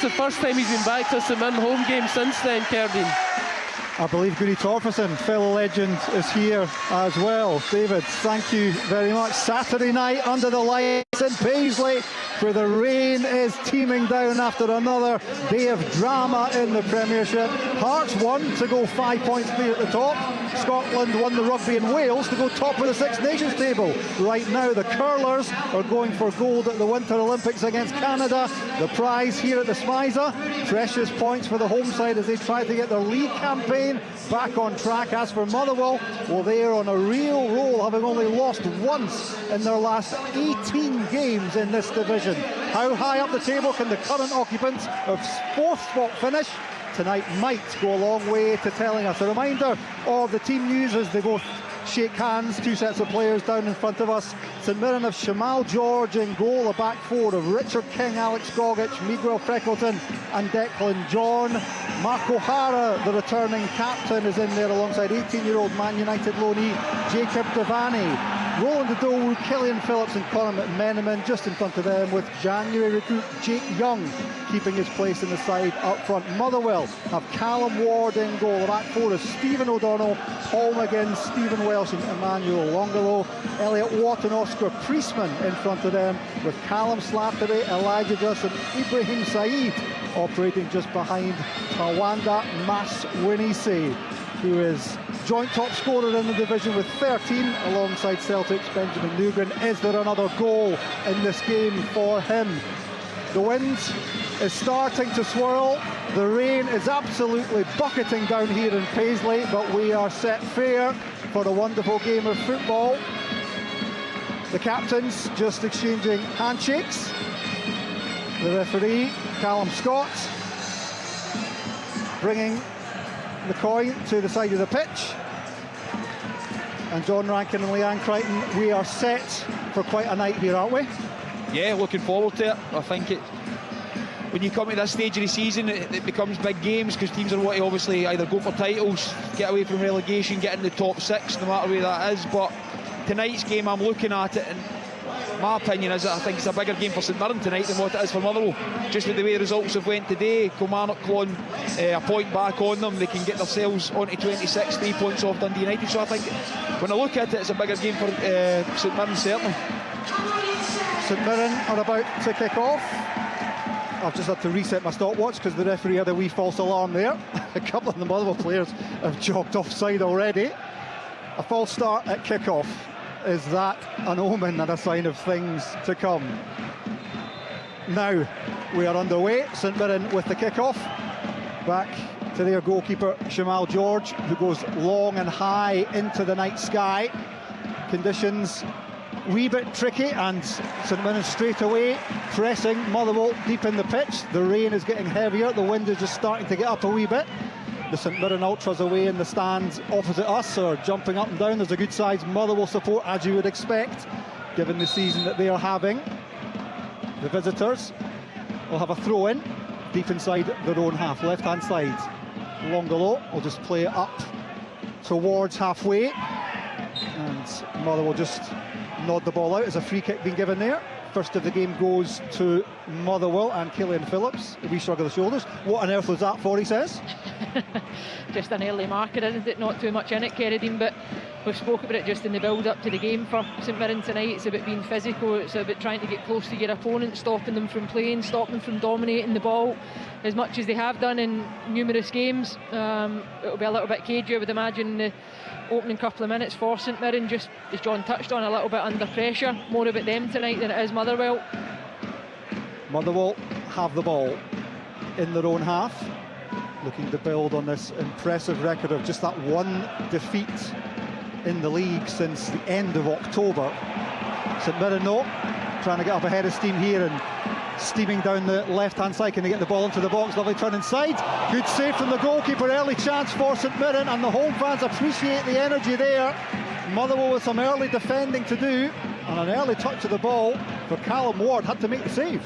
It's the first time he's been back to St Mirren home game since then, Cerdine. I believe Goody Torferson, fellow legend, is here as well. David, thank you very much. Saturday night under the lights in Paisley, where the rain is teeming down after another day of drama in the Premiership. Hearts won to go 5 points clear at the top. Scotland won the rugby in Wales to go top of the Six Nations table. Right now the curlers are going for gold at the Winter Olympics against Canada. The prize here at the Spiza, precious points for the home side as they try to get their league campaign back on track. As for Motherwell, well, they're on a real roll, having only lost once in their last 18 games in this division. How high up the table can the current occupants of fourth spot finish? Tonight might go a long way to telling us. A reminder of the team news as they both shake hands. Two sets of players down in front of us. St Mirren of Shamal George in goal. A back four of Richard King, Alex Gogic, Miguel Freckleton and Declan John. Mark O'Hara, the returning captain, is in there alongside 18-year-old Man United loanee Jacob Devaney. Roland Adowu, Killian Phillips and Conor McMenamin just in front of them, with January recruit Jake Young keeping his place in the side up front. Motherwell have Callum Ward in goal. The back four is Stephen O'Donnell, Paul McGinn, Stephen Welsh and Emmanuel Longolo. Elliot Watt and Oscar Priestman in front of them, with Callum Slattery, Elijah Just and Ibrahim Saeed operating just behind Tawanda Maswinisi, who is joint top scorer in the division with 13 alongside Celtic's Benjamin Nugent. Is there another goal in this game for him? The wind is starting to swirl. The rain is absolutely bucketing down here in Paisley, but we are set fair for a wonderful game of football. The captains just exchanging handshakes. The referee, Callum Scott, bringing the coin to the side of the pitch. And John Rankin and Leanne Crichton, we are set for quite a night here, aren't we? Yeah, looking forward to it. I think when you come to this stage of the season, it becomes big games because teams are wanting to obviously either go for titles, get away from relegation, get in the top six, no matter where that is. But tonight's game, I'm looking at it, and my opinion is that I think it's a bigger game for St Mirren tonight than what it is for Motherwell. Just with the way the results have went today, Kilmarnock clawing a point back on them, they can get themselves onto 26, 3 points off Dundee United. So I think when I look at it, it's a bigger game for St Mirren, certainly. St Mirren are about to kick off. I've just had to reset my stopwatch because the referee had a wee false alarm there. A couple of the Motherwell players have jogged offside already. A false start at kick-off. Is that an omen and a sign of things to come? Now we are underway. St Mirren with the kick-off. Back to their goalkeeper Shamal George, who goes long and high into the night sky. Conditions wee bit tricky, and St Mirren straight away pressing Motherwell deep in the pitch. The rain is getting heavier, the wind is just starting to get up a wee bit. The St Mirren Ultras away in the stands opposite us are jumping up and down. There's a good sized Motherwell support, as you would expect, given the season that they are having. The visitors will have a throw in deep inside their own half, left hand side. Longolo will just play it up towards halfway, and Motherwell just nod the ball out. As a free kick being given there. First of the game goes to Motherwell and Killian Phillips. A wee shrug of the shoulders. What on earth was that for, he says? Just an early marker, isn't it? Not too much in it, Cerdine, but we've spoken about it just in the build-up to the game for St Mirren tonight. It's about being physical, it's about trying to get close to your opponent, stopping them from playing, stopping them from dominating the ball as much as they have done in numerous games. It'll be a little bit cagey, I would imagine, the opening couple of minutes for St Mirren, just as John touched on, a little bit under pressure. More about them tonight than it is Motherwell. Motherwell have the ball in their own half, looking to build on this impressive record of just that one defeat in the league since the end of October. St Mirren, no, trying to get up ahead of steam here and steaming down the left-hand side. Can they get the ball into the box? Lovely turn inside. Good save from the goalkeeper. Early chance for St Mirren, and the home fans appreciate the energy there. Motherwell with some early defending to do, and an early touch of the ball for Callum Ward. Had to make the save.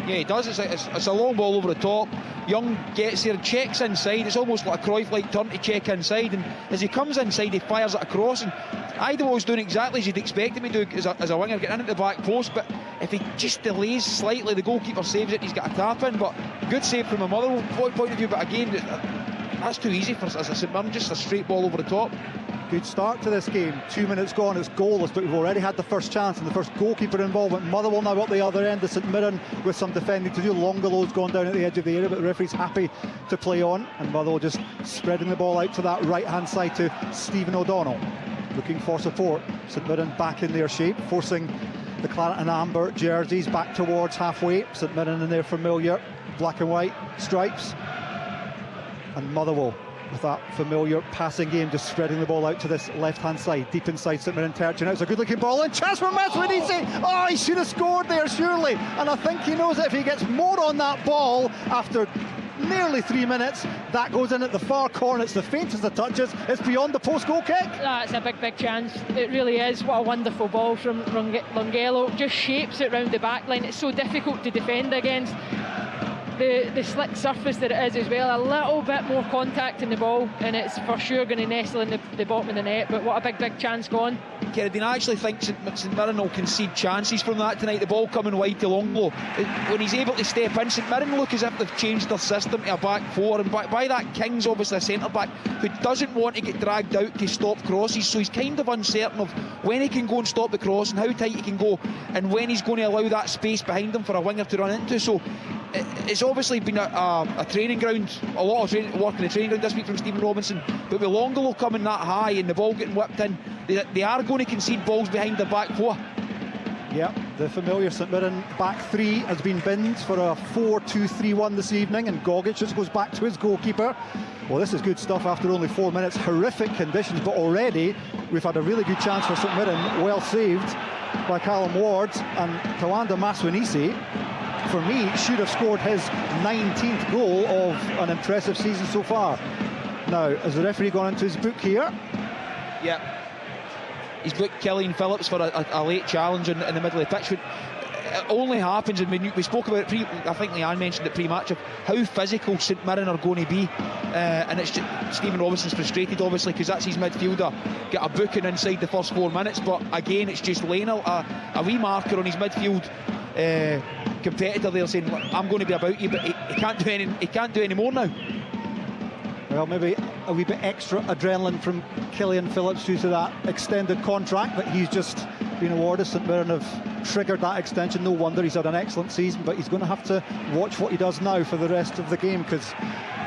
Yeah, he does. It's a long ball over the top. Young gets there, checks inside. It's almost like a Cruyff-like turn to check inside, and as he comes inside, he fires it across. And Idewall's doing exactly as you'd expect him to do as a winger, getting into the back post. But if he just delays slightly, the goalkeeper saves it, he's got a tap in. But good save from a Motherwell point of view, but again, that's too easy for us as a St Mirren, just a straight ball over the top. Good start to this game. 2 minutes gone, it's goalless, but we've already had the first chance and the first goalkeeper involvement. Motherwell now up the other end of St Mirren with some defending to do. Longelow's gone down at the edge of the area, but the referee's happy to play on, and Motherwell just spreading the ball out to that right-hand side to Stephen O'Donnell, looking for support. St Mirren back in their shape, forcing the claret and amber jerseys back towards halfway. St Mirren in their familiar black and white stripes, and Motherwell with that familiar passing game, just spreading the ball out to this left-hand side, deep inside St Mirren territory. Now it's a good-looking ball, and chance for Maswinisi. Oh, he should have scored there, surely. And I think he knows that if he gets more on that ball after nearly 3 minutes, that goes in at the far corner. It's the faintest of touches. It's beyond the post-goal kick. That's a big chance. It really is. What a wonderful ball from Longello. Just shapes it round the back line. It's so difficult to defend against. The slick surface that it is as well, a little bit more contact in the ball, and it's for sure going to nestle in the bottom of the net. But what a big chance gone. Kerridine, I actually think St Mirren will concede chances from that tonight. The ball coming wide to Longlow, when he's able to step in, St Mirren look as if they've changed their system to a back four, and by that King's obviously a centre back who doesn't want to get dragged out to stop crosses, so he's kind of uncertain of when he can go and stop the cross and how tight he can go, and when he's going to allow that space behind him for a winger to run into. So it's obviously been a training ground, a lot of work in the training ground this week from Stephen Robinson, but with Longello coming that high and the ball getting whipped in, they are going to concede balls behind the back four. Yeah, the familiar St Mirren back three has been binned for a 4-2-3-1 this evening, and Gogic just goes back to his goalkeeper. Well, this is good stuff after only 4 minutes. Horrific conditions, but already we've had a really good chance for St Mirren, well saved by Callum Ward, and Tawanda Maswinisi, for me, should have scored his 19th goal of an impressive season so far. Now, has the referee gone into his book here? Yeah. He's booked Killian Phillips for a late challenge in the middle of the pitch. It only happens, and we spoke about it I think Leanne mentioned it pre-match, of how physical St Mirren are going to be, and it's just, Stephen Robinson's frustrated obviously because that's his midfielder get a booking inside the first 4 minutes, but again it's just laying a wee marker on his midfield competitor there, saying I'm going to be about you, but he can't do any more now. Well, maybe a wee bit extra adrenaline from Killian Phillips due to that extended contract that he's just been awarded. St Mirren have triggered that extension. No wonder, he's had an excellent season, but he's going to have to watch what he does now for the rest of the game, because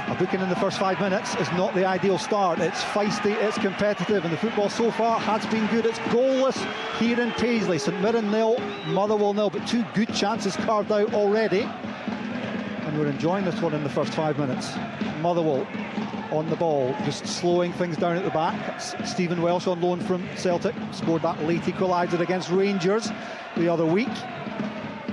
a booking in the first 5 minutes is not the ideal start. It's feisty, it's competitive, and the football so far has been good. It's goalless here in Paisley. St Mirren 0, Motherwell 0, but 2 good chances carved out already, and we're enjoying this one in the first 5 minutes. Motherwell on the ball, just slowing things down at the back. Stephen Welsh on loan from Celtic scored that late equaliser against Rangers the other week.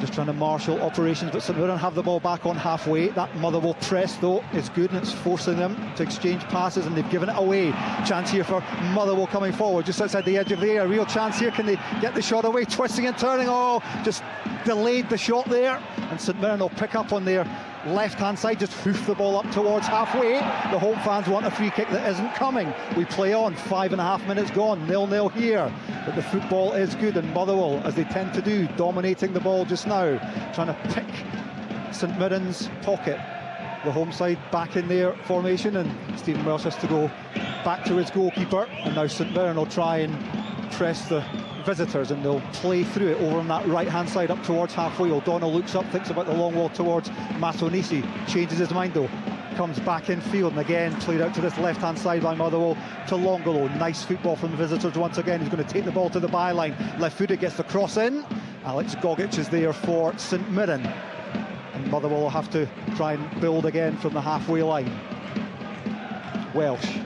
Just trying to marshal operations, but St Mirren have the ball back on halfway. That Motherwell press though is good, and it's forcing them to exchange passes, and they've given it away. Chance here for Motherwell coming forward just outside the edge of the area. Real chance here. Can they get the shot away? Twisting and turning. Oh, just delayed the shot there, and St Mirren will pick up on their left-hand side, just hoof the ball up towards halfway. The home fans want a free kick that isn't coming. We play on, 5.5 minutes gone, 0-0 here, but the football is good, and Motherwell, as they tend to do, dominating the ball just now, trying to pick St Mirren's pocket. The home side back in their formation, and Stephen Welsh has to go back to his goalkeeper, and now St Mirren will try and press the visitors, and they'll play through it over on that right hand side up towards halfway. O'Donnell looks up, thinks about the long ball towards Masonisi, changes his mind though, comes back in field, and again played out to this left hand side by Motherwell to Longello. Nice football from the visitors once again. He's going to take the ball to the byline, left footed, gets the cross in. Alex Gogic is there for St Mirren, and Motherwell will have to try and build again from the halfway line. Welsh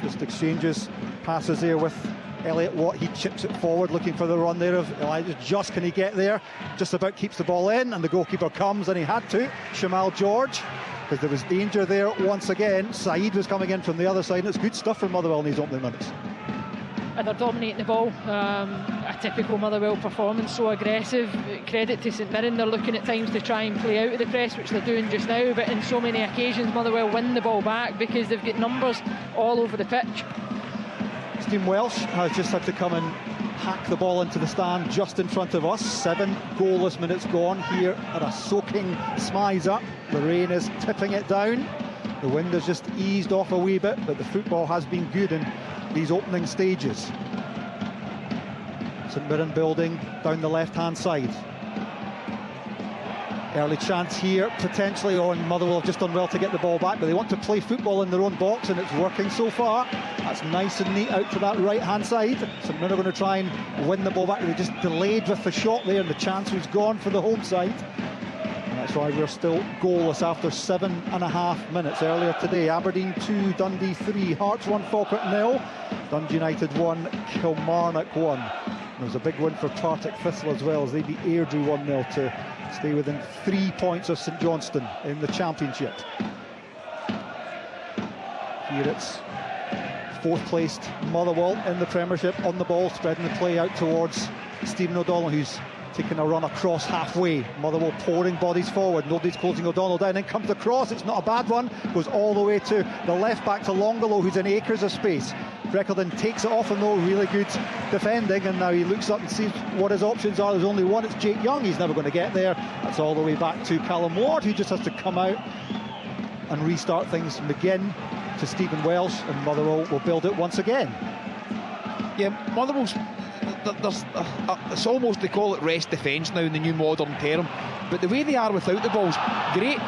just exchanges passes there with Elliot Watt. He chips it forward, looking for the run there of Elijah Just. Can he get there? Just about keeps the ball in, and the goalkeeper comes, and he had to. Shamal George, because there was danger there once again. Saeed was coming in from the other side, and it's good stuff for Motherwell in these opening minutes. And they're dominating the ball. A typical Motherwell performance, so aggressive. Credit to St Mirren, they're looking at times to try and play out of the press, which they're doing just now, but in so many occasions Motherwell win the ball back because they've got numbers all over the pitch. Stephen Welsh has just had to come and hack the ball into the stand just in front of us. 7 goalless minutes gone here at a soaking Smizer. The rain is tipping it down. The wind has just eased off a wee bit, but the football has been good in these opening stages. St Mirren building down the left-hand side. Early chance here, potentially on Motherwell, have just done well to get the ball back, but they want to play football in their own box, and it's working so far. That's nice and neat out to that right-hand side. St Mirren are going to try and win the ball back. They just delayed with the shot there, and the chance was gone for the home side. And that's why we're still goalless after 7.5 minutes. Earlier today, Aberdeen 2, Dundee 3, Hearts 1, Falkirk 0, Dundee United 1, Kilmarnock 1. There was a big win for Partick Thistle as well, as they beat Airdrie 1-0 to stay within 3 points of St Johnstone in the Championship. Here it's 4th placed Motherwell in the Premiership on the ball, spreading the play out towards Stephen O'Donnell, who's taking a run across halfway. Motherwell pouring bodies forward, nobody's closing O'Donnell down, then comes across, it's not a bad one, goes all the way to the left back to Longolo, who's in acres of space. Freckelden takes it off him though, really good defending, and now he looks up and sees what his options are. There's only one, it's Jake Young, he's never going to get there. That's all the way back to Callum Ward, who just has to come out and restart things. McGinn to Stephen Welsh, and Motherwell will build it once again. Yeah, Motherwell's, it's almost, they call it rest defence now in the new modern term, but the way they are without the ball's great.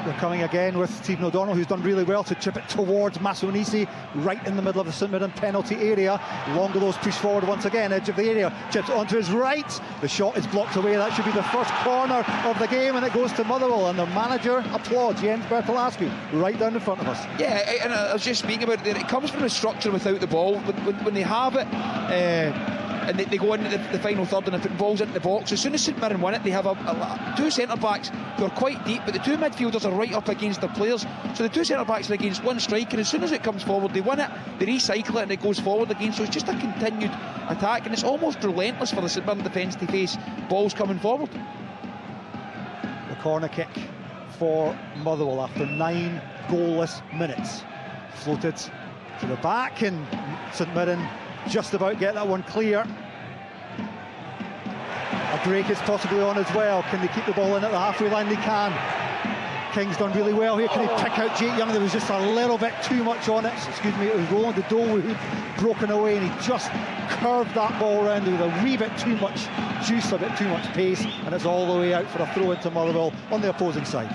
They're coming again with Stephen O'Donnell, who's done really well to chip it towards Masonisi, right in the middle of the St Mirren penalty area. Longolo's pushed forward once again, edge of the area, chips onto his right. The shot is blocked away. That should be the first corner of the game, and it goes to Motherwell, and their manager applauds Jens Bertolascu right down in front of us. Yeah, and I was just speaking about it, it comes from a structure without the ball. When they have it, and they go into the final third and they put balls into the box. As soon as St Mirren win it, they have 2 centre-backs who are quite deep, but the 2 midfielders are right up against their players. So the 2 centre-backs are against 1 striker, and as soon as it comes forward, they win it, they recycle it, and it goes forward again. So it's just a continued attack, and it's almost relentless for the St Mirren defence to face balls coming forward. The corner kick for Motherwell after 9 goalless minutes. Floated to the back, and St Mirren just about get that one clear. A break is possibly on as well. Can they keep the ball in at the halfway line? They can. King's done really well here. Can he pick out Jake Young? There was just a little bit too much on it. Excuse me, it was Roland de Dole who had broken away, and he just curved that ball around with a wee bit too much juice, a bit too much pace, and it's all the way out for a throw into Motherwell on the opposing side.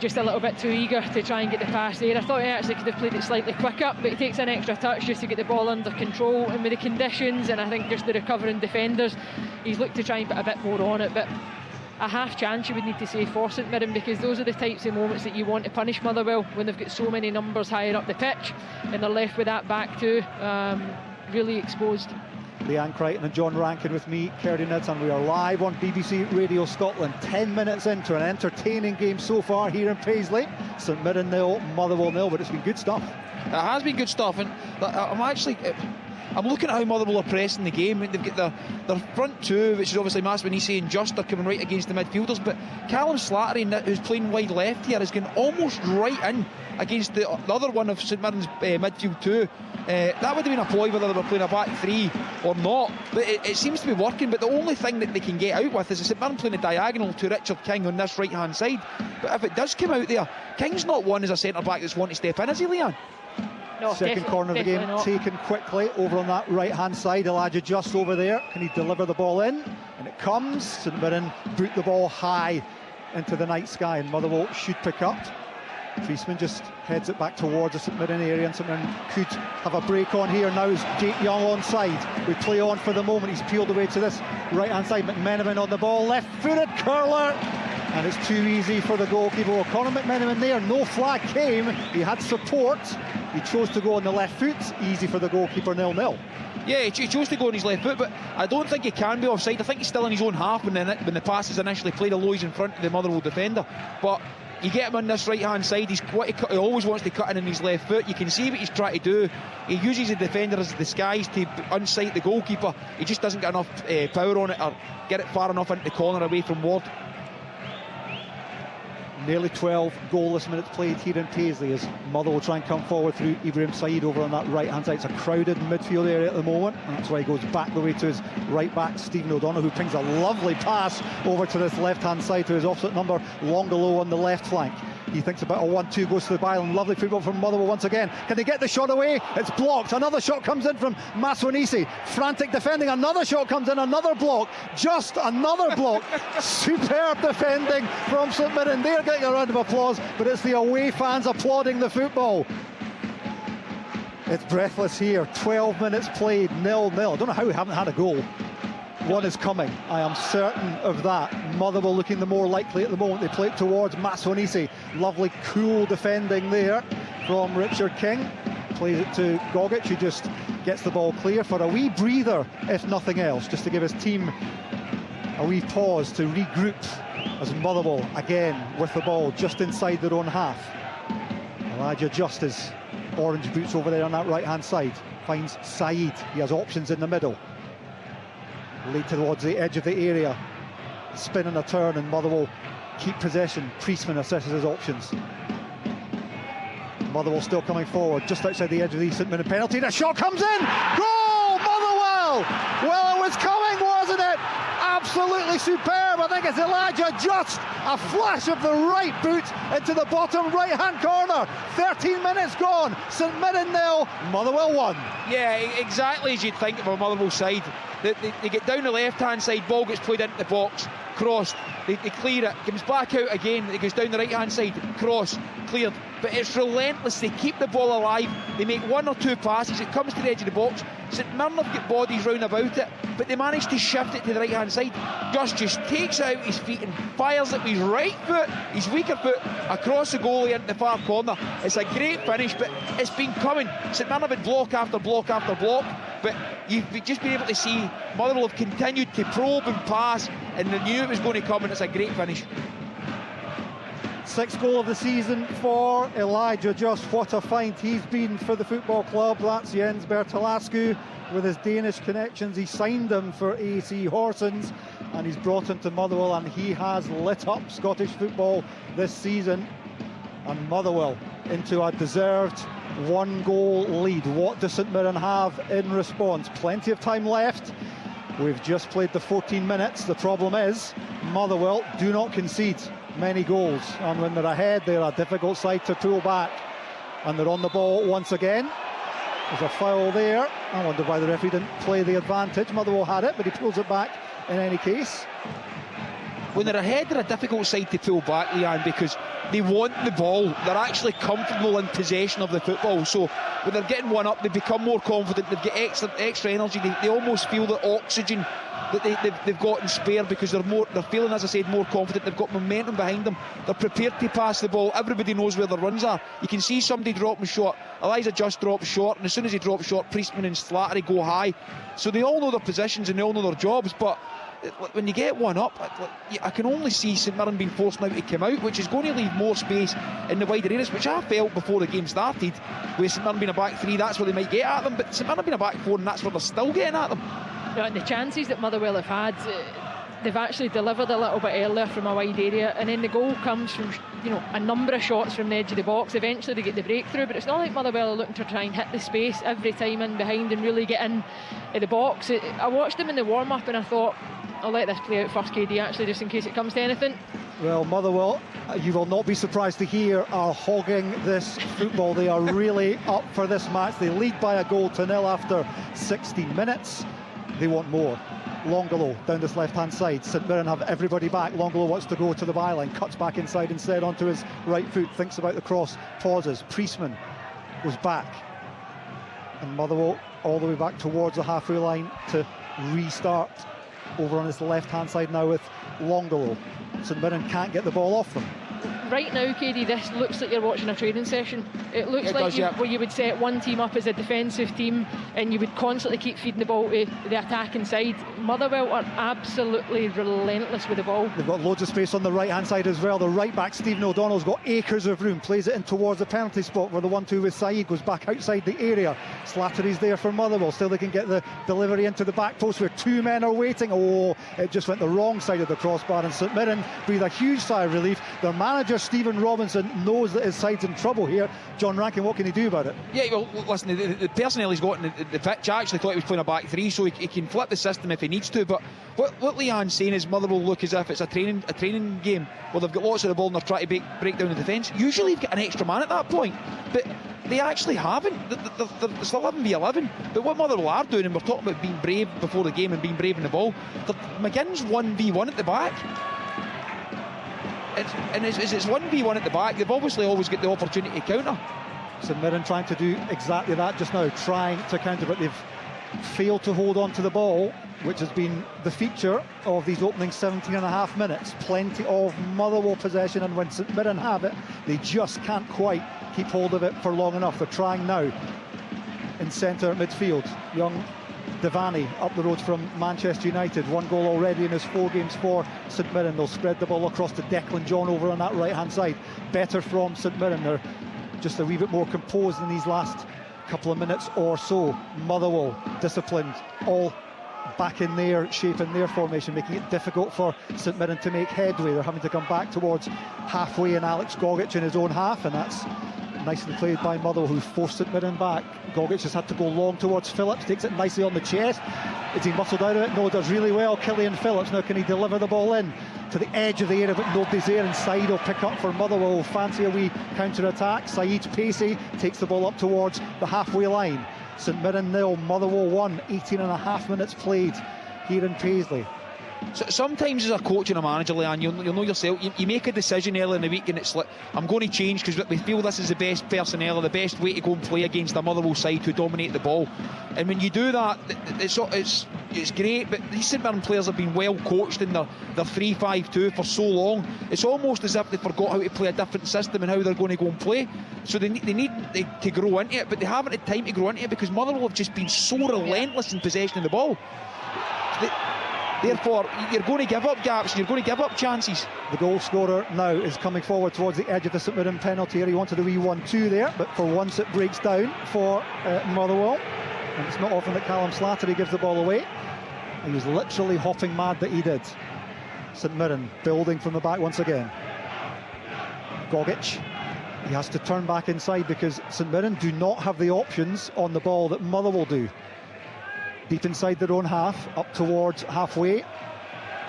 Just a little bit too eager to try and get the pass there. I thought he actually could have played it slightly quicker, but he takes an extra touch just to get the ball under control, and with the conditions, and I think just the recovering defenders, he's looked to try and put a bit more on it. But a half chance you would need to say for St Mirren, because those are the types of moments that you want to punish Motherwell, when they've got so many numbers higher up the pitch and they're left with that back two really exposed. Leanne Crichton and John Rankin with me, Kerry Nids, and we are live on BBC Radio Scotland. 10 minutes into an entertaining game so far here in Paisley. St Mirren 0, Motherwell 0, but it's been good stuff. It has been good stuff, and I'm looking at how Motherwell are pressing the game. They've got their front 2, which is obviously Masmanisi and Juster, coming right against the midfielders, but Callum Slattery, who's playing wide left here, is going almost right in against the other one of St Mirren's midfield 2. That would have been a ploy whether they were playing a back 3 or not, but it seems to be working. But the only thing that they can get out with is St Mirren playing a diagonal to Richard King on this right hand side. But if it does come out there, King's not one as a centre back that's wanting to step in, is he, Leanne? No, second corner of the game not. Taken quickly over on that right hand side. Elijah just over there, can he deliver the ball in? And it comes. St Mirren boot the ball high into the night sky, and Motherwell should pick up. Priestman just heads it back towards the St Mirren area, and St Mirren could have a break on here. Now is Jake Young onside. We play on for the moment. He's peeled away to this right hand side. McMenamin on the ball, left footed curler, and it's too easy for the goalkeeper. Well, Conor McMenamin there, no flag came, he had support, he chose to go on the left foot. Easy for the goalkeeper, 0-0. Yeah, he chose to go on his left foot, but I don't think he can be offside. I think he's still in his own half when the pass is initially played, although he's in front of the Motherwell defender. But you get him on this right hand side, he always wants to cut in his left foot. You can see what he's trying to do. He uses the defender as a disguise to unsight the goalkeeper. He just doesn't get enough power on it or get it far enough into the corner away from Ward. Nearly 12 goalless minutes played here in Paisley as Motherwell will try and come forward through Ibrahim Said over on that right hand side. It's a crowded midfield area at the moment, and that's why he goes back the way to his right back Stephen O'Donnell, who pings a lovely pass over to this left hand side to his opposite number Longolo on the left flank. He thinks about a 1-2, goes to the byline. Lovely football from Motherwell once again. Can they get the shot away? It's blocked. Another shot comes in from Maswanisi. Frantic defending. Another shot comes in. Another block. Just another block. Superb defending from St Mirren. They're getting a round of applause, but it's the away fans applauding the football. It's breathless here. 12 minutes played, 0-0. I don't know how we haven't had a goal. One is coming, I am certain of that. Motherwell looking the more likely at the moment. They play it towards Maswanisi. Lovely, cool defending there from Richard King. Plays it to Gogic, who just gets the ball clear for a wee breather, if nothing else, just to give his team a wee pause to regroup as Motherwell again with the ball just inside their own half. Elijah Justice, orange boots over there on that right-hand side, finds Said. He has options in the middle. Lead towards the edge of the area, spin and a turn, and Motherwell keep possession. Priestman assesses his options. Motherwell still coming forward, just outside the edge of the St Mirren penalty, and a shot comes in! Goal! Motherwell! Well, it was coming, wasn't it? Absolutely superb. I think it's Elijah Just, a flash of the right boot into the bottom right-hand corner. 13 minutes gone, St Mirren 0, Motherwell 1. Yeah, exactly as you'd think of a Motherwell side. They get down the left-hand side, ball gets played into the box, crossed, they clear it, comes back out again, it goes down the right-hand side, cross, cleared. But it's relentless, they keep the ball alive, they make one or two passes, it comes to the edge of the box. St Mirren have got bodies round about it, but they manage to shift it to the right-hand side. Gus just takes it out his feet and fires it with his right foot, his weaker foot, across the goalie into the far corner. It's a great finish, but it's been coming. St Mirren have had block after block after block, but you've just been able to see Motherwell have continued to probe and pass, and they knew it was going to come, and it's a great finish. Sixth goal of the season for Elijah Just. What a find he's been for the football club. That's Jens Bertalascu with his Danish connections. He signed him for AC Horsens and he's brought him to Motherwell, and he has lit up Scottish football this season. And Motherwell into a deserved 1-goal lead. What does St Mirren have in response? Plenty of time left. We've just played the 14 minutes. The problem is Motherwell do not concede many goals, and when they're ahead they're a difficult side to pull back, and they're on the ball once again. There's a foul there. I wonder why the referee didn't play the advantage. Motherwell had it, but he pulls it back in any case. When they're ahead, they're a difficult side to pull back, Leanne, because they want the ball. They're actually comfortable in possession of the football. So when they're getting one up, they become more confident. They've got extra energy. They almost feel the oxygen that they've got in spare, because they're feeling, as I said, more confident. They've got momentum behind them. They're prepared to pass the ball. Everybody knows where their runs are. You can see somebody dropping short. Elijah Just drops short, and as soon as he drops short, Priestman and Slattery go high. So they all know their positions and they all know their jobs, but when you get one up, I can only see St Mirren being forced now to come out, which is going to leave more space in the wider areas, which I felt before the game started, with St Mirren being a back three, that's where they might get at them, but St Mirren being a back four, and that's where they're still getting at them. Yeah, and the chances that Motherwell have had, they've actually delivered a little bit earlier from a wide area, and then the goal comes from, you know, a number of shots from the edge of the box. Eventually they get the breakthrough, but it's not like Motherwell are looking to try and hit the space every time in behind and really get in the box. I watched them in the warm-up and I thought, I'll let this play out first, KD, actually, just in case it comes to anything. Well, Motherwell, you will not be surprised to hear, are hogging this football. They are really up for this match. They lead by a goal to 0 after 16 minutes. They want more. Longolo down this left-hand side. St Mirren have everybody back. Longolo wants to go to the byline, cuts back inside instead onto his right foot, thinks about the cross, pauses. Priestman goes back. And Motherwell all the way back towards the halfway line to restart over on his left-hand side now with Longolo. St Mirren can't get the ball off them. Right now, KD, this looks like you're watching a training session. It looks like where you would set one team up as a defensive team and you would constantly keep feeding the ball to the attacking side. Motherwell are absolutely relentless with the ball. They've got loads of space on the right-hand side as well. The right-back, Stephen O'Donnell's got acres of room, plays it in towards the penalty spot where the 1-2 with Said goes back outside the area. Slattery's there for Motherwell. Still they can get the delivery into the back post where two men are waiting. Oh, it just went the wrong side of the crossbar, and St Mirren breathe a huge sigh of relief. Their manager manager Stephen Robinson knows that his side's in trouble here. John Rankin, what can he do about it? Yeah, well, listen, the personnel he's got in the pitch, I actually thought he was playing a back three, so he can flip the system if he needs to. But what Leanne's saying is Motherwell look as if it's a training game where they've got lots of the ball and they're trying to break down the defence. Usually you've got an extra man at that point, but they actually haven't. It's 11v11. But what Motherwell are doing, and we're talking about being brave before the game and being brave in the ball, McGinn's 1v1 at the back. It's 1v1 at the back. They've obviously always got the opportunity to counter. St Mirren trying to do exactly that just now, trying to counter, but they've failed to hold on to the ball, which has been the feature of these opening 17.5 minutes. Plenty of Motherwell possession, and when St Mirren have it, they just can't quite keep hold of it for long enough. They're trying now in centre midfield. Young Devaney up the road from Manchester United, 1 goal already in his 4 games for St Mirren. They'll spread the ball across to Declan John over on that right hand side. Better from St Mirren. They're just a wee bit more composed in these last couple of minutes or so. Motherwell disciplined, all back in their shape, in their formation, making it difficult for St Mirren to make headway. They're having to come back towards halfway, and Alex Gogic in his own half, and that's nicely played by Motherwell, who forced St Mirren back. Gogic has had to go long towards Phillips, takes it nicely on the chest. Is he muscled out of it? No, does really well. Killian Phillips, now can he deliver the ball in to the edge of the area, but nobody's there inside. Will pick up for Motherwell. Fancy a wee counter-attack. Saeed Pacey takes the ball up towards the halfway line. St Mirren 0, Motherwell 1, 18.5 minutes played here in Paisley. So sometimes as a coach and a manager, Leanne, you'll know yourself, you make a decision early in the week and it's like, I'm going to change because we feel this is the best personnel or the best way to go and play against a Motherwell side who dominate the ball. And when you do that, it's great, but these St Mirren players have been well coached in their 3-5-2 for so long. It's almost as if they forgot how to play a different system and how they're going to go and play. So they need to grow into it, but they haven't had time to grow into it because Motherwell have just been so relentless in possession of the ball. Therefore, you're going to give up gaps, you're going to give up chances. The goal scorer now is coming forward towards the edge of the St Mirren penalty area. He wanted a wee 1-2 there, but for once it breaks down for Motherwell. And it's not often that Callum Slattery gives the ball away. He was literally hopping mad that he did. St Mirren building from the back once again. Gogic, he has to turn back inside because St Mirren do not have the options on the ball that Motherwell do. Deep inside their own half, up towards halfway.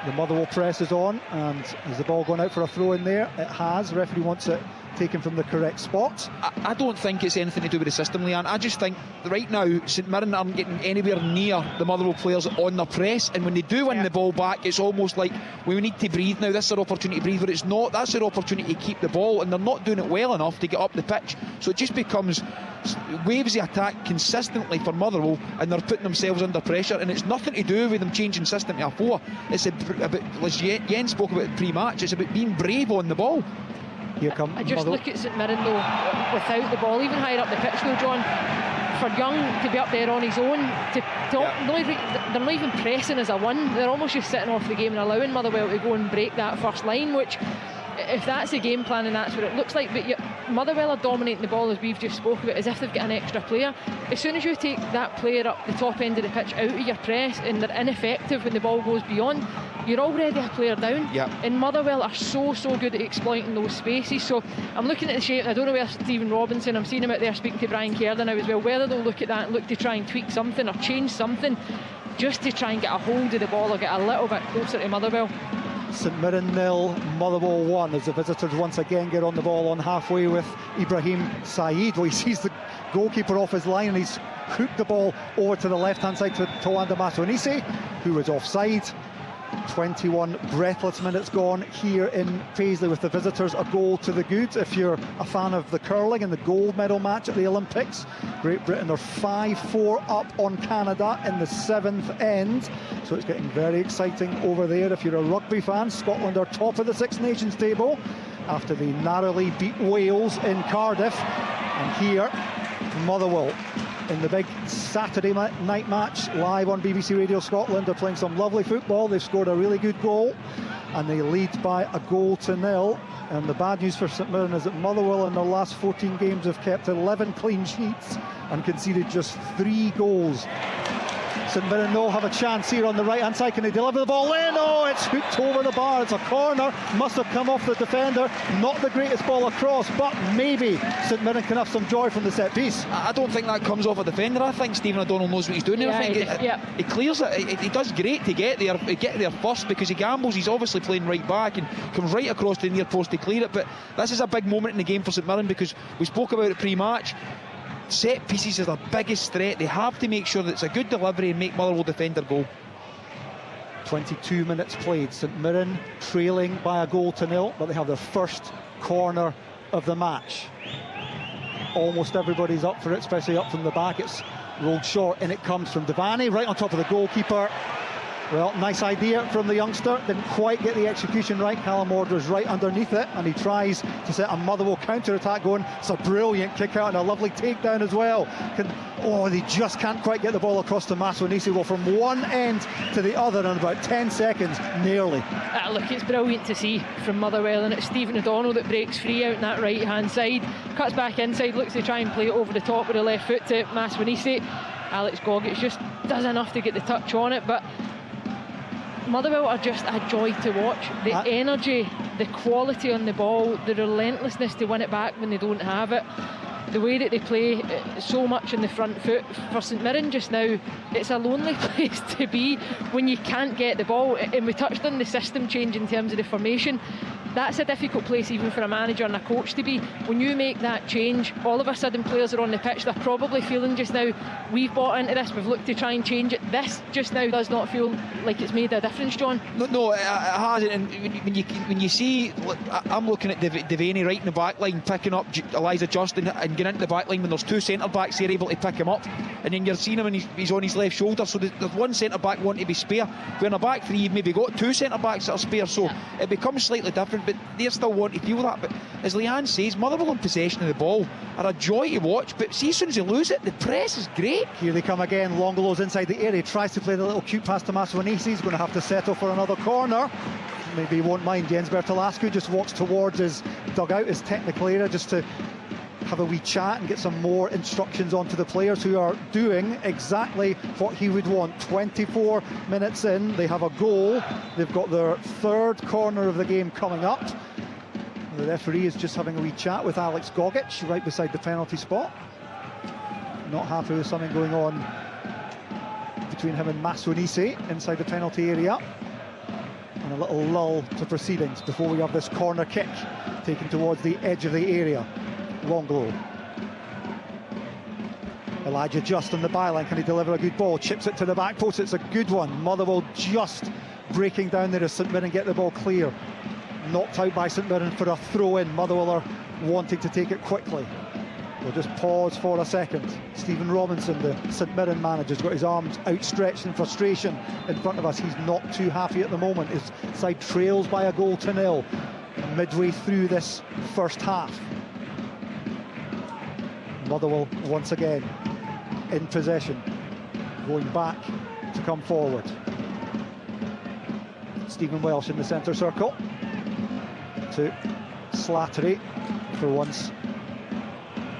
The Motherwell press is on, and has the ball gone out for a throw in there? It has. The referee wants it taken from the correct spot. I don't think it's anything to do with the system, Leanne. I just think right now St Mirren aren't getting anywhere near the Motherwell players on their press, and when they do win the ball back, it's almost like we need to breathe now. This is our opportunity to breathe, but it's not. That's their opportunity to keep the ball, and they're not doing it well enough to get up the pitch. So it just becomes waves of attack consistently for Motherwell, and they're putting themselves under pressure, and it's nothing to do with them changing system to a 4. It's about, as Jens spoke about pre-match, it's about being brave on the ball. Here come I just look at St Mirren though, without the ball, even higher up the pitch though, John, for Young to be up there on his own, they're not even pressing as a 1, they're almost just sitting off the game and allowing Motherwell to go and break that first line, which, if that's the game plan and that's what it looks like, but Motherwell are dominating the ball as we've just spoke about, as if they've got an extra player. As soon as you take that player up the top end of the pitch out of your press and they're ineffective when the ball goes beyond, you're already a player down. And Motherwell are so good at exploiting those spaces. So I'm looking at the shape, and I don't know where Stephen Robinson, I'm seeing him out there speaking to Brian Kerr now as well, whether they'll look at that and look to try and tweak something or change something just to try and get a hold of the ball or get a little bit closer to Motherwell. St Mirren 0, Motherwell 1, as the visitors once again get on the ball on halfway with Ibrahim Saeed. Well, he sees the goalkeeper off his line and he's hooked the ball over to the left-hand side to Tawanda Matuanisi, who was offside. 21 breathless minutes gone here in Paisley with the visitors a goal to the good. If you're a fan of the curling and the gold medal match at the Olympics, Great Britain are 5-4 up on Canada in the 7th end, so it's getting very exciting over there. If you're a rugby fan, Scotland are top of the Six Nations table after they narrowly beat Wales in Cardiff, and here Motherwell in the big Saturday night match live on BBC Radio Scotland. They're playing some lovely football. They've scored a really good goal and they lead by a goal to 0. And the bad news for St Mirren is that Motherwell in their last 14 games have kept 11 clean sheets and conceded just 3 goals St Mirren no have a chance here on the right hand side. Can they deliver the ball in? Oh, it's hooked over the bar. It's a corner, must have come off the defender. Not the greatest ball across, but maybe St Mirren can have some joy from the set piece. I don't think that comes off a defender. I think Stephen O'Donnell knows what he's doing there. I think he clears it. He does great to get there first, because he gambles. He's obviously playing right back and comes right across the near post to clear it. But this is a big moment in the game for St Mirren, because we spoke about it pre-match. Set pieces is their biggest threat. They have to make sure that it's a good delivery and make Motherwell defender go. 22 minutes played. St Mirren trailing by a goal to nil, but they have their first corner of the match. Almost everybody's up for it, especially up from the back. It's rolled short, and it comes from Devaney, right on top of the goalkeeper. Well, nice idea from the youngster, didn't quite get the execution right. Callum Order's right underneath it, and he tries to set a Motherwell counter-attack going. It's a brilliant kick out and a lovely takedown as well. They just can't quite get the ball across to Maswanisi. Well, from one end to the other in about 10 seconds, nearly. Look, it's brilliant to see from Motherwell, and it's Stephen O'Donnell that breaks free out on that right-hand side, cuts back inside, looks to try and play it over the top with the left foot to Maswanisi. Alex Gogic just does enough to get the touch on it, but Motherwell are just a joy to watch. The energy, the quality on the ball, the relentlessness to win it back when they don't have it. The way that they play so much in the front foot. For St Mirren just now, it's a lonely place to be when you can't get the ball. And we touched on the system change in terms of the formation. That's a difficult place even for a manager and a coach to be. When you make that change, all of a sudden players are on the pitch. They're probably feeling just now, we've bought into this, we've looked to try and change it. This just now does not feel like it's made a difference, John. No, it hasn't. And when you see, I'm looking at Devaney right in the back line, picking up Elijah Justin and getting into the back line when there's two centre backs here able to pick him up, and then you're seeing him and he's on his left shoulder. So there's one centre back wanting to be spare. When a back three, you've maybe got two centre backs that are spare, so it becomes slightly different. But they still want to feel that. But as Leanne says, Motherwell in possession of the ball are a joy to watch. But see, as soon as they lose it, the press is great. Here they come again. Longolow's inside the area, tries to play the little cute pass to Maswanisi. He's going to have to settle for another corner. Maybe he won't mind. Jens Bertolascu just walks towards his dugout, his technical area, just to have a wee chat and get some more instructions onto the players, who are doing exactly what he would want. 24 minutes in, they have a goal. They've got their third corner of the game coming up. The referee is just having a wee chat with Alex Gogic right beside the penalty spot. Not happy with something going on between him and Maswanisi inside the penalty area. And a little lull to proceedings before we have this corner kick taken towards the edge of the area. Longlow. Elijah just on the byline. Can he deliver a good ball? Chips it to the back post. It's a good one. Motherwell just breaking down there as St Mirren get the ball clear. Knocked out by St Mirren for a throw in. Motherwell are wanting to take it quickly. We'll just pause for a second. Stephen Robinson, the St Mirren manager, has got his arms outstretched in frustration in front of us. He's not too happy at the moment. His side trails by a goal to nil midway through this first half. Motherwell once again in possession, going back to come forward. Stephen Welsh in the centre circle to Slattery. For once,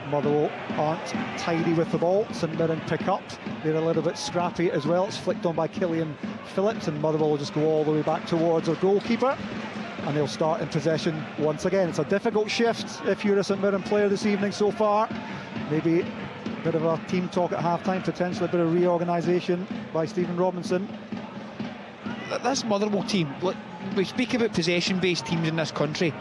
Motherwell aren't tidy with the ball. St Mirren pick up. They're a little bit scrappy as well. It's flicked on by Killian Phillips, and Motherwell will just go all the way back towards their goalkeeper, and they'll start in possession once again. It's a difficult shift if you're a St Mirren player this evening so far. Maybe a bit of a team talk at half-time, potentially a bit of reorganisation by Stephen Robinson. This Motherwell team, look, we speak about possession-based teams in this country.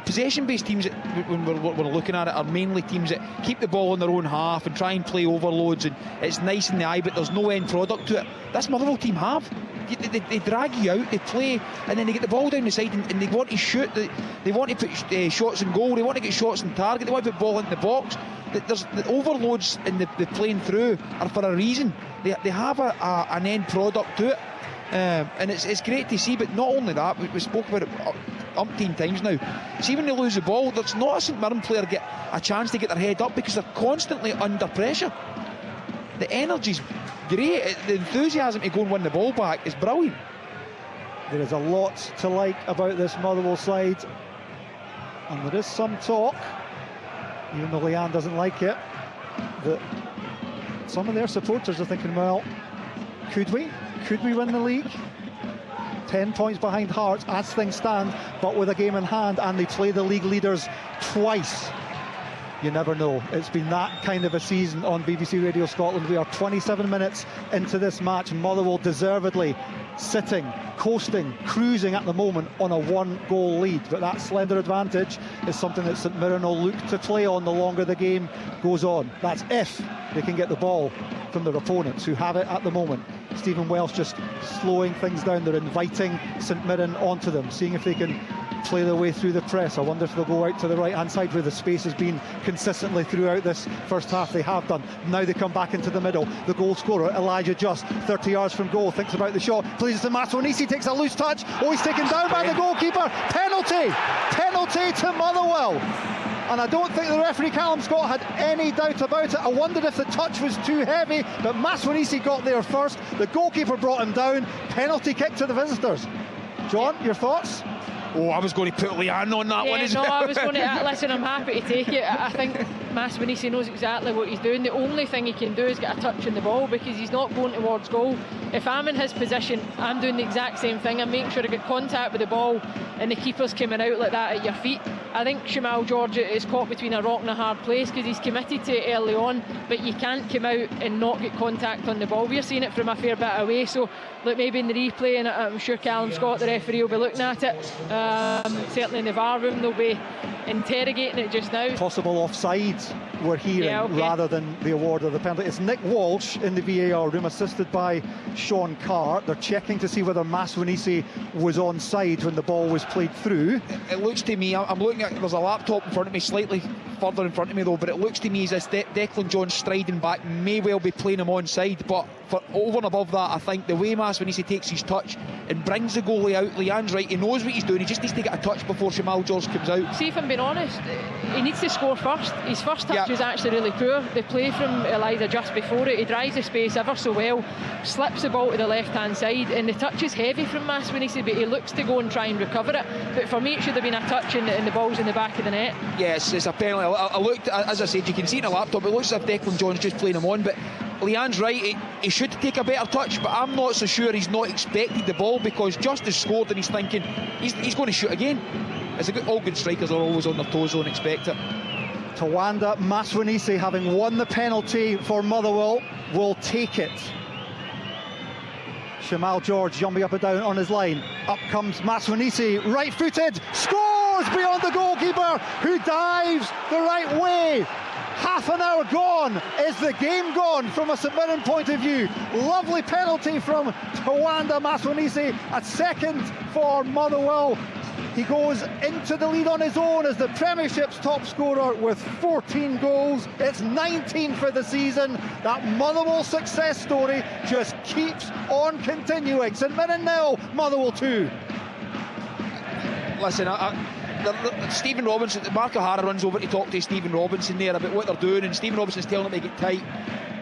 Possession-based teams, when we're looking at it, are mainly teams that keep the ball in their own half and try and play overloads, and it's nice in the eye, but there's no end product to it. This Motherwell team have. They drag you out, they play, and then they get the ball down the side, and they want to shoot. They want to put shots in goal, they want to get shots in target, they want to put ball into the box. There's the overloads in the playing through are for a reason. They have an end product to it, and it's great to see. But not only that, we spoke about it umpteen times now. See, when they lose the ball, there's not a St Mirren player get a chance to get their head up, because they're constantly under pressure. The energy's great. The enthusiasm to go and win the ball back is brilliant. There is a lot to like about this Motherwell side, and there is some talk, even though Leanne doesn't like it, that some of their supporters are thinking, well, Could we? Could we win the league? 10 points behind Hearts as things stand, but with a game in hand, and they play the league leaders twice. You never know. It's been that kind of a season on BBC Radio Scotland. We are 27 minutes into this match. Motherwell deservedly sitting, coasting, cruising at the moment on a 1-goal lead. But that slender advantage is something that St Mirren will look to play on the longer the game goes on. That's if they can get the ball from their opponents, who have it at the moment. Stephen Welsh just slowing things down. They're inviting St Mirren onto them, seeing if they can play their way through the press. I wonder if they'll go out to the right-hand side where the space has been consistently throughout this first half. They have done. Now they come back into the middle. The goal scorer, Elijah Just, 30 yards from goal, thinks about the shot, plays it to Maswanisi, takes a loose touch. Oh, he's taken down by the goalkeeper. Penalty! Penalty to Motherwell. And I don't think the referee, Callum Scott, had any doubt about it. I wondered if the touch was too heavy, but Maswanisi got there first. The goalkeeper brought him down. Penalty kick to the visitors. John, your thoughts? Oh, I was going to put Leanne on that one as well. I was going to, listen, I'm happy to take it. I think Maswanisi knows exactly what he's doing. The only thing he can do is get a touch on the ball, because he's not going towards goal. If I'm in his position, I'm doing the exact same thing. I'm making sure I get contact with the ball, and the keeper's coming out like that at your feet. I think Shamal George is caught between a rock and a hard place, because he's committed to it early on, but you can't come out and not get contact on the ball. We're seeing it from a fair bit away, so look, maybe in the replay, and I'm sure Callum Scott, the referee, will be looking at it. Certainly in the VAR room, they'll be interrogating it just now. Possible offside we're hearing, rather than the award of the penalty. It's Nick Walsh in the VAR room, assisted by Sean Carr. They're checking to see whether Maswanisi was onside when the ball was played through. It looks to me, I'm looking at, there's a laptop in front of me, slightly further in front of me though, but it looks to me as if Declan Jones striding back may well be playing him onside. But for over and above that, I think the way Maswanisi takes his touch and brings the goalie out, Leanne's right, he knows what he's doing, he just needs to get a touch before Shamal George comes out. See, if I'm being honest, he needs to score first. His first touch was actually really poor. The play from Elijah just before it, he drives the space ever so well, slips the ball to the left hand side, and the touch is heavy from Maswanisi, but he looks to go and try and recover it. But for me, it should have been a touch, and the ball's in the back of the net. Yes, it's a penalty. I looked, as I said, you can see in the laptop, it looks as if Declan Jones just playing him on, but Leanne's right, he should take a better touch, but I'm not so sure he's not expected the ball, because just as scored and he's thinking he's going to shoot again. All good strikers are always on their toes, don't expect it. Tawanda Maswanisi, having won the penalty for Motherwell, will take it. Shamal George jumping up and down on his line. Up comes Maswanisi, right-footed, scores beyond the goalkeeper, who dives the right way. Half an hour gone. Is the game gone from a St Mirren point of view? Lovely penalty from Tawanda Maswanisi, a second for Motherwell. He goes into the lead on his own as the Premiership's top scorer with 14 goals. It's 19 for the season. That Motherwell success story just keeps on continuing. St Mirren 0, Motherwell 2. Listen, Stephen Robinson, Mark O'Hara runs over to talk to Stephen Robinson there about what they're doing, and Stephen Robinson's telling them to get tight.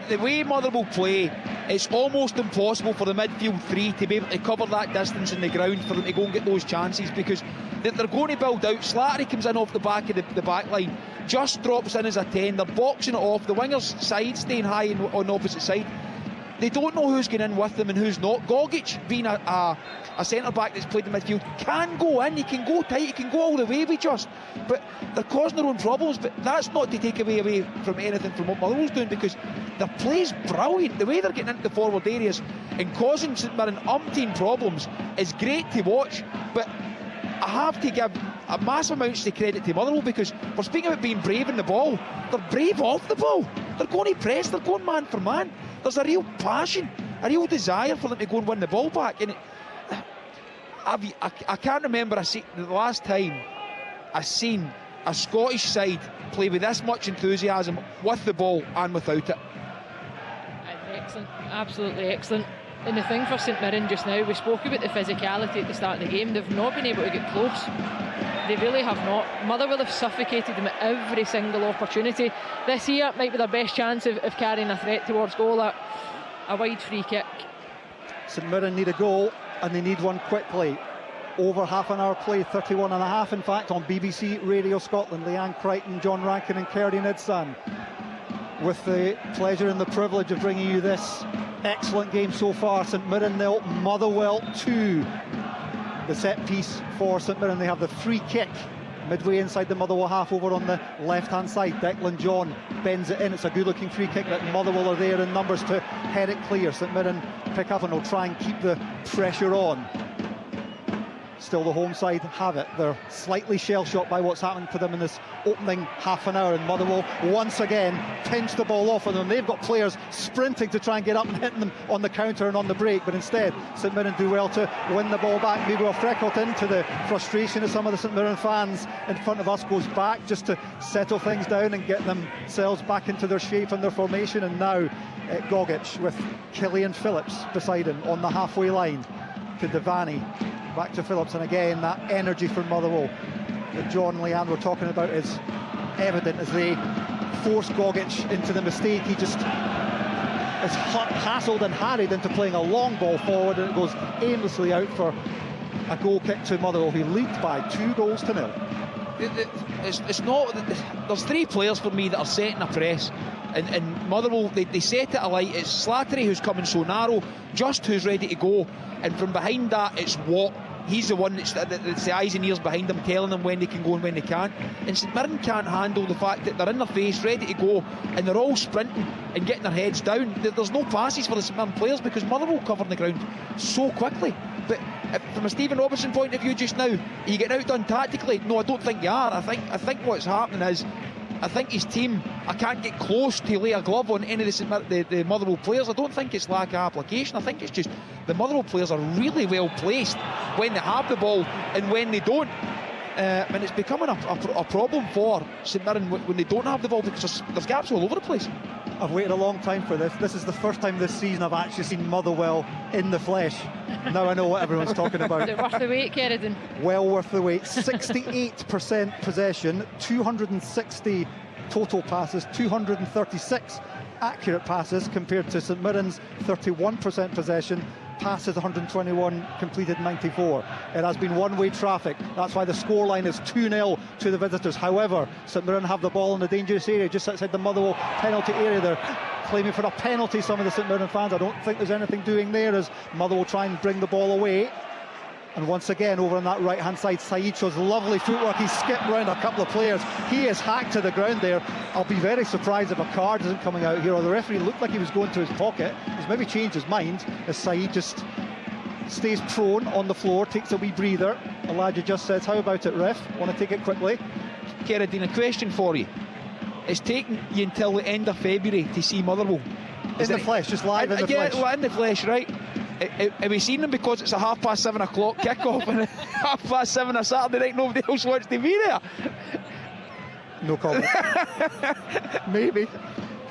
The way Motherwell play, it's almost impossible for the midfield three to be able to cover that distance in the ground for them to go and get those chances, because they're going to build out. Slattery comes in off the back of the back line, just drops in as a 10, they're boxing it off, the winger's side staying high on the opposite side. They don't know who's going in with them and who's not. Gogic, being a centre-back that's played in midfield, can go in, he can go tight, he can go all the way with Just. But they're causing their own problems, but that's not to take away from anything from what Motherwell's doing, because their play's brilliant. The way they're getting into the forward areas and causing St Mirren umpteen problems is great to watch, but I have to give a massive amount of credit to Motherwell, because we're speaking about being brave in the ball. They're brave off the ball. They're going to press, they're going man for man. There's a real passion, a real desire for them to go and win the ball back. And I can't remember the last time I've seen a Scottish side play with this much enthusiasm with the ball and without it. Excellent, absolutely excellent. And the thing for St Mirren just now, we spoke about the physicality at the start of the game. They've not been able to get close. They really have not. Motherwell have suffocated them at every single opportunity. This here might be their best chance of carrying a threat towards goal. A wide free kick. St Mirren need a goal, and they need one quickly. Over half an hour play, 31 and a half in fact, on BBC Radio Scotland. Leanne Crichton, John Rankin and Kerry Nidsan, with the pleasure and the privilege of bringing you this excellent game so far. St Mirren 0, Motherwell 2. The set piece for St Mirren, they have the free kick midway inside the Motherwell half over on the left-hand side. Declan John bends it in. It's a good-looking free kick that Motherwell are there in numbers to head it clear. St Mirren pick up and will try and keep the pressure on. Still the home side have it. They're slightly shell-shocked by what's happened to them in this opening half an hour, and Motherwell once again pinch the ball off of them. They've got players sprinting to try and get up and hitting them on the counter and on the break, but instead St Mirren do well to win the ball back. Miguel Freckleton, to the frustration of some of the St Mirren fans in front of us, goes back just to settle things down and get themselves back into their shape and their formation. And now Gogic with Killian Phillips beside him on the halfway line to Devaney. Back to Phillips, and again that energy from Motherwell that John and Leanne were talking about is evident as they force Gogic into the mistake. He just is hassled and harried into playing a long ball forward, and it goes aimlessly out for a goal kick to Motherwell, who lead by 2-0. It's not. There's three players for me that are setting a press, and Motherwell they set it alight. It's Slattery who's coming so narrow, Just who's ready to go, and from behind that it's Watt. He's the one that's the eyes and ears behind them, telling them when they can go and when they can't. And St Mirren can't handle the fact that they're in their face, ready to go, and they're all sprinting and getting their heads down. There's no passes for the St Mirren players because Motherwell covering the ground so quickly. But from a Stephen Robertson point of view just now, are you getting outdone tactically? No, I don't think you are. I think what's happening is, I think his team, I can't get close to lay a glove on any of the Motherwell players. I don't think it's lack of application. I think it's just the Motherwell players are really well placed when they have the ball and when they don't. And it's becoming a problem for St Mirren when they don't have the ball, because there's gaps all over the place. I've waited a long time for this. This is the first time this season I've actually seen Motherwell in the flesh. Now I know what everyone's talking about. Is it worth the wait, Kerridon? Well worth the wait. 68% possession, 260 total passes, 236 accurate passes compared to St Mirren's 31% possession, passes 121, completed 94. It has been one-way traffic. That's why the scoreline is 2-0 to the visitors. However, St Mirren have the ball in the dangerous area just outside the Motherwell penalty area. They're claiming for a penalty, some of the St Mirren fans. I don't think there's anything doing there as Motherwell try and bring the ball away. And once again, over on that right-hand side, Saeed shows lovely footwork. He skipped round a couple of players. He is hacked to the ground there. I'll be very surprised if a card isn't coming out here, or the referee looked like he was going to his pocket. He's maybe changed his mind as Saeed just stays prone on the floor, takes a wee breather. Elijah just says, how about it, ref? Want to take it quickly? Kerridon, a question for you. It's taken you until the end of February to see Motherwell. In the flesh, just live in the flesh. Yeah, in the flesh, right. Have we seen them because it's a 7:30 o'clock kickoff and 7:30 on a Saturday night, nobody else wants to be there? No comment. Maybe.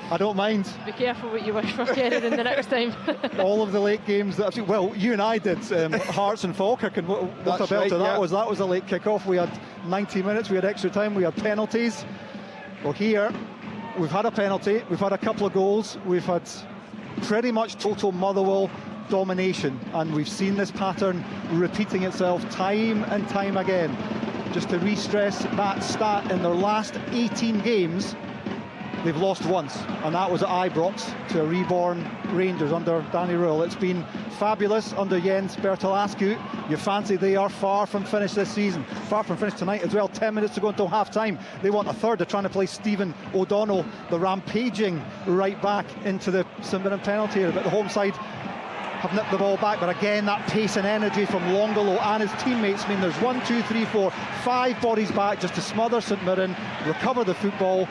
I don't mind. Be careful what you wish for, Kerridon, the next time. All of the late games that I've seen, well, you and I did, Hearts and Falkirk, and what a belter that was. That was a late kick-off. We had 90 minutes, we had extra time, we had penalties. Well, here, we've had a penalty, we've had a couple of goals, we've had pretty much total Motherwell domination, and we've seen this pattern repeating itself time and time again. Just to re-stress that stat, in their last 18 games they've lost once, and that was at Ibrox to a reborn Rangers under Danny Rule. It's been fabulous under Jens Bertolascu. You fancy they are far from finished this season, far from finished tonight as well. 10 minutes to go until half time. They want a third. They're trying to play Stephen O'Donnell, the rampaging right back, into the St Mirren penalty area, but the home side have nipped the ball back. But again, that pace and energy from Longolo and his teammates mean there's 1, 2, 3, 4, 5 bodies back just to smother St Mirren, recover the football,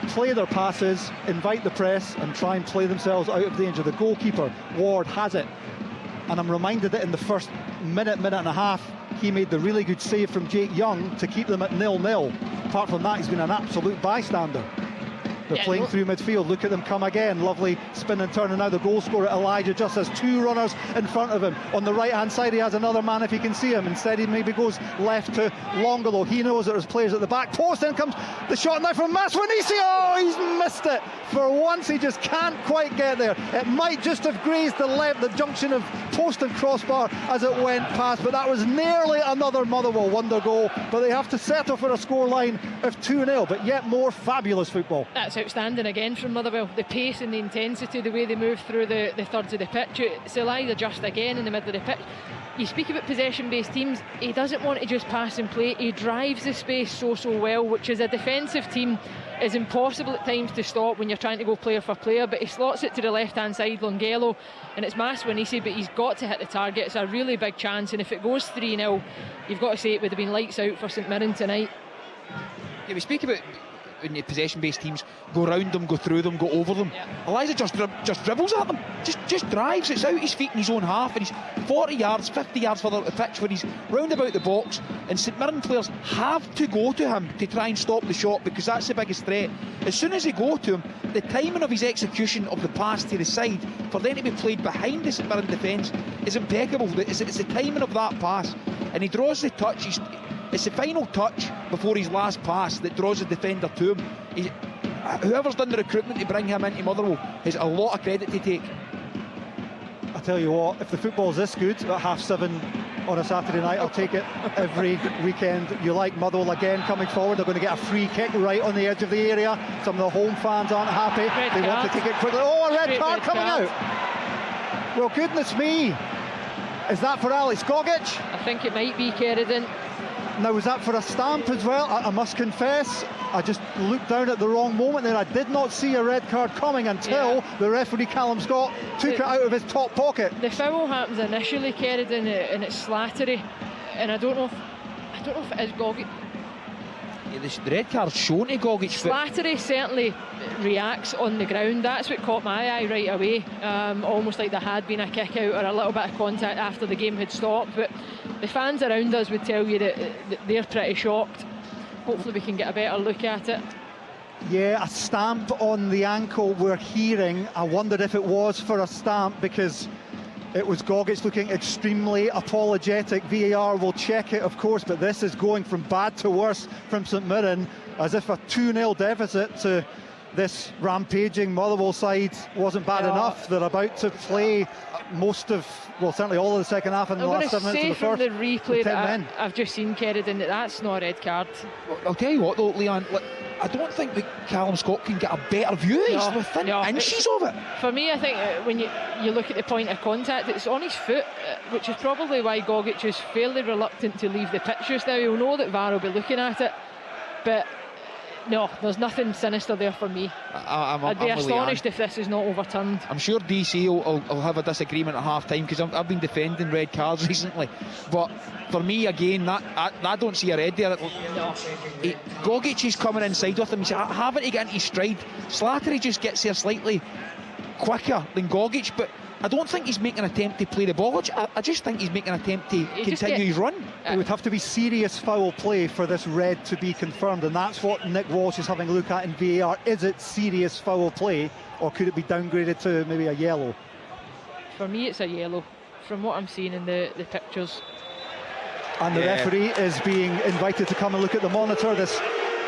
play their passes, invite the press, and try and play themselves out of danger. The goalkeeper, Ward, has it, and I'm reminded that in the first minute and a half he made the really good save from Jake Young to keep them at 0-0. Apart from that, he's been an absolute bystander. They're playing through midfield. Look at them come again. Lovely spin and turn, and now the goal scorer Elijah just has two runners in front of him. On the right hand side he has another man if he can see him. Instead he maybe goes left to Longolo. He knows that there's players at the back post. Then comes the shot now from Maswanisi. Oh, he's missed it. For once, he just can't quite get there. It might just have grazed the junction of post and crossbar as it went past, but that was nearly another Motherwell wonder goal. But they have to settle for a scoreline of 2-0, but yet more fabulous football. That's outstanding again from Motherwell. The pace and the intensity, the way they move through the thirds of the pitch. Saliba just again in the middle of the pitch. You speak about possession-based teams, he doesn't want to just pass and play, he drives the space so well, which as a defensive team is impossible at times to stop when you're trying to go player for player, but he slots it to the left-hand side, Longelo, and it's Maswanisi, but he's got to hit the target. It's a really big chance, and if it goes 3-0, you've got to say it would have been lights out for St Mirren tonight. Yeah, we speak about when your possession-based teams go round them, go through them, go over them. Yeah. Eliza just dribbles at them, just drives. It's out his feet in his own half, and he's 40 yards, 50 yards further up the pitch when he's round about the box, and St Mirren players have to go to him to try and stop the shot, because that's the biggest threat. As soon as they go to him, the timing of his execution of the pass to the side, for them to be played behind the St Mirren defence, is impeccable. It's the timing of that pass, and he draws the touch. It's the final touch before his last pass that draws the defender to him. Whoever's done the recruitment to bring him into Motherwell has a lot of credit to take. I tell you what, if the football's this good at 7:30 on a Saturday night, I'll take it every weekend. You like Motherwell again coming forward. They're going to get a free kick right on the edge of the area. Some of the home fans aren't happy. They want to take it quickly. Oh, a red card coming out. Well, goodness me. Is that for Alex Gogic? I think it might be, Sheridan. Now, was that for a stamp as well? I must confess, I just looked down at the wrong moment there. I did not see a red card coming until the referee, Callum Scott, took it out of his top pocket. The foul happens initially, Sheridan, and it's Slattery, and I don't know if it is Gogic. The red card's shown to Gogic. Slattery certainly reacts on the ground. That's what caught my eye right away. Almost like there had been a kick out or a little bit of contact after the game had stopped. But the fans around us would tell you that they're pretty shocked. Hopefully we can get a better look at it. Yeah, a stamp on the ankle we're hearing. I wondered if it was for a stamp, because it was Gogic looking extremely apologetic. VAR will check it, of course, but this is going from bad to worse from St Mirren, as if a 2-0 deficit to this rampaging Motherwell side wasn't bad enough. They're about to play most of, well, certainly all of the second half in the last 7 minutes of the first. I'm going to say from the replay that I've just seen, Sheridan, that's not a red card. Well, I'll tell you what though, Leanne, I don't think that Callum Scott can get a better view. He's within inches of it. For me, I think when you look at the point of contact, it's on his foot, which is probably why Gogic is fairly reluctant to leave the pitch just now. He'll know that VAR will be looking at it, but no, there's nothing sinister there for me. I'd be astonished if this is not overturned. I'm sure DC will have a disagreement at half time, because I've been defending red cards recently, but for me again, I don't see a red there. No. Gogic is coming inside with him. He's having to get into stride. Slattery just gets there slightly quicker than Gogic, but I don't think he's making an attempt to play the ball. I just think he's making an attempt to continue his run. It would have to be serious foul play for this red to be confirmed, and that's what Nick Walsh is having a look at in VAR. Is it serious foul play, or could it be downgraded to maybe a yellow? For me, it's a yellow, from what I'm seeing in the pictures. And the referee is being invited to come and look at the monitor. This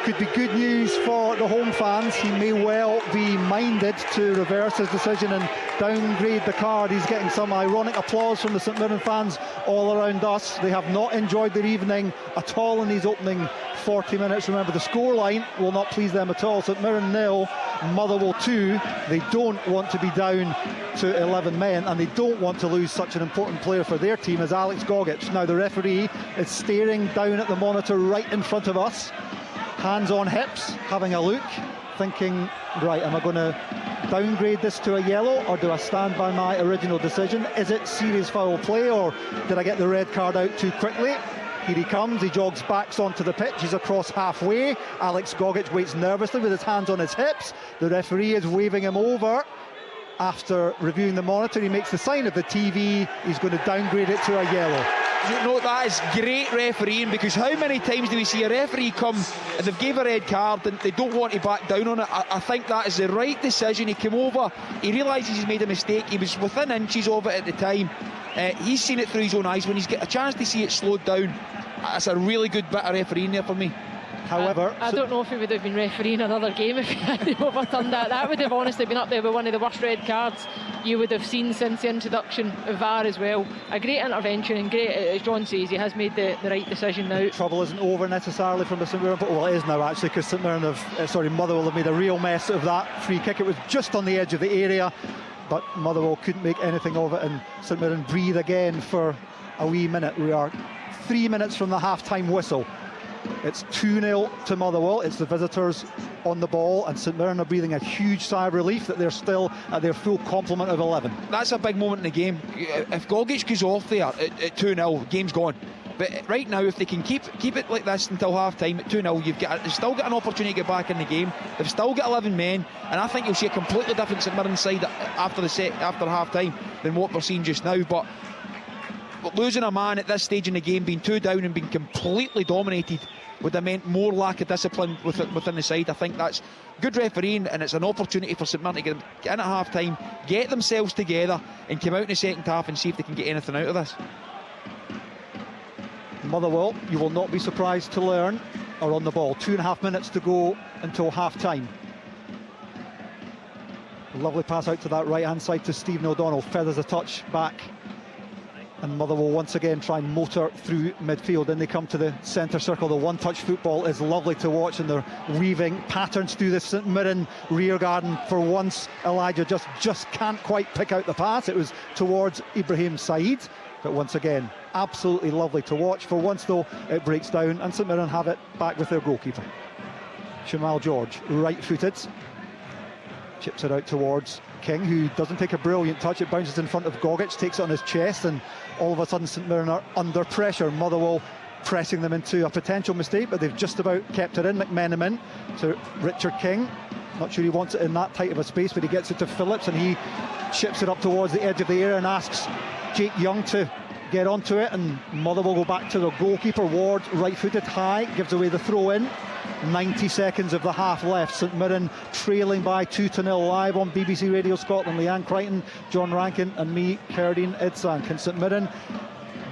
could be good news for the home fans. He may well be minded to reverse his decision and downgrade the card. He's getting some ironic applause from the St Mirren fans all around us. They have not enjoyed their evening at all in these opening 40 minutes. Remember, the scoreline will not please them at all. St Mirren 0, Motherwell 2. They don't want to be down to 11 men, and they don't want to lose such an important player for their team as Alex Gogic. Now the referee is staring down at the monitor right in front of us, hands on hips, having a look, thinking, right, am I going to downgrade this to a yellow, or do I stand by my original decision? Is it serious foul play, or did I get the red card out too quickly? Here he comes, he jogs back onto the pitch, he's across halfway. Alex Gogic waits nervously with his hands on his hips. The referee is waving him over. After reviewing the monitor, he makes the sign of the TV. He's going to downgrade it to a yellow. You know, that is great refereeing, because how many times do we see a referee come and they've gave a red card and they don't want to back down on it? I think that is the right decision. He came over, he realises he's made a mistake, he was within inches of it at the time. He's seen it through his own eyes. When he's got a chance to see it slowed down, that's a really good bit of refereeing there for me. However, I don't know if he would have been refereeing another game if he had overturned that. That would have honestly been up there with one of the worst red cards you would have seen since the introduction of VAR as well. A great intervention, and great, as John says, he has made the right decision now. Trouble isn't over necessarily from the St Mirren, but well, it is now actually, because St Mirren Motherwell have made a real mess of that free kick. It was just on the edge of the area, but Motherwell couldn't make anything of it, and St Mirren breathe again for a wee minute. We are 3 minutes from the half-time whistle. It's 2-0 to Motherwell. It's the visitors on the ball, and St Mirren are breathing a huge sigh of relief that they're still at their full complement of 11. That's a big moment in the game. If Gogic goes off there at 2-0, game's gone. But right now, if they can keep it like this until half-time at 2-0, they've still got an opportunity to get back in the game. They've still got 11 men, and I think you'll see a completely different St Mirren side after half-time than what we're seeing just now. But losing a man at this stage in the game, being 2 down and being completely dominated, would have meant more lack of discipline within the side. I think that's good refereeing, and it's an opportunity for St Mirren to get in at half-time, get themselves together, and come out in the second half and see if they can get anything out of this. Motherwell, you will not be surprised to learn, are on the ball. 2.5 minutes to go until half-time. Lovely pass out to that right-hand side to Stephen O'Donnell. Feathers a touch back, and Motherwell once again try and motor through midfield. Then they come to the centre circle. The one-touch football is lovely to watch, and they're weaving patterns through the St Mirren rear garden. For once, Elijah just can't quite pick out the pass. It was towards Ibrahim Said, but once again, absolutely lovely to watch. For once, though, it breaks down, and St Mirren have it back with their goalkeeper. Shamal George, right-footed, chips it out towards King, who doesn't take a brilliant touch. It bounces in front of Gogic, takes it on his chest, and all of a sudden St Mirren are under pressure. Motherwell pressing them into a potential mistake, but they've just about kept it in. McMenamin to Richard King. Not sure he wants it in that tight of a space, but he gets it to Phillips, and he chips it up towards the edge of the area and asks Jake Young to get onto it, and Motherwell go back to their goalkeeper. Ward, right-footed, high, gives away the throw-in. 90 seconds of the half left. St Mirren trailing by 2-0 live on BBC Radio Scotland. Leanne Crichton, John Rankin and me, Kerdine Idsan. Can St Mirren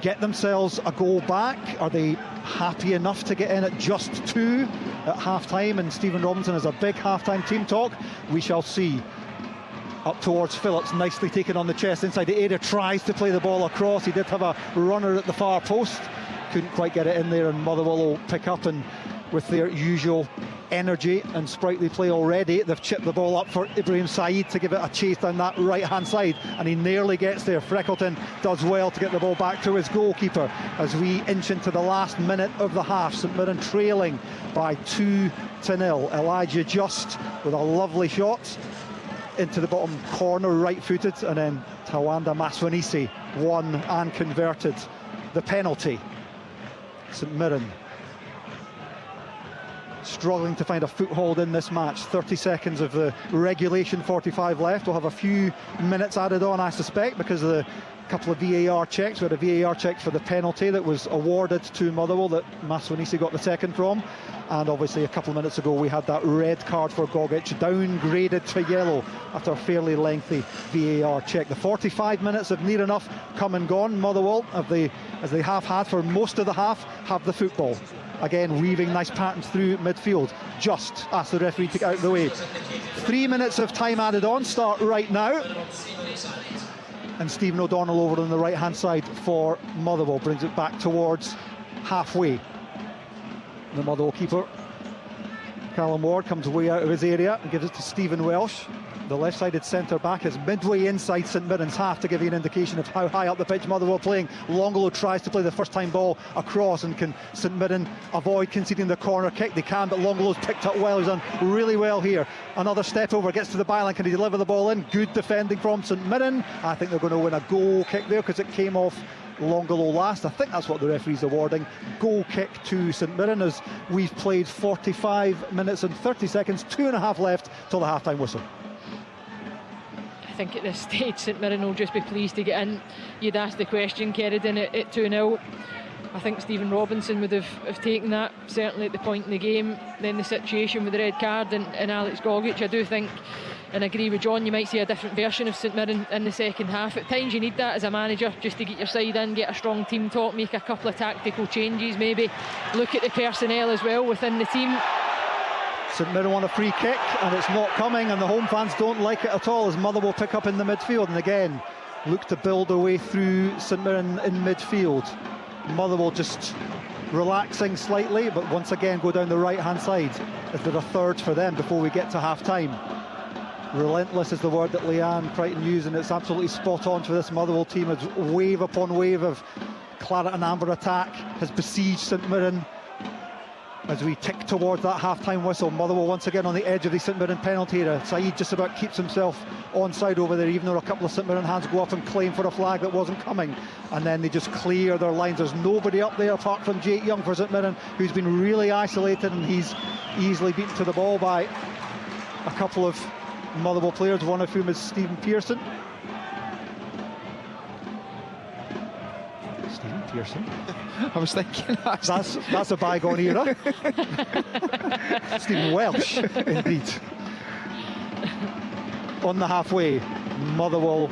get themselves a goal back? Are they happy enough to get in at just 2 at half-time? And Stephen Robinson has a big half-time team talk. We shall see. Up towards Phillips, nicely taken on the chest inside the area, tries to play the ball across. He did have a runner at the far post, couldn't quite get it in there, and Motherwell will pick up, and with their usual energy and sprightly play already, they've chipped the ball up for Ibrahim Said to give it a chase down that right-hand side, and he nearly gets there. Freckleton does well to get the ball back to his goalkeeper as we inch into the last minute of the half. St Mirren trailing by 2-0. Elijah Just with a lovely shot into the bottom corner, right-footed, and then Tawanda Maswanisi won and converted the penalty. St Mirren struggling to find a foothold in this match. 30 seconds of the regulation 45 left. We'll have a few minutes added on, I suspect, because of the couple of VAR checks. We had a VAR check for the penalty that was awarded to Motherwell that Maswanisi got the second from, and obviously a couple of minutes ago we had that red card for Gogic, downgraded to yellow after a fairly lengthy VAR check. The 45 minutes have near enough come and gone. Motherwell, as they have had for most of the half, have the football. Again, weaving nice patterns through midfield. Just ask the referee to get out of the way. 3 minutes of time added on, start right now. And Stephen O'Donnell over on the right-hand side for Motherwell brings it back towards halfway. The Motherwell keeper, Callum Ward, comes way out of his area and gives it to Stephen Welsh. The left-sided centre-back is midway inside St Mirren's half to give you an indication of how high up the pitch Motherwell playing. Longolo tries to play the first-time ball across, and can St Mirren avoid conceding the corner kick? They can, but Longolo's picked up well. He's done really well here. Another step over, gets to the byline. Can he deliver the ball in? Good defending from St Mirren. I think they're going to win a goal kick there because it came off Longolo last. I think that's what the referee's awarding. Goal kick to St Mirren as we've played 45 minutes and 30 seconds, 2.5 left till the half-time whistle. I think at this stage St Mirren will just be pleased to get in. You'd asked the question, Kerridon, at 2-0. I think Stephen Robinson would have taken that, certainly at the point in the game. Then the situation with the red card and Alex Gogic, I do think and I agree with John, you might see a different version of St Mirren in the second half. At times you need that as a manager, just to get your side in, get a strong team talk, make a couple of tactical changes, maybe look at the personnel as well within the team. St Mirren want a free kick and it's not coming, and the home fans don't like it at all as Motherwell pick up in the midfield and again look to build their way through St Mirren in midfield. Motherwell just relaxing slightly, but once again go down the right hand side. Is there a third for them before we get to half time? Relentless is the word that Leanne Crichton used, and it's absolutely spot on for this Motherwell team as wave upon wave of claret and amber attack has besieged St Mirren. As we tick towards that half-time whistle, Motherwell once again on the edge of the St Mirren penalty area. Saeed just about keeps himself onside over there, even though a couple of St Mirren hands go up and claim for a flag that wasn't coming, and then they just clear their lines. There's nobody up there apart from Jake Young for St Mirren, who's been really isolated, and he's easily beaten to the ball by a couple of Motherwell players, one of whom is Stephen Pearson. Stephen Pearson. I was thinking that's a bygone era. Stephen Welsh, indeed. On the halfway, Motherwell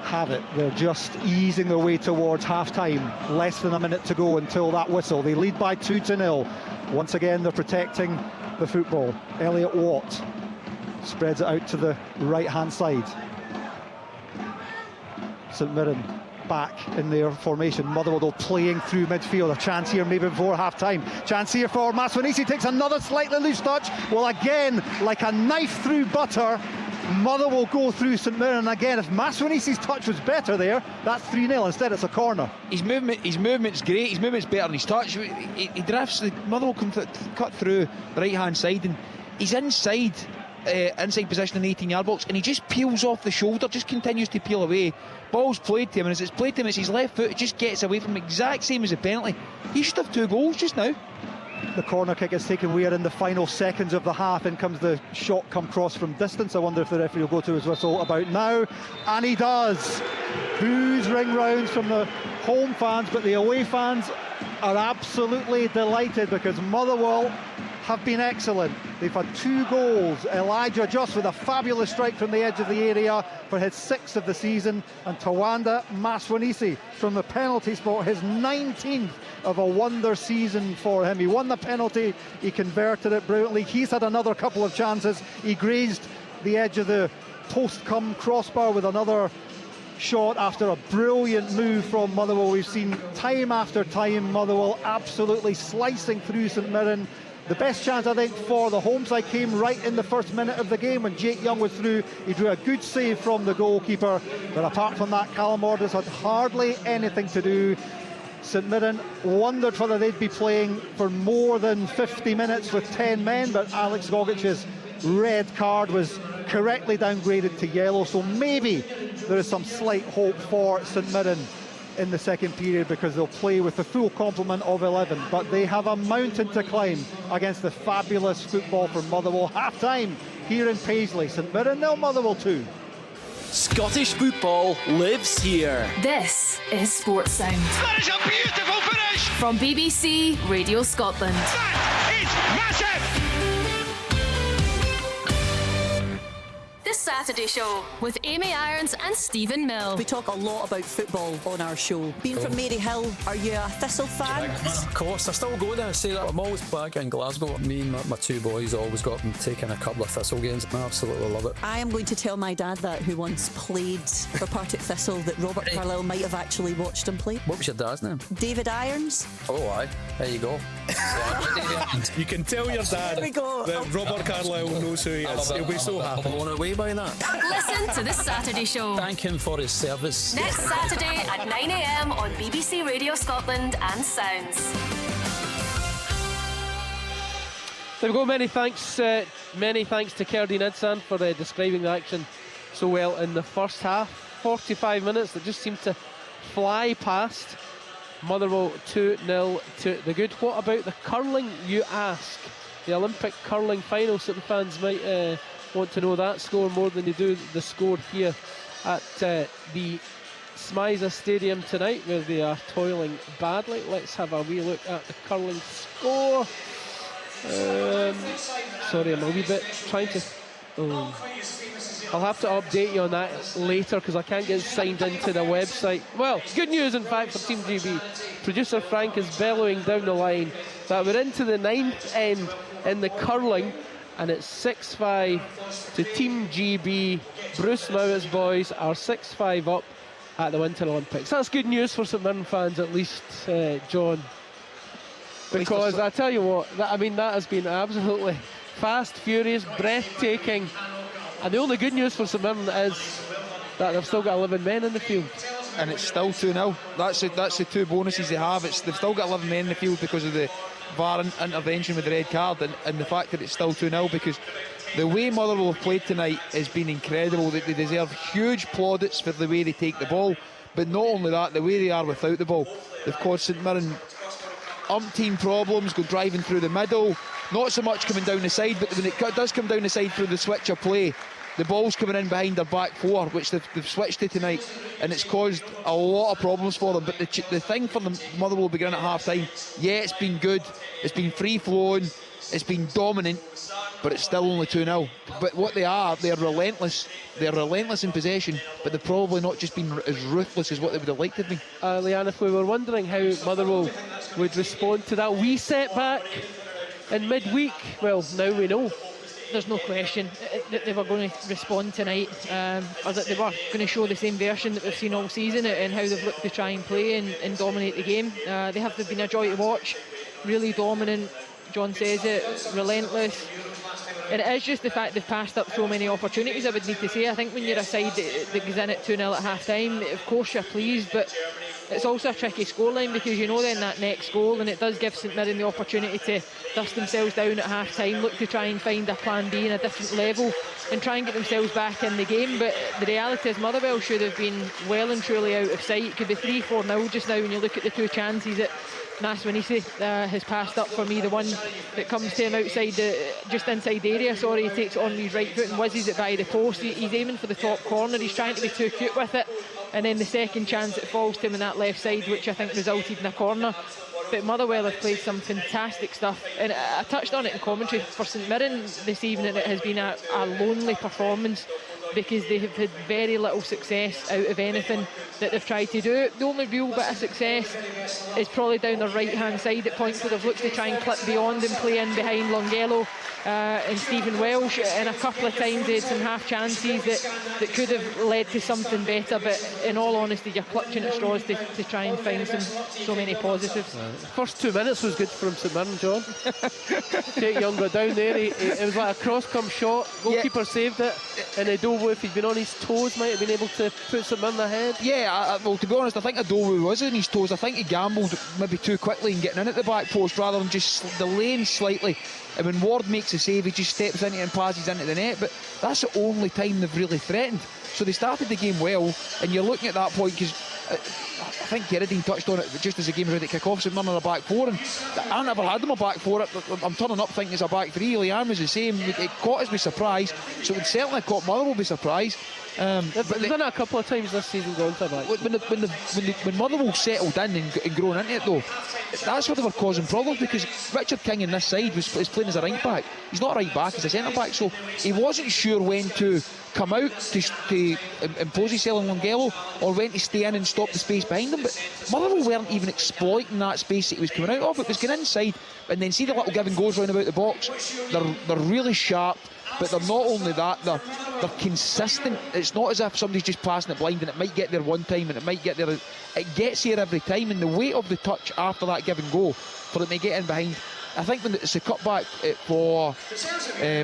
have it. They're just easing their way towards half-time. Less than a minute to go until that whistle. They lead by 2-0. Once again, they're protecting the football. Elliot Watt spreads it out to the right-hand side. St Mirren back in their formation. Motherwell playing through midfield. A chance here maybe before half-time. Chance here for Maswanisi, takes another slightly loose touch. Well, again, like a knife through butter, Motherwell go through St Mirren. And again, if Maswanisi's touch was better there, that's 3-0. Instead, it's a corner. His movement's great. His movement's better than his touch. He drifts. Motherwell can cut through the right-hand side, and he's inside position in the 18-yard box, and he just peels off the shoulder, just continues to peel away. Ball's played to him, and as it's played to him, it's his left foot. It just gets away from him, exact same as the penalty. He should have 2 goals just now. The corner kick is taken. We are in the final seconds of the half. In comes the shot come cross from distance. I wonder if the referee will go to his whistle about now, and he does. Boos ring rounds from the home fans, but the away fans are absolutely delighted because Motherwell have been excellent. They've had 2 goals. Elijah Just with a fabulous strike from the edge of the area for his 6th of the season, and Tawanda Maswanisi from the penalty spot, his 19th of a wonder season for him. He won the penalty, he converted it brilliantly. He's had another couple of chances. He grazed the edge of the post come crossbar with another shot after a brilliant move from Motherwell. We've seen time after time Motherwell absolutely slicing through St Mirren. The best chance, I think, for the home side came right in the first minute of the game when Jake Young was through. He drew a good save from the goalkeeper, but apart from that, Callum Orders had hardly anything to do. St Mirren wondered whether they'd be playing for more than 50 minutes with 10 men, but Alex Gogic's red card was correctly downgraded to yellow, so maybe there is some slight hope for St Mirren in the second period because they'll play with the full complement of 11, but they have a mountain to climb against the fabulous football from Motherwell. Half-time here in Paisley. St Mirren 0, Motherwell 2. Scottish football lives here. This is Sports Sound. That is a beautiful finish! From BBC Radio Scotland. That is massive! This Saturday show with Amy Irons and Stephen Mill. We talk a lot about football on our show. Being from Maryhill, are you a Thistle fan? Of course, I still go there and say that. I'm always back in Glasgow. Me and my 2 boys always got them taking a couple of Thistle games. I absolutely love it. I am going to tell my dad that, who once played for Partick Thistle, that Robert Carlyle might have actually watched him play. What was your dad's name? David Irons. Oh, aye. There you go. You can tell your dad There we go. that Robert Carlyle knows who he is. He'll be so happy. I'm blown away by that. Listen to This Saturday show. Thank him for his service. Next Saturday at 9 a.m. on BBC Radio Scotland and Sounds. There we go. Many thanks to Kerdy Nidsan for describing the action so well in the first half. 45 minutes that just seemed to fly past. Motherwell 2-0 to the good. What about the curling, you ask? The Olympic curling final. Certain fans might want to know that score more than they do the score here at the Smythe Stadium tonight, where they are toiling badly. Let's have a wee look at the curling score. Sorry, I'm a wee bit trying to I'll have to update you on that later because I can't get signed into the website. Well, good news in fact for Team GB. Producer Frank is bellowing down the line that we're into the 9th end in the curling, and it's 6-5 to Team GB. Bruce Mowatt's boys are 6-5 up at the Winter Olympics. That's good news for St Mirren fans, at least, John. Because I tell you what, that has been absolutely fast, furious, breathtaking. And the only good news for St Mirren is that they've still got 11 men in the field. And it's still 2-0. That's the two bonuses they have. They've still got 11 men in the field because of the VAR intervention with the red card, and the fact that it's still 2-0, because the way Motherwell have played tonight has been incredible. They deserve huge plaudits for the way they take the ball, but not only that, the way they are without the ball. They've caused St Mirren umpteen problems, go driving through the middle, not so much coming down the side, but when it does come down the side through the switch of play, the ball's coming in behind their back four, which they've switched to tonight, and it's caused a lot of problems for them. But the thing for the Motherwell beginning at half time, yeah, it's been good, it's been free flowing, it's been dominant, but it's still only 2-0. But what they're relentless. They're relentless in possession, but they've probably not just been as ruthless as what they would have liked to be. Leanne, if we were wondering how Motherwell would respond to that wee setback in midweek, well, now we know. There's no question that they were going to respond tonight, or that they were going to show the same version that we've seen all season and how they've looked to try and play and dominate the game. They have been a joy to watch, really dominant. John says it, relentless. And it is just the fact they've passed up so many opportunities, I would need to say. I think when you're a side that goes in at 2-0 at half time, of course you're pleased, but it's also a tricky scoreline, because you know then that next goal, and it does give St Mirren the opportunity to dust themselves down at half time, look to try and find a plan B in a different level and try and get themselves back in the game. But the reality is Motherwell should have been well and truly out of sight. It could be 3-4-0 just now when you look at the two chances that Naswanisi has passed up for me. The one that comes to him outside, just inside the area, he takes it on with his right foot and whizzes it by the post. He's aiming for the top corner, he's trying to be too cute with it, and then the second chance that falls to him on that left side, which I think resulted in a corner. But Motherwell have played some fantastic stuff, and I touched on it in commentary. For St Mirren this evening, it has been a lonely performance, because they have had very little success out of anything that they've tried to do. The only real bit of success is probably down the right hand side at points where they've looked to try and clip beyond and play in behind Longello and Stephen Welsh, and a couple of times they had some half chances that could have led to something better. But in all honesty, you're clutching at straws to try and find so many positives. First 2 minutes was good for him, St Mirren, John. Jake Young got down there, it was like a cross-come shot, goalkeeper saved it, and Adobo, if he'd been on his toes, might have been able to put St Mirren ahead. Yeah, well, to be honest, I think Adobo was on his toes. I think he gambled maybe too quickly in getting in at the back post rather than just delaying slightly. And when Ward makes a save, he just steps into it and passes into the net. But that's the only time they've really threatened. So they started the game well, and you're looking at that point, because I think Geraldine touched on it just as the game was ready to kick off. St Mirren are a back four, and I never had them a back four. I'm turning up thinking it's a back three. Leanne was the same. It caught us by surprise, so it would certainly have caught Motherwell by surprise. They've done it a couple of times this season, going to back. When Motherwell settled in and grown into it, though, that's where they were causing problems, because Richard King in this side was playing as a right back. He's not a right back, he's a centre back, so he wasn't sure when to come out to impose himself on Longello, or when to stay in and stop the space behind him. But Motherwell weren't even exploiting that space that he was coming out of. It was going inside, and then see the little give and goes round about the box. They're really sharp, but they're not only that, they're consistent. It's not as if somebody's just passing it blind and it might get there one time and it might get there. It gets here every time, and the weight of the touch after that give and go for it to get in behind. I think when it's a cutback for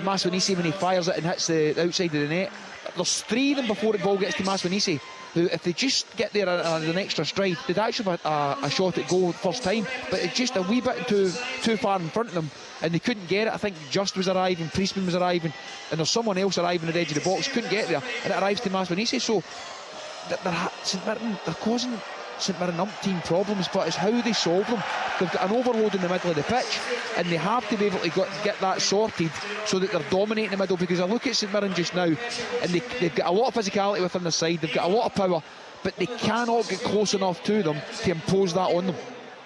Maswanisi, when he fires it and hits the outside of the net, there's three of them before the ball gets to Maswanisi, who, if they just get there on an extra stride, they'd actually have a shot at goal first time, but it's just a wee bit too far in front of them, and they couldn't get it. I think Just was arriving, Priestman was arriving, and there's someone else arriving at the edge of the box, couldn't get there, and it arrives to Maswanisi. So St Mirren, they're causing St Mirren umpteen problems, but it's how they solve them. They've got an overload in the middle of the pitch, and they have to be able to get that sorted so that they're dominating the middle. Because I look at St Mirren just now, and they've got a lot of physicality within the side, they've got a lot of power, but they cannot get close enough to them to impose that on them.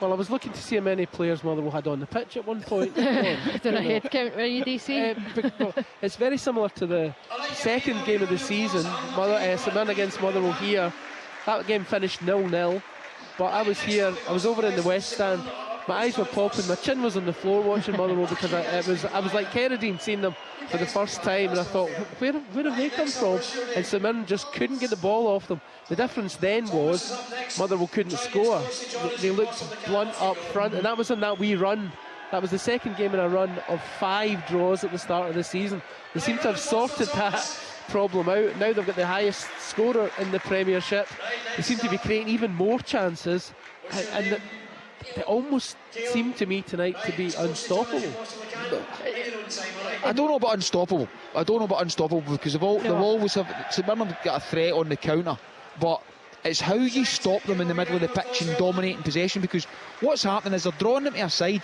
Well, I was looking to see how many players Motherwell had on the pitch at one point. Done a head count, were you, DC? It's very similar to the second game of the season, St Mirren against Motherwell here. That game finished 0-0, but I was over in the West Stand. My eyes were popping, my chin was on the floor watching Motherwell because I was like Carradine seeing them for the first time, and I thought, where have they come from? And St Mirren just couldn't get the ball off them. The difference then was Motherwell couldn't score. They looked blunt up front, and that was in that wee run. That was the second game in a run of 5 draws at the start of the season. They seem to have sorted that problem out. Now they've got the highest scorer in the Premiership. They seem to be creating even more chances, and they almost seem to me tonight to be unstoppable. I don't know about unstoppable. Because they've always have. St Mirren have got a threat on the counter, but it's how you stop them in the middle of the pitch and dominating possession. Because what's happening is they're drawing them to a side,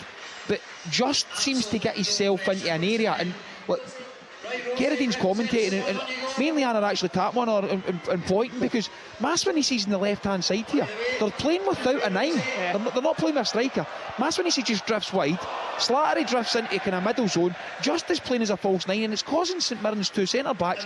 but just seems to get himself into an area. And look, Carradine's commentating, and mainly Anna actually tapped one and pointing, because Maswiney sees in the left hand side here, they're playing without a 9. They're not playing with a striker. Maswiney just drifts wide, Slattery drifts into kind of middle zone, just as playing as a false 9, and it's causing St Mirren's 2 centre backs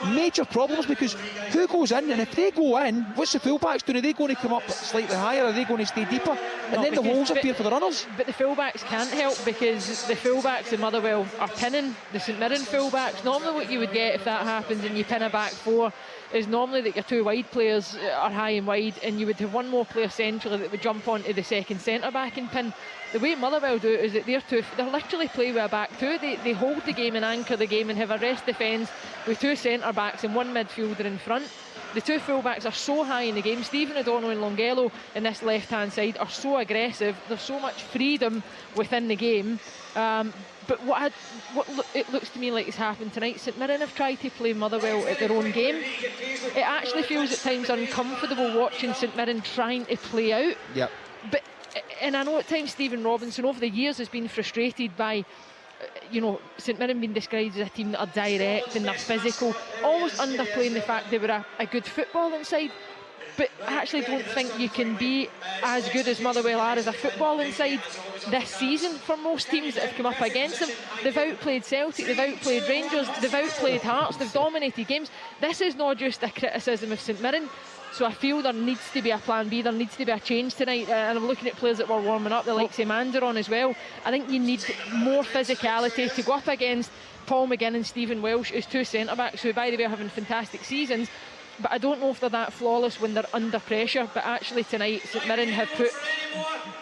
major problems, because who goes in, and if they go in, what's the full backs doing? Are they going to come up slightly higher? Are they going to stay deeper? And then the holes appear for the runners. But the fullbacks can't help, because the fullbacks in Motherwell are pinning the St Mirren fullbacks. Normally what you would get if that happens and you pin a back 4 is normally that your 2 wide players are high and wide, and you would have one more player centrally that would jump onto the second centre back and pin. The way Motherwell do it is that they literally play with a back 2. They hold the game and anchor the game and have a rest defence with 2 centre backs and 1 midfielder in front. The 2 fullbacks are so high in the game. Stephen O'Donnell and Longello in this left hand side are so aggressive. There's so much freedom within the game. But what it looks to me like has happened tonight, St Mirren have tried to play Motherwell at their own game. It actually feels at times uncomfortable watching St Mirren trying to play out. Yep. And I know at times Stephen Robinson over the years has been frustrated by St Mirren being described as a team that are direct and they're physical, always underplaying the fact they were a good footballing side. But I actually don't think you can be as good as Motherwell are as a footballing side this season for most teams that have come up against them. They've outplayed Celtic, they've outplayed Rangers, they've outplayed Hearts, they've dominated games. This is not just a criticism of St Mirren. So I feel there needs to be a plan B, there needs to be a change tonight, and I'm looking at players that were warming up, the likes of Mandaron as well. I think you need more physicality to go up against Paul McGinn and Stephen Welsh as 2 centre-backs, who by the way are having fantastic seasons, but I don't know if they're that flawless when they're under pressure. But actually tonight St Mirren have put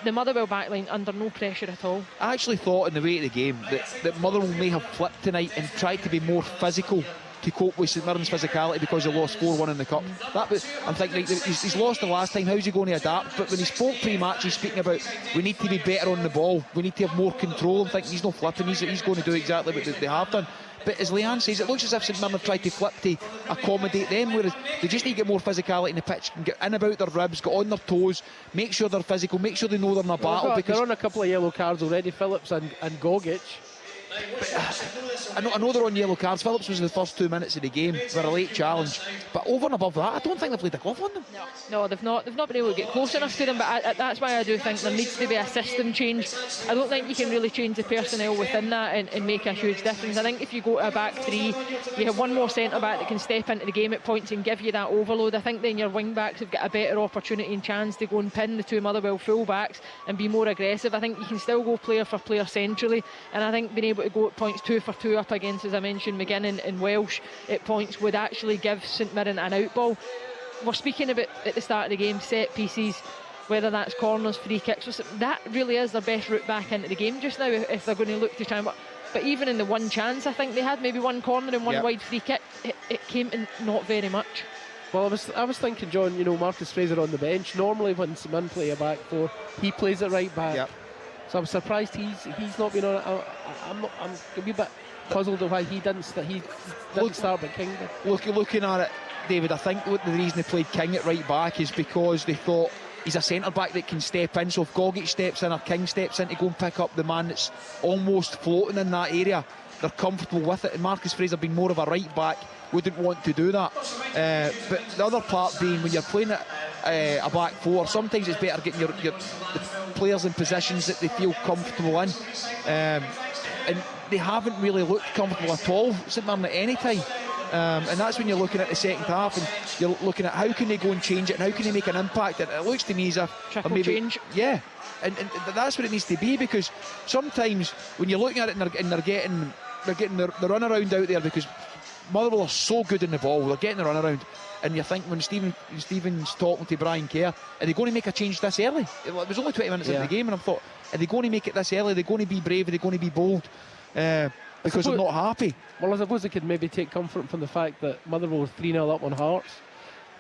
the Motherwell backline under no pressure at all. I actually thought in the way of the game that Motherwell may have flipped tonight and tried to be more physical to cope with St Mirren's physicality, because they lost 4-1 in the cup. I'm thinking, like, he's lost the last time, how's he going to adapt? But when he spoke pre-match, he's speaking about we need to be better on the ball, we need to have more control. I'm thinking he's not flipping, he's going to do exactly what they have done. But as Leanne says, it looks as if St Mirren have tried to flip to accommodate them, whereas they just need to get more physicality in the pitch and get in about their ribs, get on their toes, make sure they're physical, make sure they know they're in a battle. They're on a couple of yellow cards already, Phillips and Gogic. I know they're on yellow cards. Phillips was in the first 2 minutes of the game for a late challenge, but over and above that, I don't think they've laid a glove on them. No, they've not been able to get close enough to them. But that's why I do think there needs to be a system change. I don't think you can really change the personnel within that and make a huge difference. I think if you go to a back 3, you have one more centre back that can step into the game at points and give you that overload. I think then your wing backs have got a better opportunity and chance to go and pin the 2 Motherwell full backs and be more aggressive. I think you can still go player for player centrally, and I think being able to go at points 2 for 2 up against, as I mentioned, McGinn and Welsh at points would actually give St Mirren an outball. We're speaking about at the start of the game set pieces, whether that's corners, free kicks. That really is their best route back into the game just now if they're going to look to try and. But even in the one chance I think they had, maybe one corner and one wide free kick, it came in not very much. Well, I was thinking, John, Marcus Fraser on the bench. Normally when St Mirren play a back 4, he plays it right back. Yep. So I'm surprised he's not been on it. I'm a wee bit puzzled of why he didn't start, but King did. Looking at it, David, I think the reason they played King at right back is because they thought he's a centre back that can step in. So if Gogic steps in or King steps in to go and pick up the man that's almost floating in that area, they're comfortable with it. And Marcus Fraser, being more of a right back, wouldn't want to do that. But the other part being, when you're playing a back 4, sometimes it's better getting your players in positions that they feel comfortable in, and they haven't really looked comfortable at all, St Mirren, at any time. And that's when you're looking at the second half and you're looking at how can they go and change it and how can they make an impact. And it looks to me as if trickle change. Yeah, and that's what it needs to be, because sometimes when you're looking at it and they're getting the runaround out there, because Motherwell are so good in the ball, they're getting the runaround, and you think when Stephen's talking to Brian Kerr, are they going to make a change this early? It was only 20 minutes into the game, and I thought, are they going to make it this early? Are they going to be brave? Are they going to be bold? Because they're not happy. Well, I suppose they could maybe take comfort from the fact that Motherwell were 3-0 up on Hearts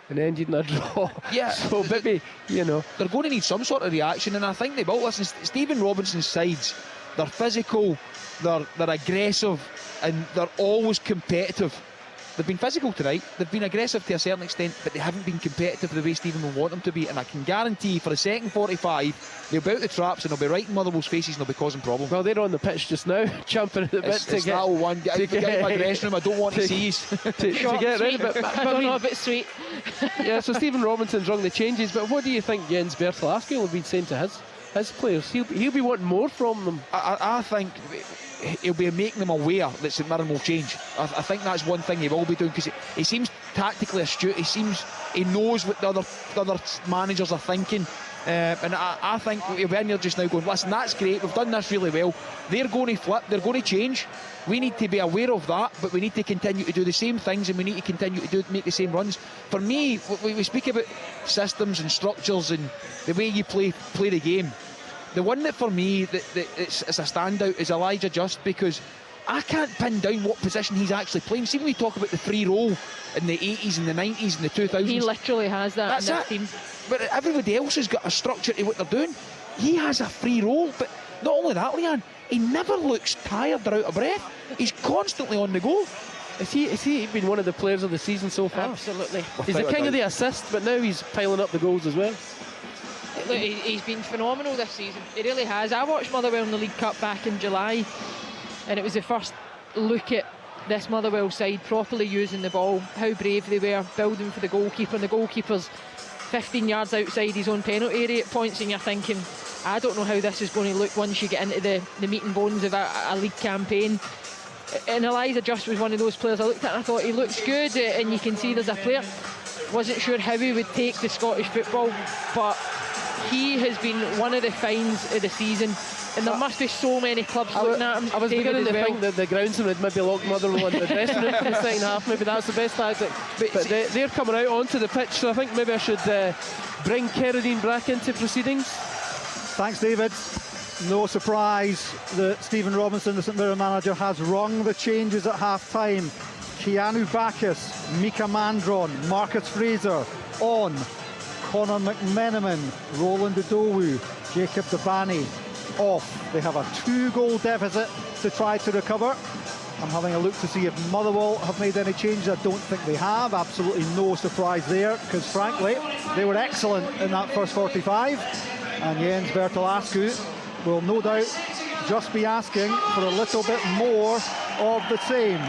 and ended in a draw. Yeah. So maybe, you know, they're going to need some sort of reaction, and I think they will. Listen, Stephen Robinson's sides, they're physical, they're aggressive, and they're always competitive. They've been physical tonight, they've been aggressive to a certain extent, but they haven't been competitive the way Stephen will want them to be. And I can guarantee for the second 45, they'll be out the traps and they'll be right in Motherwell's faces and they'll be causing problems. Well, they're on the pitch just now, jumping at the bit to get that one. Get out my dressing room, I don't want to see to get rid of it. I don't know, a bit sweet. Yeah, so Stephen Robinson's rung the changes, but what do you think Jens Bertolaski will have been saying to his players? He'll be wanting more from them. I think he'll be making them aware that St Mirren will change. I think that's one thing he will be doing, because he seems tactically astute. He knows what the other managers are thinking, and I think he'll be in there just now going, listen, that's great, we've done this really well. They're going to flip, they're going to change. We need to be aware of that, but we need to continue to do the same things, and we need to continue to make the same runs. For me, we speak about systems and structures and the way you play the game. The one that for me that it's a standout is Elijah Just, because I can't pin down what position he's actually playing. See, when we talk about the free role in the 80s and the 90s and the 2000s, he literally has that in that team. But everybody else has got a structure to what they're doing. He has a free role, but not only that, Leanne, he never looks tired or out of breath. He's constantly on the go. Is he been one of the players of the season so far? Absolutely. He's the king of the assists, but now he's piling up the goals as well. Look, he's been phenomenal this season. He really has. I watched Motherwell in the League Cup back in July, and it was the first look at this Motherwell side properly using the ball, how brave they were, building for the goalkeeper, and the goalkeeper's 15 yards outside his own penalty area at points, and you're thinking, I don't know how this is going to look once you get into the meat and bones of a league campaign. And Elijah Just was one of those players I looked at and I thought he looks good, and you can see there's a player. Wasn't sure how he would take the Scottish football, but he has been one of the finds of the season, and there must be so many clubs looking at him. I was beginning to think that the groundsman would maybe lock Motherwell in the dressing room for the second half. Maybe that's the best tactic. But they're coming out onto the pitch, so I think maybe I should bring Kerridine back into proceedings. Thanks, David. No surprise that Stephen Robinson, the St Mirren manager, has rung the changes at half-time. Keanu Bacchus, Mika Mandron, Marcus Fraser on. Conor McMenamin, Roland Udowu, Jacob Dabani off. They have a 2-goal deficit to try to recover. I'm having a look to see if Motherwell have made any changes. I don't think they have. Absolutely no surprise there, because frankly they were excellent in that first 45, and Jens Bertolaski will no doubt just be asking for a little bit more of the same.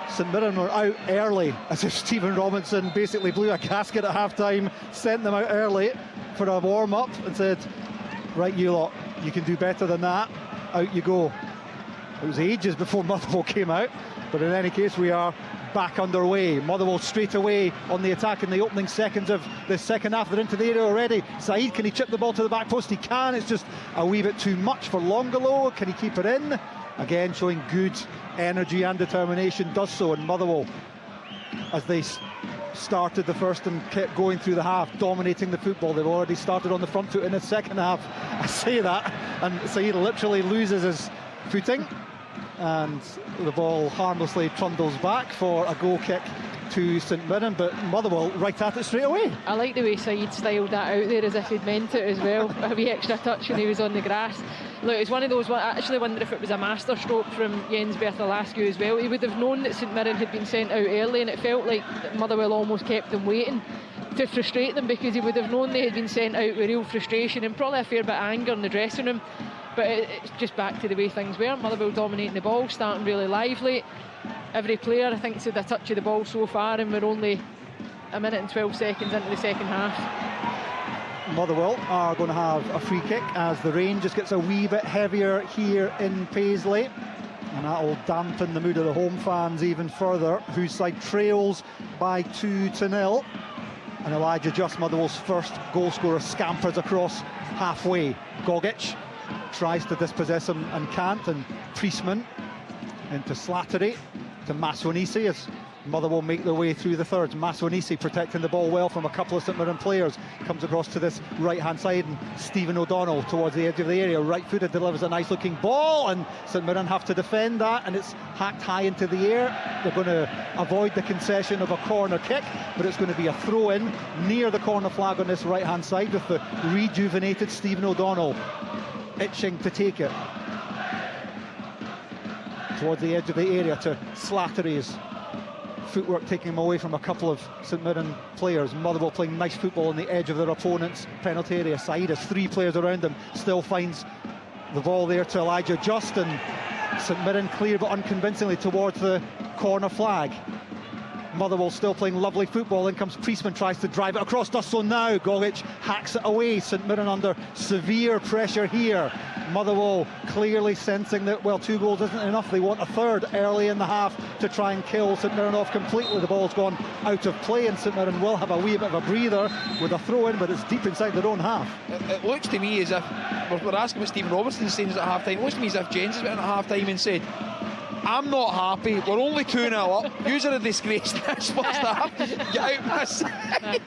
St Mirren were out early, as if Stephen Robinson basically blew a gasket at half-time, sent them out early for a warm-up and said, right, you lot, you can do better than that, out you go. It was ages before Motherwell came out, but in any case we are back underway. Motherwell straight away on the attack in the opening seconds of the second half. They're into the area already. Saeed, can he chip the ball to the back post? He can. It's just a wee bit too much for Longolo. Can he keep it in? Again, showing good energy and determination, does so. And Motherwell, as they started the first and kept going through the half, dominating the football. They've already started on the front foot in the second half. I say that, and Saeed literally loses his footing, and the ball harmlessly trundles back for a goal kick to St Mirren, but Motherwell right at it straight away. I like the way Saeed styled that out there, as if he'd meant it as well. A wee extra touch when he was on the grass. Look, it's one of those, I actually wonder if it was a masterstroke from Jens Bertolaski as well. He would have known that St Mirren had been sent out early, and it felt like Motherwell almost kept them waiting to frustrate them, because he would have known they had been sent out with real frustration and probably a fair bit of anger in the dressing room. But it's just back to the way things were. Motherwell dominating the ball, starting really lively. Every player, I think, has had a touch of the ball so far, and we're only a minute and 12 seconds into the second half. Motherwell are going to have a free kick as the rain just gets a wee bit heavier here in Paisley, and that will dampen the mood of the home fans even further, whose side trails by 2-0. And Elijah Just, Motherwell's first goal scorer, scampers across halfway. Gogic tries to dispossess him and can't, and Priestman into Slattery to Maswanisi as Motherwell make their way through the third. Maswanisi protecting the ball well from a couple of St Mirren players, comes across to this right hand side, and Stephen O'Donnell towards the edge of the area, right footed, delivers a nice looking ball, and St Mirren have to defend that, and it's hacked high into the air. They're going to avoid the concession of a corner kick, but it's going to be a throw in near the corner flag on this right hand side, with the rejuvenated Stephen O'Donnell itching to take it towards the edge of the area to Slattery's footwork, taking him away from a couple of St Mirren players. Motherwell playing nice football on the edge of their opponent's penalty area. Said has 3 players around him, still finds the ball there to Elijah Just, and St Mirren clear but unconvincingly towards the corner flag. Motherwell still playing lovely football. In comes Priestman, tries to drive it across. Does so now. Gogic hacks it away. St Mirren under severe pressure here. Motherwell clearly sensing that, well, 2 goals isn't enough. They want a third early in the half to try and kill St Mirren off completely. The ball's gone out of play, and St Mirren will have a wee bit of a breather with a throw in, but it's deep inside their own half. It looks to me as if we're asking what Stephen Robertson's saying at half time. It looks to me as if Jens has been at half time and said, I'm not happy, we're only 2-0 up, yous are a disgrace in this first half, get out my side.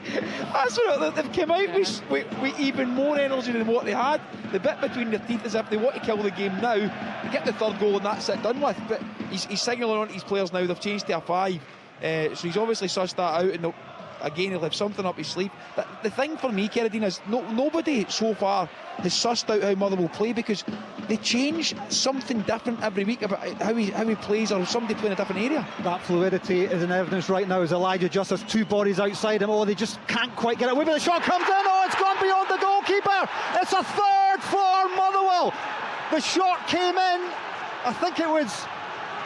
That's what they've come out with even more energy than what they had. The bit between their teeth, as if they want to kill the game now, they get the third goal and that's it, done with. But he's signalling on to his players now, they've changed to a 5, so he's obviously sussed that out, and again he'll have something up his sleeve. The thing for me, Carradine, is nobody so far has sussed out how Motherwell play, because they change something different every week about how he plays, or somebody playing a different area. That fluidity is in evidence right now as Elijah Just has 2 bodies outside him. Oh, they just can't quite get it away, but the shot comes in. Oh, it's gone beyond the goalkeeper. It's a third for Motherwell. The shot came in, I think it was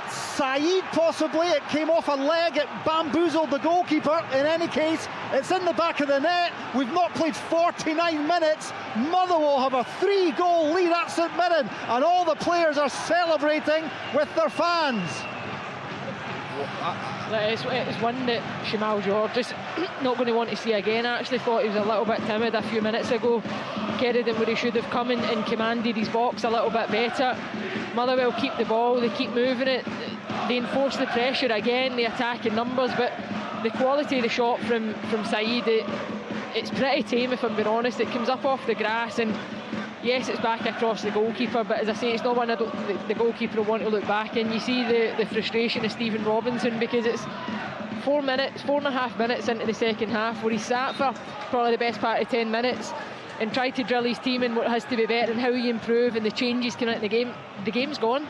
Said possibly, it came off a leg, it bamboozled the goalkeeper. In any case, it's in the back of the net. We've not played 49 minutes. Motherwell have a 3-goal lead at St Mirren, and all the players are celebrating with their fans. It's one that Shamal George is not going to want to see again. I actually thought he was a little bit timid a few minutes ago. Kerridon, where he should have come and commanded his box a little bit better. Motherwell keep the ball, they keep moving it, they enforce the pressure again, they attack in numbers, but the quality of the shot from Said, it's pretty tame, if I'm being honest. It comes up off the grass, and yes, it's back across the goalkeeper, but as I say, it's not one the goalkeeper will want to look back in. You see the frustration of Stephen Robinson, because it's 4.5 minutes into the second half, where he sat for probably the best part of 10 minutes and tried to drill his team in what has to be better and how you improve, and the changes coming out in the game. The game's gone.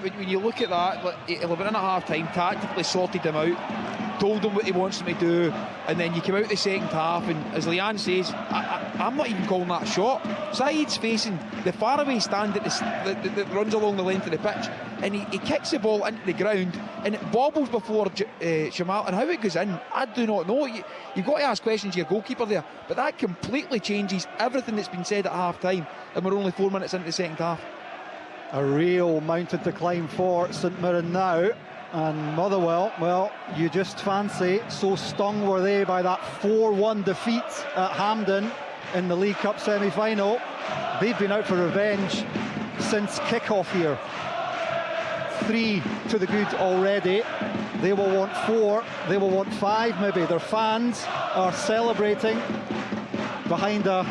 When you look at that, like 11 and a half time, tactically sorted them out, told him what he wants them to do, and then you come out the second half, and as Leanne says, I'm not even calling that a shot. Said's facing the faraway stand that runs along the length of the pitch, and he kicks the ball into the ground, and it bobbles before Shamal, and how it goes in, I do not know. You've got to ask questions to your goalkeeper there, but that completely changes everything that's been said at half time, and we're only 4 minutes into the second half. A real mountain to climb for St Mirren now. And Motherwell, well, you just fancy, so stung were they by that 4-1 defeat at Hampden in the League Cup semi-final. They've been out for revenge since kick-off here. 3 to the good already. They will want 4, they will want 5 maybe. Their fans are celebrating behind a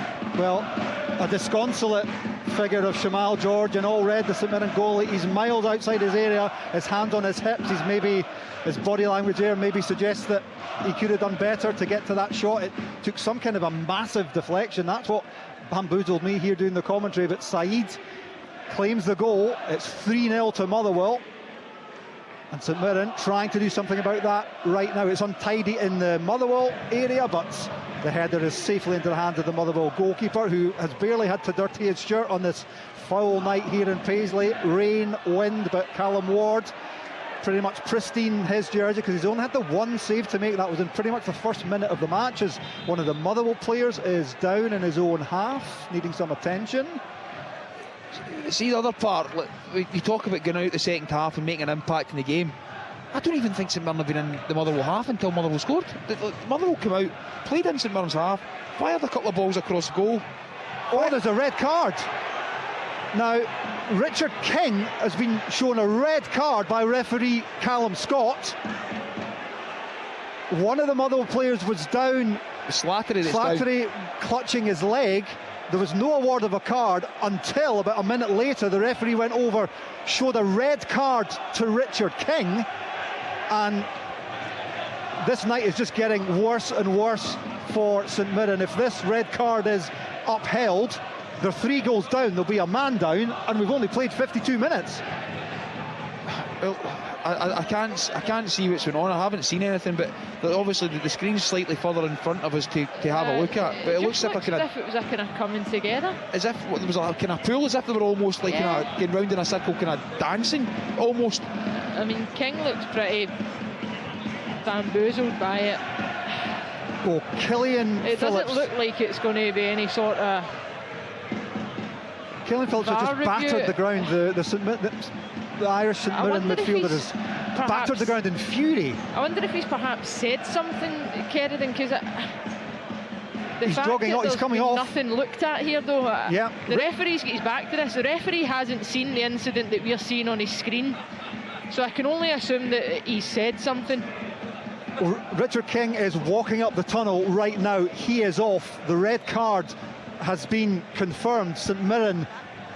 disconsolate figure of Shamal George in all red, the St Mirren goalie. He's miles outside his area, his hands on his hips. His body language there maybe suggests that he could have done better to get to that shot. It took some kind of a massive deflection. That's what bamboozled me here doing the commentary. But Said claims the goal. It's 3-0 to Motherwell, and St Mirren trying to do something about that right now. It's untidy in the Motherwell area, but the header is safely into the hands of the Motherwell goalkeeper, who has barely had to dirty his shirt on this foul night here in Paisley. Rain, wind, but Callum Ward pretty much pristine, his jersey, because he's only had the one save to make. That was in pretty much the first minute of the match, as one of the Motherwell players is down in his own half, needing some attention. See the other part, like, you talk about going out the second half and making an impact in the game. I don't even think St Mirren have been in the Motherwell half until Motherwell scored. Motherwell come out, played in St Mirren's half, fired a couple of balls across the goal. Oh, there's a red card. Now, Richard King has been shown a red card by referee Callum Scott. One of the Motherwell players was down. Slattery clutching his leg. There was no award of a card until about a minute later the referee went over, showed a red card to Richard King, and this night is just getting worse and worse for St Mirren. If this red card is upheld, they're 3 goals down, there'll be a man down, and we've only played 52 minutes. Well, I can't see what's going on. I haven't seen anything, but obviously the screen's slightly further in front of us to have a look at. But it looks as if it was a kind of coming together. As if there was a kind of pool, as if they were almost like kind of going round in a circle, kind of dancing, almost. I mean, King looks pretty bamboozled by it. Oh, Killian Phillips. Doesn't look like it's going to be any sort of. Killian Phillips has just battered the ground. The Irish St Mirren midfielder has battered the ground in fury. I wonder if he's perhaps said something, Kerrigan, because he's jogging off. He's coming off. Nothing looked at here, though. Yeah. The referee's got his back to this. The referee hasn't seen the incident that we're seeing on his screen, so I can only assume that he said something. Richard King is walking up the tunnel right now. He is off. The red card has been confirmed. St Mirren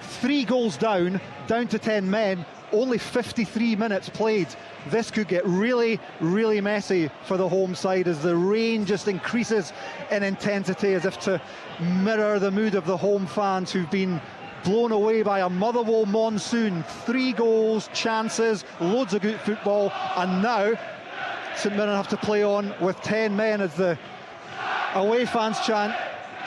3 goals down to 10 men. Only 53 minutes played. This could get really, really messy for the home side as the rain just increases in intensity, as if to mirror the mood of the home fans who've been blown away by a Motherwell monsoon. 3 goals, chances, loads of good football, and now St Mirren have to play on with 10 men as the away fans chant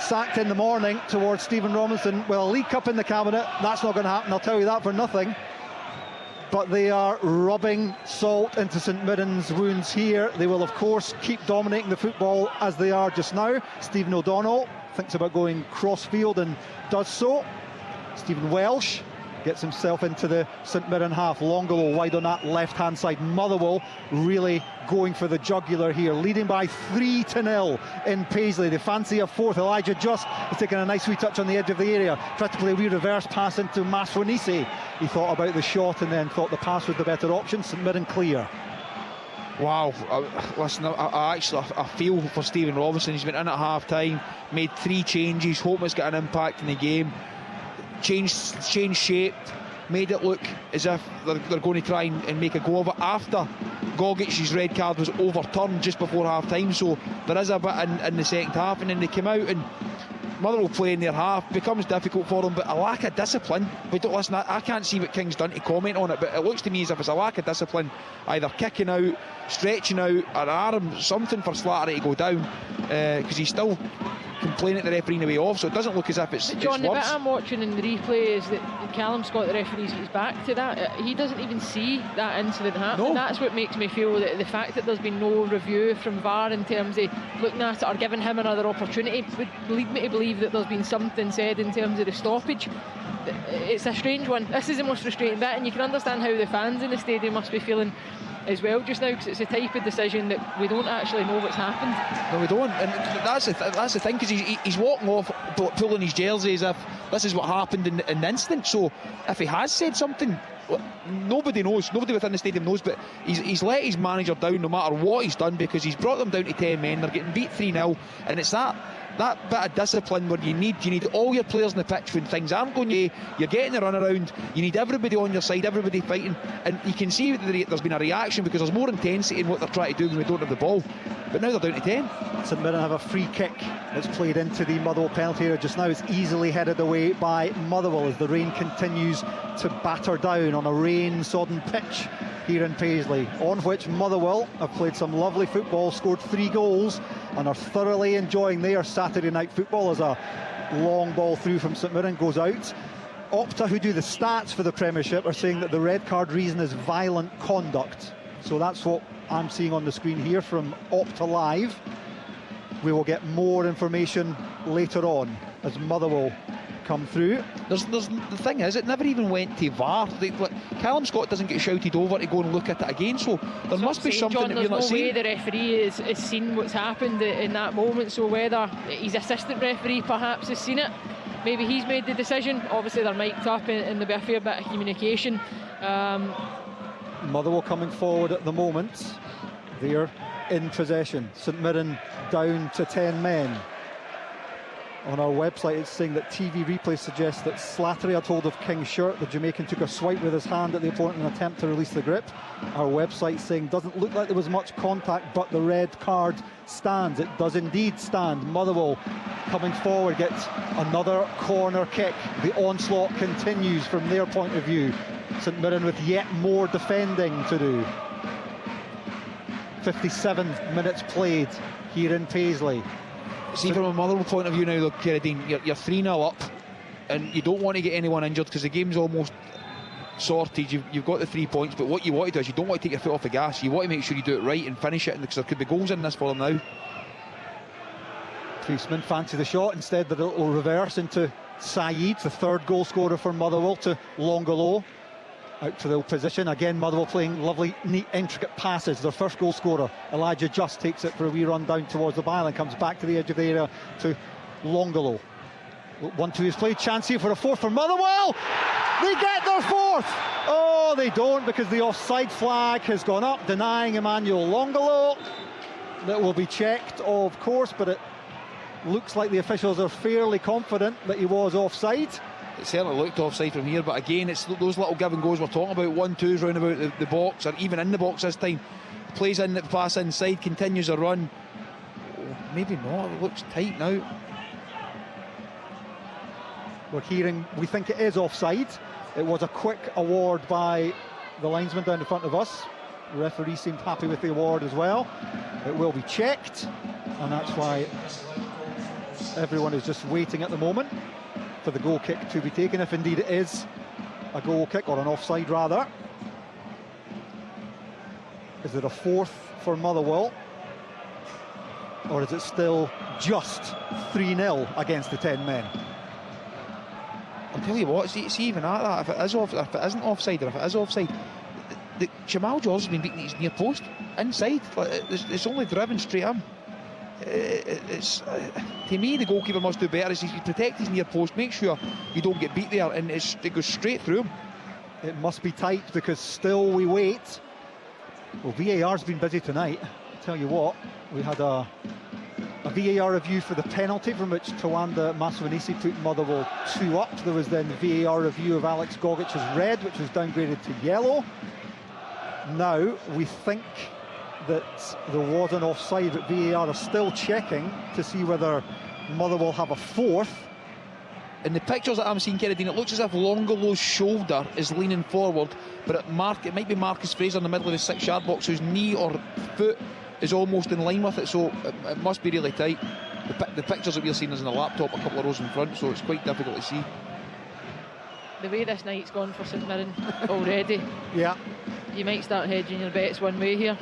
"sacked in the morning" towards Stephen Robinson. Well, a League Cup in the cabinet, that's not going to happen, I'll tell you that for nothing. But they are rubbing salt into St Mirren's wounds here. They will, of course, keep dominating the football as they are just now. Stephen O'Donnell thinks about going cross-field and does so. Stephen Welsh gets himself into the St Mirren half. Longolo wide on that left-hand side. Motherwell really going for the jugular here, leading by 3-0 in Paisley. They fancy a fourth. Elijah Just has taken a nice wee touch on the edge of the area, tried to play a wee reverse pass into Maswanisi. He thought about the shot and then thought the pass was the better option. St Mirren clear. Wow, listen, I feel for Stephen Robinson. He's been in at half-time, made 3 changes, hoping it's got an impact in the game. Changed shape, made it look as if they're going to try and make a go of it after Gogic's red card was overturned just before half time. So there is a bit in the second half, and then they came out and Motherwell playing their half becomes difficult for them, but a lack of discipline. We don't listen. I can't see what King's done to comment on it, but it looks to me as if it's a lack of discipline, either kicking out, stretching out, an arm, something for Slattery to go down, because he's still complaining at the referee in the way off, so it doesn't look as if it's John, the worse. bit I'm watching in the replay is that Callum Scott, the referee's got his back to that. He doesn't even see that incident happen. No. That's what makes me feel that the fact that there's been no review from VAR in terms of looking at it or giving him another opportunity would lead me to believe that there's been something said in terms of the stoppage. It's a strange one. This is the most frustrating bit, and you can understand how the fans in the stadium must be feeling as well just now, because it's a type of decision that we don't actually know what's happened. No, we don't, and that's the thing, because he's walking off pulling his jersey as if this is what happened in the incident. So if he has said something, nobody knows, nobody within the stadium knows, but he's let his manager down no matter what he's done, because he's brought them down to 10 men. They're getting beat 3-0, and it's that bit of discipline where you need all your players on the pitch when things aren't going your way. You're getting the run around, you need everybody on your side, everybody fighting, and you can see that there's been a reaction because there's more intensity in what they're trying to do when we don't have the ball. But now they're down to 10. St Mirren have a free kick that's played into the Motherwell penalty area just now. It's easily headed away by Motherwell as the rain continues to batter down on a rain-sodden pitch here in Paisley, on which Motherwell have played some lovely football, scored 3 goals and are thoroughly enjoying their Saturday night football as a long ball through from St Mirren goes out. Opta, who do the stats for the Premiership, are saying that the red card reason is violent conduct. So that's what I'm seeing on the screen here from Opta Live. We will get more information later on as Motherwell come through. The thing is, it never even went to VAR. Callum Scott doesn't get shouted over to go and look at it again, so there must be something John, that we're not seeing. There's no way the referee has seen what's happened in that moment, so whether his assistant referee perhaps has seen it, maybe he's made the decision. Obviously they're mic'd up and there'll be a fair bit of communication. Motherwell coming forward at the moment. They're in possession. St Mirren down to 10 men. On our website it's saying that TV replay suggests that Slattery had hold of King's shirt. The Jamaican took a swipe with his hand at the opponent in an attempt to release the grip. Our website saying doesn't look like there was much contact, but the red card stands. It does indeed stand. Motherwell coming forward gets another corner kick. The onslaught continues from their point of view. St Mirren with yet more defending to do. 57 minutes played here in Paisley. See, from a Motherwell point of view now, look, Carradine, you're 3-0 up and you don't want to get anyone injured because the game's almost sorted. You've got the 3 points, but what you want to do is you don't want to take your foot off the gas. You want to make sure you do it right and finish it, because there could be goals in this for them now. Priestman fancy the shot, instead the little reverse into Saeed, the third goal scorer for Motherwell, to Longolo. Out to the position again. Motherwell playing lovely, neat, intricate passes. Their first goal scorer, Elijah Just, takes it for a wee run down towards the byline, comes back to the edge of the area to Longolo. 1-2 is played. Chance here for a fourth for Motherwell. They get their fourth. Oh, they don't, because the offside flag has gone up, denying Emmanuel Longolo. That will be checked, of course, but it looks like the officials are fairly confident that he was offside. It certainly looked offside from here, but again, it's those little give and goes we're talking about. 1-2s round about the box, or even in the box this time. Plays in the pass inside, continues a run. Oh, maybe not, it looks tight now. We're hearing, we think it is offside. It was a quick award by the linesman down the front of us. The referee seemed happy with the award as well. It will be checked, and that's why everyone is just waiting at the moment for the goal kick to be taken, if indeed it is a goal kick, or an offside rather. Is it a fourth for Motherwell, or is it still just 3-0 against the 10 men? I'll tell you what, see even at that, if it isn't offside, or if it is offside, Jamal George has been beaten at his near post inside. It's only driven straight in. To me, the goalkeeper must do better. Is he protect his near post, make sure you don't get beat there, and it goes straight through him. It must be tight, because still we wait. Well, VAR's been busy tonight. I'll tell you what, we had a VAR review for the penalty from which Tawanda Maswanisi put Motherwell 2 up. There was then the VAR review of Alex Gogic's red, which was downgraded to yellow. Now we think that there was an offside, but VAR are still checking to see whether Motherwell have a fourth. In the pictures that I'm seeing, Carradine, it looks as if Longolo's shoulder is leaning forward, but it might be Marcus Fraser in the middle of the 6-yard box, whose knee or foot is almost in line with it, so it must be really tight. The pictures that we're seeing is in the laptop, a couple of rows in front, so it's quite difficult to see. The way this night's gone for St Mirren already, yeah, you might start hedging your bets one way here.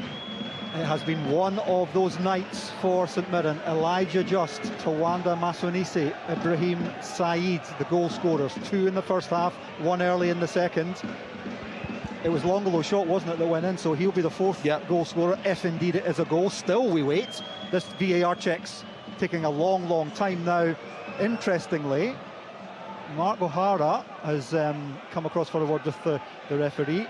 It has been one of those nights for St Mirren. Elijah Just, Tawanda Maswanisi, Ibrahim Saeed, the goal scorers. 2 in the first half, 1 early in the second. It was Longolo's shot, wasn't it, that went in, so he'll be the fourth goal scorer, if indeed it is a goal. Still we wait. This VAR check's taking a long time now. Interestingly, Mark O'Hara has come across for a word with the referee.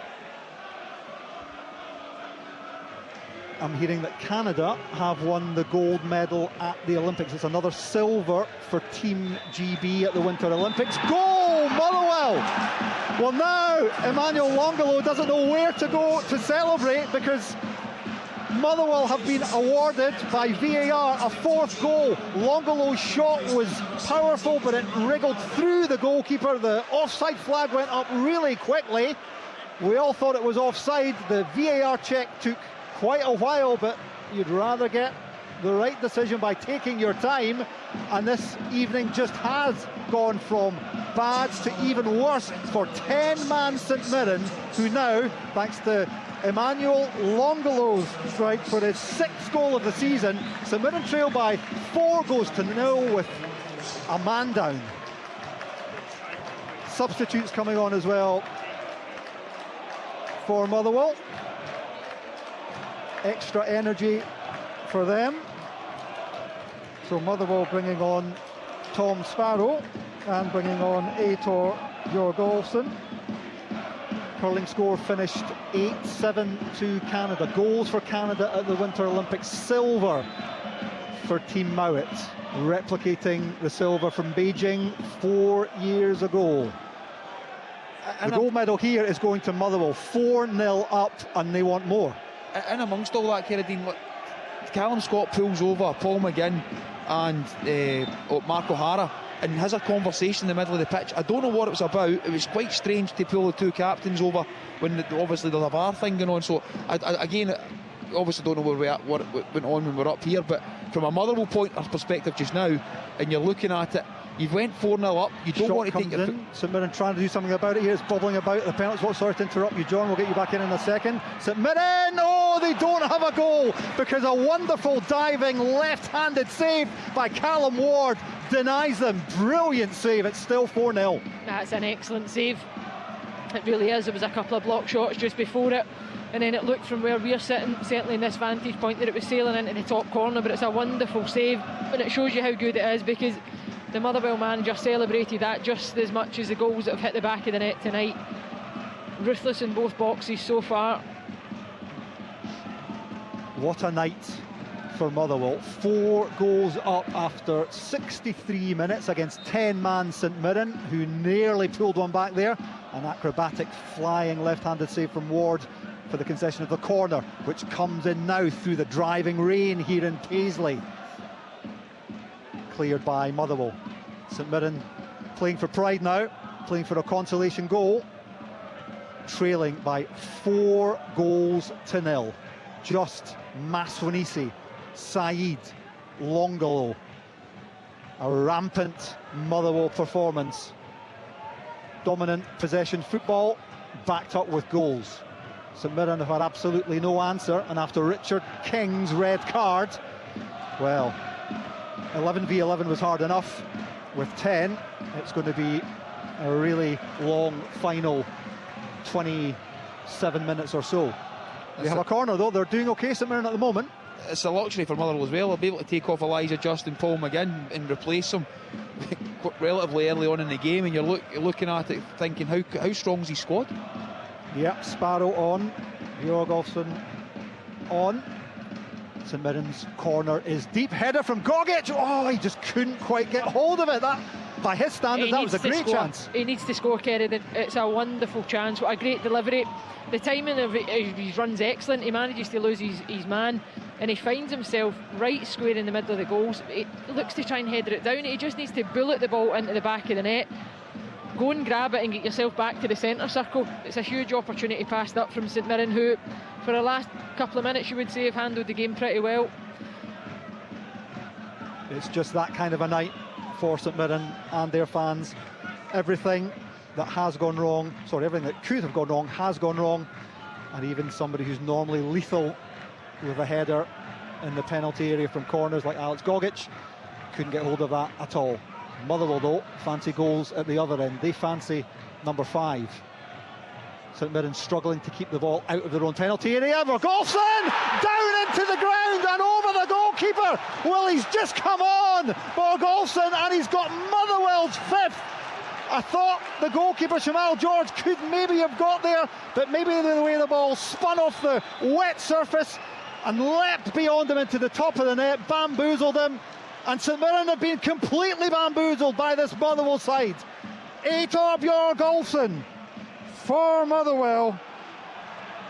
I'm hearing that Canada have won the gold medal at the Olympics. It's another silver for Team GB at the Winter Olympics. Goal, Motherwell! Well, now Emmanuel Longolo doesn't know where to go to celebrate, because Motherwell have been awarded by VAR a fourth goal. Longolo's shot was powerful, but it wriggled through the goalkeeper. The offside flag went up really quickly. We all thought it was offside. The VAR check took quite a while, but you'd rather get the right decision by taking your time, and this evening just has gone from bad to even worse for 10-man St Mirren, who now, thanks to Emmanuel Longolo's strike for his 6th goal of the season, St Mirren trail by 4-0 with a man down. Substitutes coming on as well for Motherwell. Extra energy for them. So Motherwell bringing on Tom Sparrow and bringing on Aitor Bjorgolfsson. Curling score finished 8-7 to Canada. Goals for Canada at the Winter Olympics. Silver for Team Mowat, replicating the silver from Beijing 4 years ago. And the gold medal here is going to Motherwell. 4-0 up, and they want more. And amongst all that, Kerridine, Callum Scott pulls over Paul McGinn and Mark O'Hara and has a conversation in the middle of the pitch. I don't know what it was about. It was quite strange to pull the two captains over when obviously there's a VAR thing going on. So I again, obviously don't know what went on when we were up here, but from a Motherwell point of perspective just now, and you're looking at it, you went 4-0 up, you don't want to take your... St Mirren trying to do something about it here. It's bubbling about the penalty spot. Sorry to interrupt you, John. We'll get you back in a second. St Mirren, oh, they don't have a goal because a wonderful diving left-handed save by Callum Ward denies them. Brilliant save. It's still 4-0. That's an excellent save. It really is. There was a couple of block shots just before it, and then it looked from where we're sitting, certainly in this vantage point, that it was sailing into the top corner, but it's a wonderful save, and it shows you how good it is, because the Motherwell manager celebrated that just as much as the goals that have hit the back of the net tonight. Ruthless in both boxes so far. What a night for Motherwell. 4 goals up after 63 minutes against 10-man St Mirren, who nearly pulled one back there. An acrobatic flying left-handed save from Ward for the concession of the corner, which comes in now through the driving rain here in Paisley. Cleared by Motherwell. St Mirren playing for pride now, playing for a consolation goal, trailing by 4-0. Just Maswanisi, Saeed, Longolo. A rampant Motherwell performance. Dominant possession football, backed up with goals. St Mirren have had absolutely no answer, and after Richard King's red card, well, 11v11 was hard enough. With 10, it's going to be a really long final 27 minutes or so. They have a corner though. They're doing okay, St Mirren, at the moment. It's a luxury for Motherwell as well. They'll be able to take off Elijah Just and Paul McGinn and replace them relatively early on in the game, and you're looking at it thinking, how strong is his squad? Yep, Sparrow on, Bjorgolfsson on. St Mirren's corner is deep. Header from Gogic. Oh, he just couldn't quite get hold of it. That, by his standards, that was a great chance. He needs to score, Kerry. It's a wonderful chance. What a great delivery. The timing of his run's excellent. He manages to lose his man, and he finds himself right square in the middle of the goals. He looks to try and header it down. He just needs to bullet the ball into the back of the net. Go and grab it and get yourself back to the centre circle. It's a huge opportunity passed up from St Mirren, who for the last couple of minutes, you would say, have handled the game pretty well. It's just that kind of a night for St Mirren and their fans. Everything that has gone wrong, everything that could have gone wrong has gone wrong, and even somebody who's normally lethal with a header in the penalty area from corners like Alex Gogic couldn't get hold of that at all. Motherwell, though, fancy goals at the other end. They fancy number 5. St Mirren struggling to keep the ball out of their own penalty area. Bjorgolfsson down into the ground and over the goalkeeper. Well, he's just come on, Bjorgolfsson, and he's got Motherwell's 5th. I thought the goalkeeper, Shamal George, could maybe have got there, but maybe the way the ball spun off the wet surface and leapt beyond him into the top of the net, bamboozled him. And St Mirren have been completely bamboozled by this Motherwell side. Aitor Bjorgolfsson for Motherwell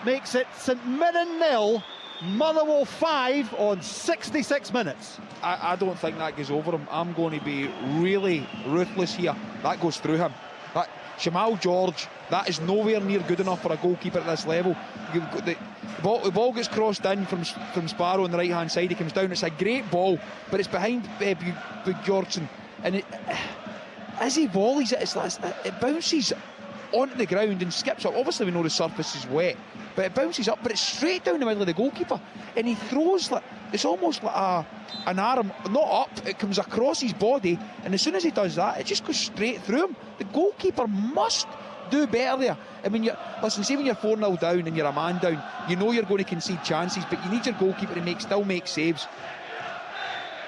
makes it St Mirren 0, Motherwell 5 on 66 minutes. I don't think that goes over him. I'm going to be really ruthless here. That goes through him. Shamal George, that is nowhere near good enough for a goalkeeper at this level. The ball gets crossed in from Sparrow on the right hand side. He comes down. It's a great ball, but it's behind Bjorgolfsson, and as he volleys it, it bounces onto the ground and skips up. Obviously we know the surface is wet, but it bounces up, but it's straight down the middle of the goalkeeper, and he throws like, it's almost like an arm, not up, it comes across his body, and as soon as he does that, it just goes straight through him. The goalkeeper must do better there. I mean, see when you're 4-0 down and you're a man down, you know you're going to concede chances, but you need your goalkeeper to still make saves.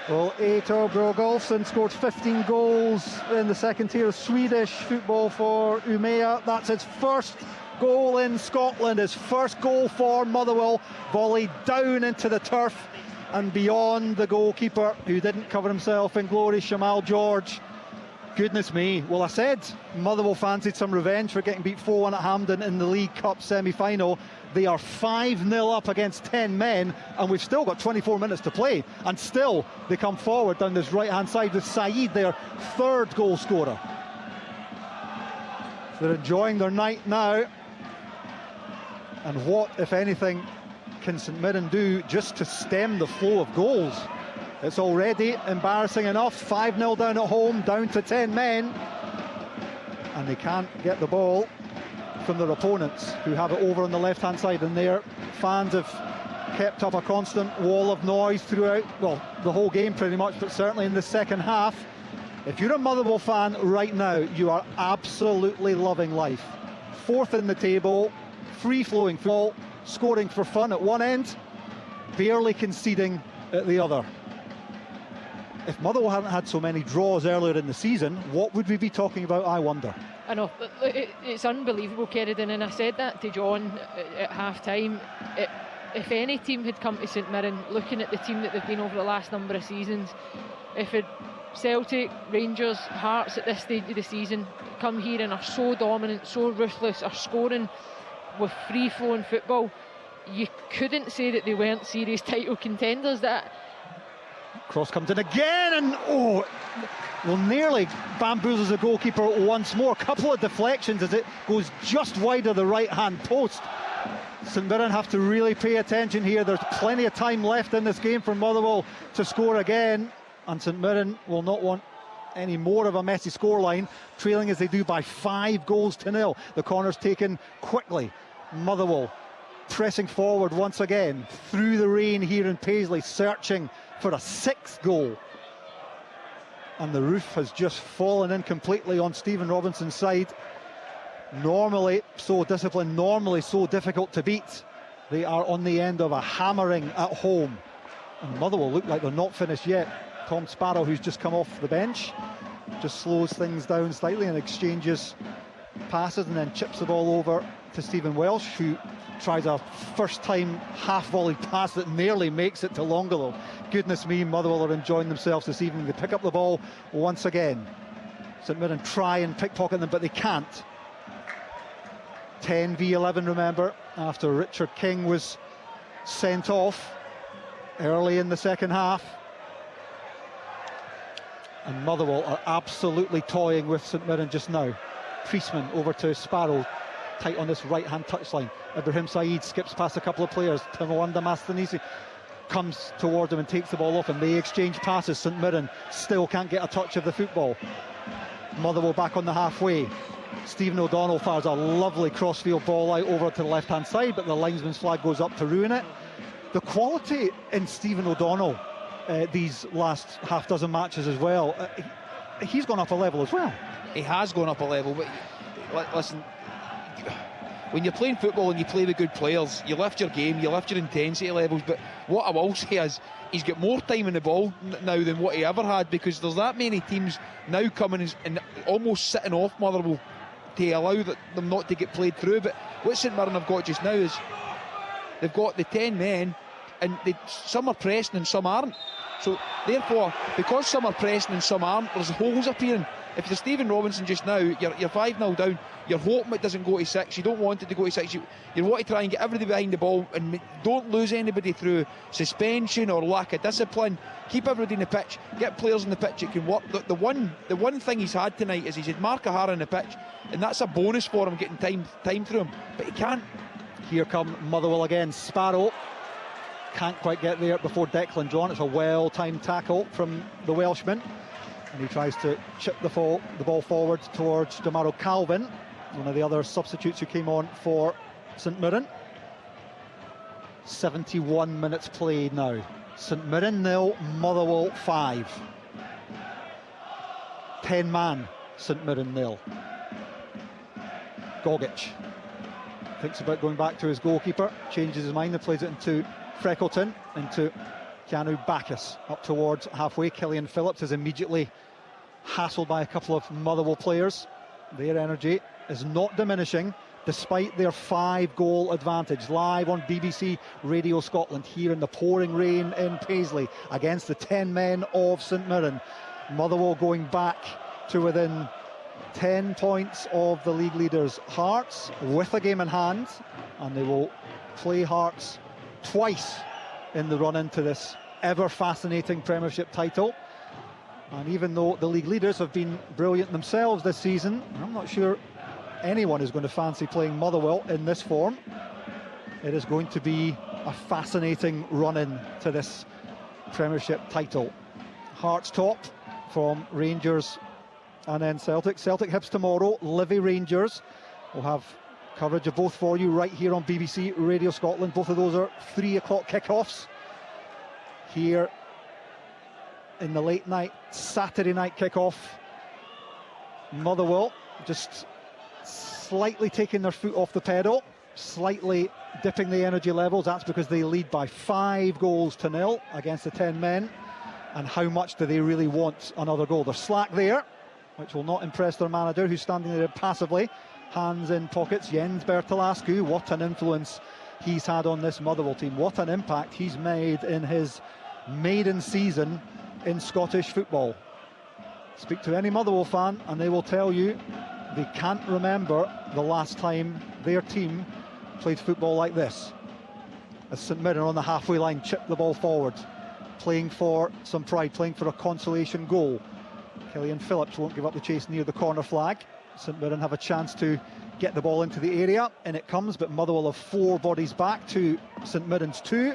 Well, Eitor Brogolfsson scored 15 goals in the second tier of Swedish football for Umeå. That's his first goal in Scotland, his first goal for Motherwell. Volley down into the turf and beyond the goalkeeper, who didn't cover himself in glory, Shamal George. Goodness me. Well, I said Motherwell fancied some revenge for getting beat 4-1 at Hampden in the League Cup semi-final. They are 5-0 up against 10 men, and we've still got 24 minutes to play, and still they come forward down this right-hand side with Saeed, their third goal scorer. They're enjoying their night now. And what, if anything, can St Mirren do just to stem the flow of goals? It's already embarrassing enough. 5-0 down at home, down to 10 men. And they can't get the ball from their opponents, who have it over on the left-hand side. And their fans have kept up a constant wall of noise throughout, well, the whole game pretty much, but certainly in the second half. If you're a Motherwell fan right now, you are absolutely loving life. Fourth in the table, free-flowing football, scoring for fun at one end, barely conceding at the other. If Motherwell hadn't had so many draws earlier in the season, what would we be talking about, I wonder? I know, it's unbelievable, Kerridon, and I said that to John at half-time. If any team had come to St Mirren, looking at the team that they've been over the last number of seasons, if Celtic, Rangers, Hearts at this stage of the season come here and are so dominant, so ruthless, are scoring with free-flowing football, you couldn't say that they weren't serious title contenders. That cross comes in again, and well, nearly bamboozles the goalkeeper once more. A couple of deflections as it goes just wide of the right-hand post. St Mirren have to really pay attention here. There's plenty of time left in this game for Motherwell to score again, and St Mirren will not want any more of a messy scoreline, trailing as they do by 5-0. The corner's taken quickly. Motherwell pressing forward once again through the rain here in Paisley, searching for a 6th goal. And the roof has just fallen in completely on Stephen Robinson's side. Normally so disciplined, normally so difficult to beat. They are on the end of a hammering at home. And Motherwell look like they're not finished yet. Tom Sparrow, who's just come off the bench, just slows things down slightly and exchanges passes and then chips the ball over to Stephen Welsh, who tries a first-time half-volleyed pass that nearly makes it to Longolo. Goodness me, Motherwell are enjoying themselves this evening. They pick up the ball once again. St Mirren try and pickpocket them, but they can't. 10v11, remember, after Richard King was sent off early in the second half. And Motherwell are absolutely toying with St Mirren just now. Priestman over to Sparrow, tight on this right-hand touchline. Ibrahim Saeed skips past a couple of players. Timawanda Mastanisi comes towards him and takes the ball off, and they exchange passes. St Mirren still can't get a touch of the football. Motherwell back on the halfway. Stephen O'Donnell fires a lovely crossfield ball out over to the left-hand side, but the linesman's flag goes up to ruin it. The quality in Stephen O'Donnell these last half dozen matches as well, he's gone up a level as well. He has gone up a level, but listen, when you're playing football and you play with good players, you lift your game, you lift your intensity levels. But what I will say is he's got more time in the ball now than what he ever had, because there's that many teams now coming and almost sitting off Motherwell to allow them not to get played through. But what St Mirren have got just now is they've got the 10 men, and some are pressing and some aren't. So therefore, because some are pressing and some aren't, there's holes appearing. If you're Stephen Robinson just now, you're 5-0 down, you're hoping it doesn't go to 6, you don't want it to go to 6, you want to try and get everybody behind the ball and don't lose anybody through suspension or lack of discipline. Keep everybody in the pitch, get players in the pitch that can work. The one thing he's had tonight is he's had Mark O'Hara in the pitch, and that's a bonus for him, getting time through him, but he can't. Here come Motherwell again. Sparrow can't quite get there before Declan John. It's a well-timed tackle from the Welshman. and he tries to chip the ball forward towards Damaro Calvin, one of the other substitutes who came on for St Mirren. 71 minutes played now. St Mirren 0, Motherwell 5. 10-man St Mirren 0. Gogic thinks about going back to his goalkeeper, changes his mind and plays it into Freckleton, into Keanu Bacchus up towards halfway. Killian Phillips is immediately hassled by a couple of Motherwell players. Their energy is not diminishing despite their 5-goal advantage. Live on BBC Radio Scotland here in the pouring rain in Paisley against the 10 men of St Mirren. Motherwell going back to within 10 points of the league leaders Hearts with a game in hand, and they will play Hearts twice in the run into this ever fascinating Premiership title. And even though the league leaders have been brilliant themselves this season, I'm not sure anyone is going to fancy playing Motherwell in this form. It is going to be a fascinating run-in to this Premiership title. Hearts top from Rangers and then Celtic. Celtic Hibs tomorrow, Livy Rangers. We'll have coverage of both for you right here on BBC Radio Scotland. Both of those are 3 o'clock kickoffs here in the late night Saturday night kickoff. Motherwell just slightly taking their foot off the pedal, slightly dipping the energy levels. That's because they lead by 5-0 against the 10 men. And how much do they really want another goal? They're slack there, which will not impress their manager, who's standing there passively, hands in pockets. Jens Bertolascu, what an influence he's had on this Motherwell team. What an impact he's made in his maiden season in Scottish football. Speak to any Motherwell fan and they will tell you they can't remember the last time their team played football like this. As St Mirren on the halfway line chip the ball forward, playing for some pride, playing for a consolation goal. Killian Phillips won't give up the chase near the corner flag. St Mirren have a chance to get the ball into the area, and it comes, but Motherwell have 4 bodies back to St Mirren's 2.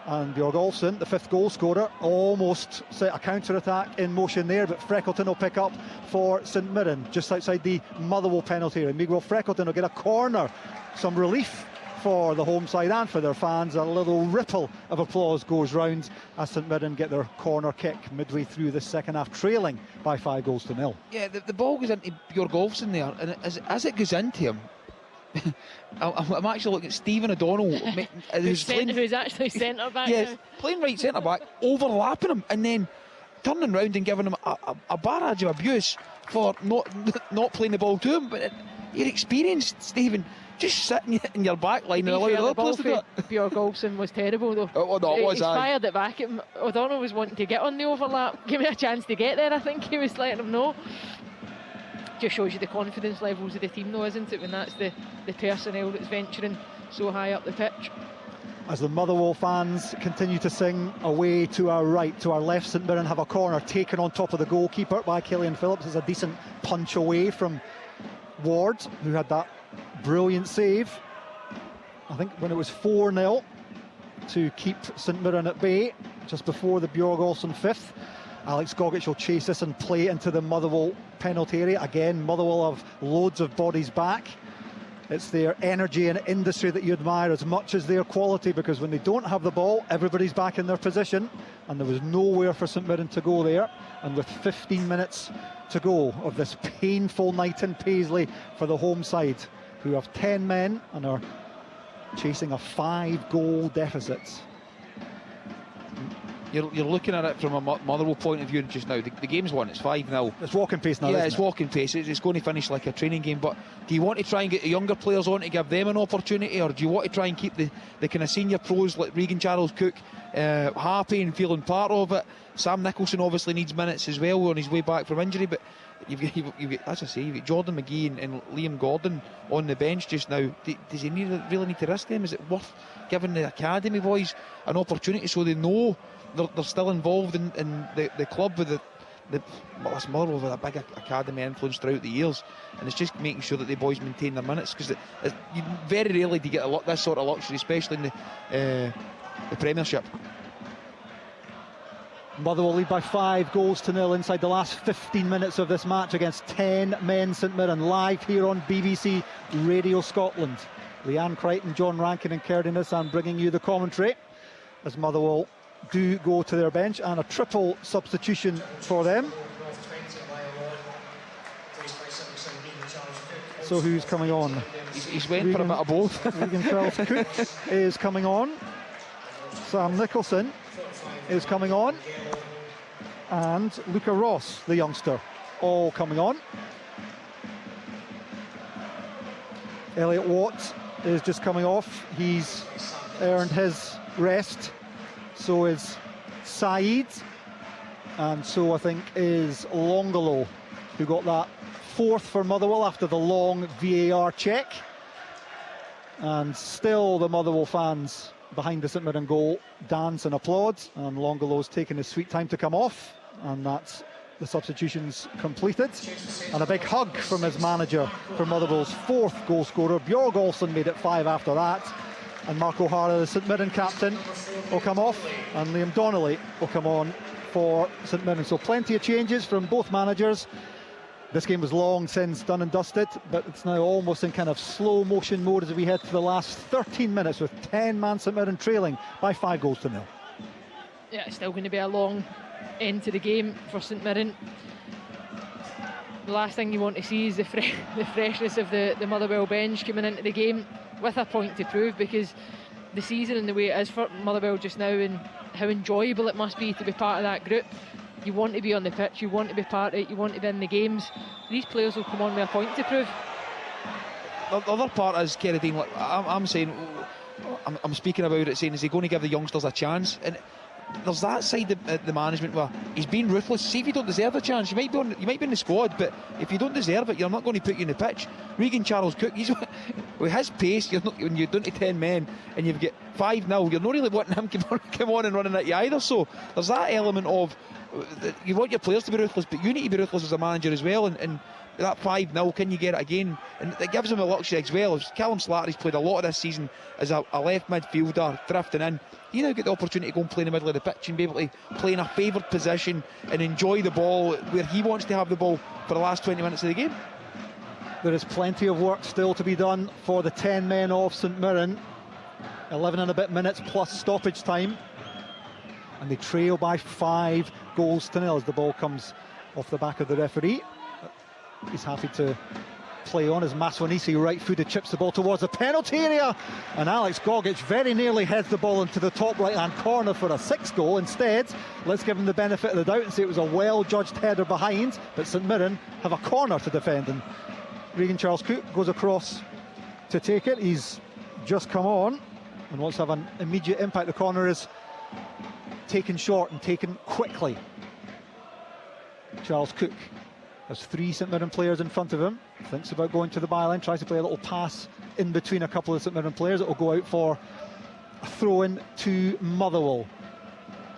And Björg Olsen, the 5th goal scorer, almost set a counter-attack in motion there, but Freckleton will pick up for St Mirren just outside the Motherwell penalty area. Miguel Freckleton will get a corner. Some relief for the home side and for their fans. A little ripple of applause goes round as St Mirren get their corner kick midway through the second half, trailing by 5-0. Yeah, the ball goes into Björg Olsen there, and as it goes into him, I'm actually looking at Stephen O'Donnell, who's actually centre back. Yes, now. playing right centre back, overlapping him, and then turning round and giving him a barrage of abuse for not playing the ball to him. But you're experienced, Stephen. Just sitting in your back line and allow the other players to do it. Björg Olsen was terrible though. Oh, no, it was. He fired it back at him. O'Donnell was wanting to get on the overlap. Give me a chance to get there, I think he was letting him know. Just shows you the confidence levels of the team though, isn't it, when that's the personnel that's venturing so high up the pitch. As the Motherwell fans continue to sing away to our right, to our left, St Mirren have a corner taken on top of the goalkeeper by Killian Phillips. It's a decent punch away from Ward, who had that brilliant save, I think, when it was 4-0 to keep St Mirren at bay just before the Björg Olsen 5th. Alex Gogic will chase this and play into the Motherwell penalty area. Again, Motherwell have loads of bodies back. It's their energy and industry that you admire as much as their quality, because when they don't have the ball, everybody's back in their position, and there was nowhere for St Mirren to go there. And with 15 minutes to go of this painful night in Paisley for the home side, who have 10 men and are chasing a 5-goal deficit. You're looking at it from a Motherwell point of view just now. The game's won, it's 5-0. It's walking pace now, yeah, isn't it's it? walking pace. It's going to finish like a training game. But do you want to try and get the younger players on to give them an opportunity, or do you want to try and keep the kind of senior pros like Regan Charles-Cook happy and feeling part of it? Sam Nicholson obviously needs minutes as well on his way back from injury, but you've got, as I say, you've got Jordan McGee and Liam Gordon on the bench just now. Does he really need to risk them? Is it worth giving the academy boys an opportunity so they know they're still involved in the club with this Motherwell with a big academy influence throughout the years, and it's just making sure that the boys maintain their minutes, because you very rarely do you get this sort of luxury, especially in the Premiership. Motherwell lead by 5-0 inside the last 15 minutes of this match against 10 men St Mirren, live here on BBC Radio Scotland. Leanne Crichton, John Rankin and Kerdy Nissan bringing you the commentary as Motherwell do go to their bench, and a triple substitution for them. So who's coming on? He's waiting for a bit of both. Regan Cook is coming on. Sam Nicholson is coming on, and Luca Ross, the youngster, all coming on. Elliot Watt is just coming off. He's earned his rest. So is Saeed, and so I think is Longolo, who got that fourth for Motherwell after the long VAR check. And still the Motherwell fans behind the St Mirren goal dance and applaud, and Longolo's taking his sweet time to come off, and that's the substitutions completed. And a big hug from his manager for Motherwell's fourth goal scorer. Björg Olsen made it 5 after that, and Mark O'Hara, the St Mirren captain, will come off, and Liam Donnelly will come on for St Mirren. So plenty of changes from both managers. This game was long since done and dusted, but it's now almost in kind of slow motion mode as we head to the last 13 minutes with 10-man St Mirren trailing by 5-0. Yeah, it's still going to be a long end to the game for St Mirren. The last thing you want to see is the freshness of the Motherwell bench coming into the game with a point to prove, because the season and the way it is for Motherwell just now, and how enjoyable it must be to be part of that group. You want to be on the pitch, you want to be part of it, you want to be in the games. These players will come on with a point to prove. The other part is, Kerry Dean, like, I'm saying, I'm speaking about it, saying, is he going to give the youngsters a chance? And there's that side of the management where he's been ruthless. See, if you don't deserve a chance, you might be in the squad, but if you don't deserve it, you're not going to put you in the pitch. Regan Charles Cook, with his pace, when you're down to 10 men and you've got 5-0, you're not really wanting him to come on and running at you either. So there's that element of, you want your players to be ruthless, but you need to be ruthless as a manager as well. And that 5-0, can you get it again? And it gives him a luxury as well. Callum Slattery's played a lot of this season as a left midfielder, drifting in. You now get the opportunity to go and play in the middle of the pitch and be able to play in a favoured position and enjoy the ball where he wants to have the ball for the last 20 minutes of the game. There is plenty of work still to be done for the 10 men of St Mirren. 11 and a bit minutes plus stoppage time, and they trail by 5-0 as the ball comes off the back of the referee. He's happy to play on as Maswanisi right-footed chips the ball towards the penalty area, and Alex Gogic very nearly heads the ball into the top right-hand corner for a 6th goal. Instead, let's give him the benefit of the doubt and say it was a well-judged header behind, but St Mirren have a corner to defend, and Regan Charles Cook goes across to take it. He's just come on and wants to have an immediate impact. The corner is taken short and taken quickly. Charles Cook has 3 St Mirren players in front of him, thinks about going to the byline, tries to play a little pass in between a couple of St Mirren players. It will go out for a throw-in to Motherwell.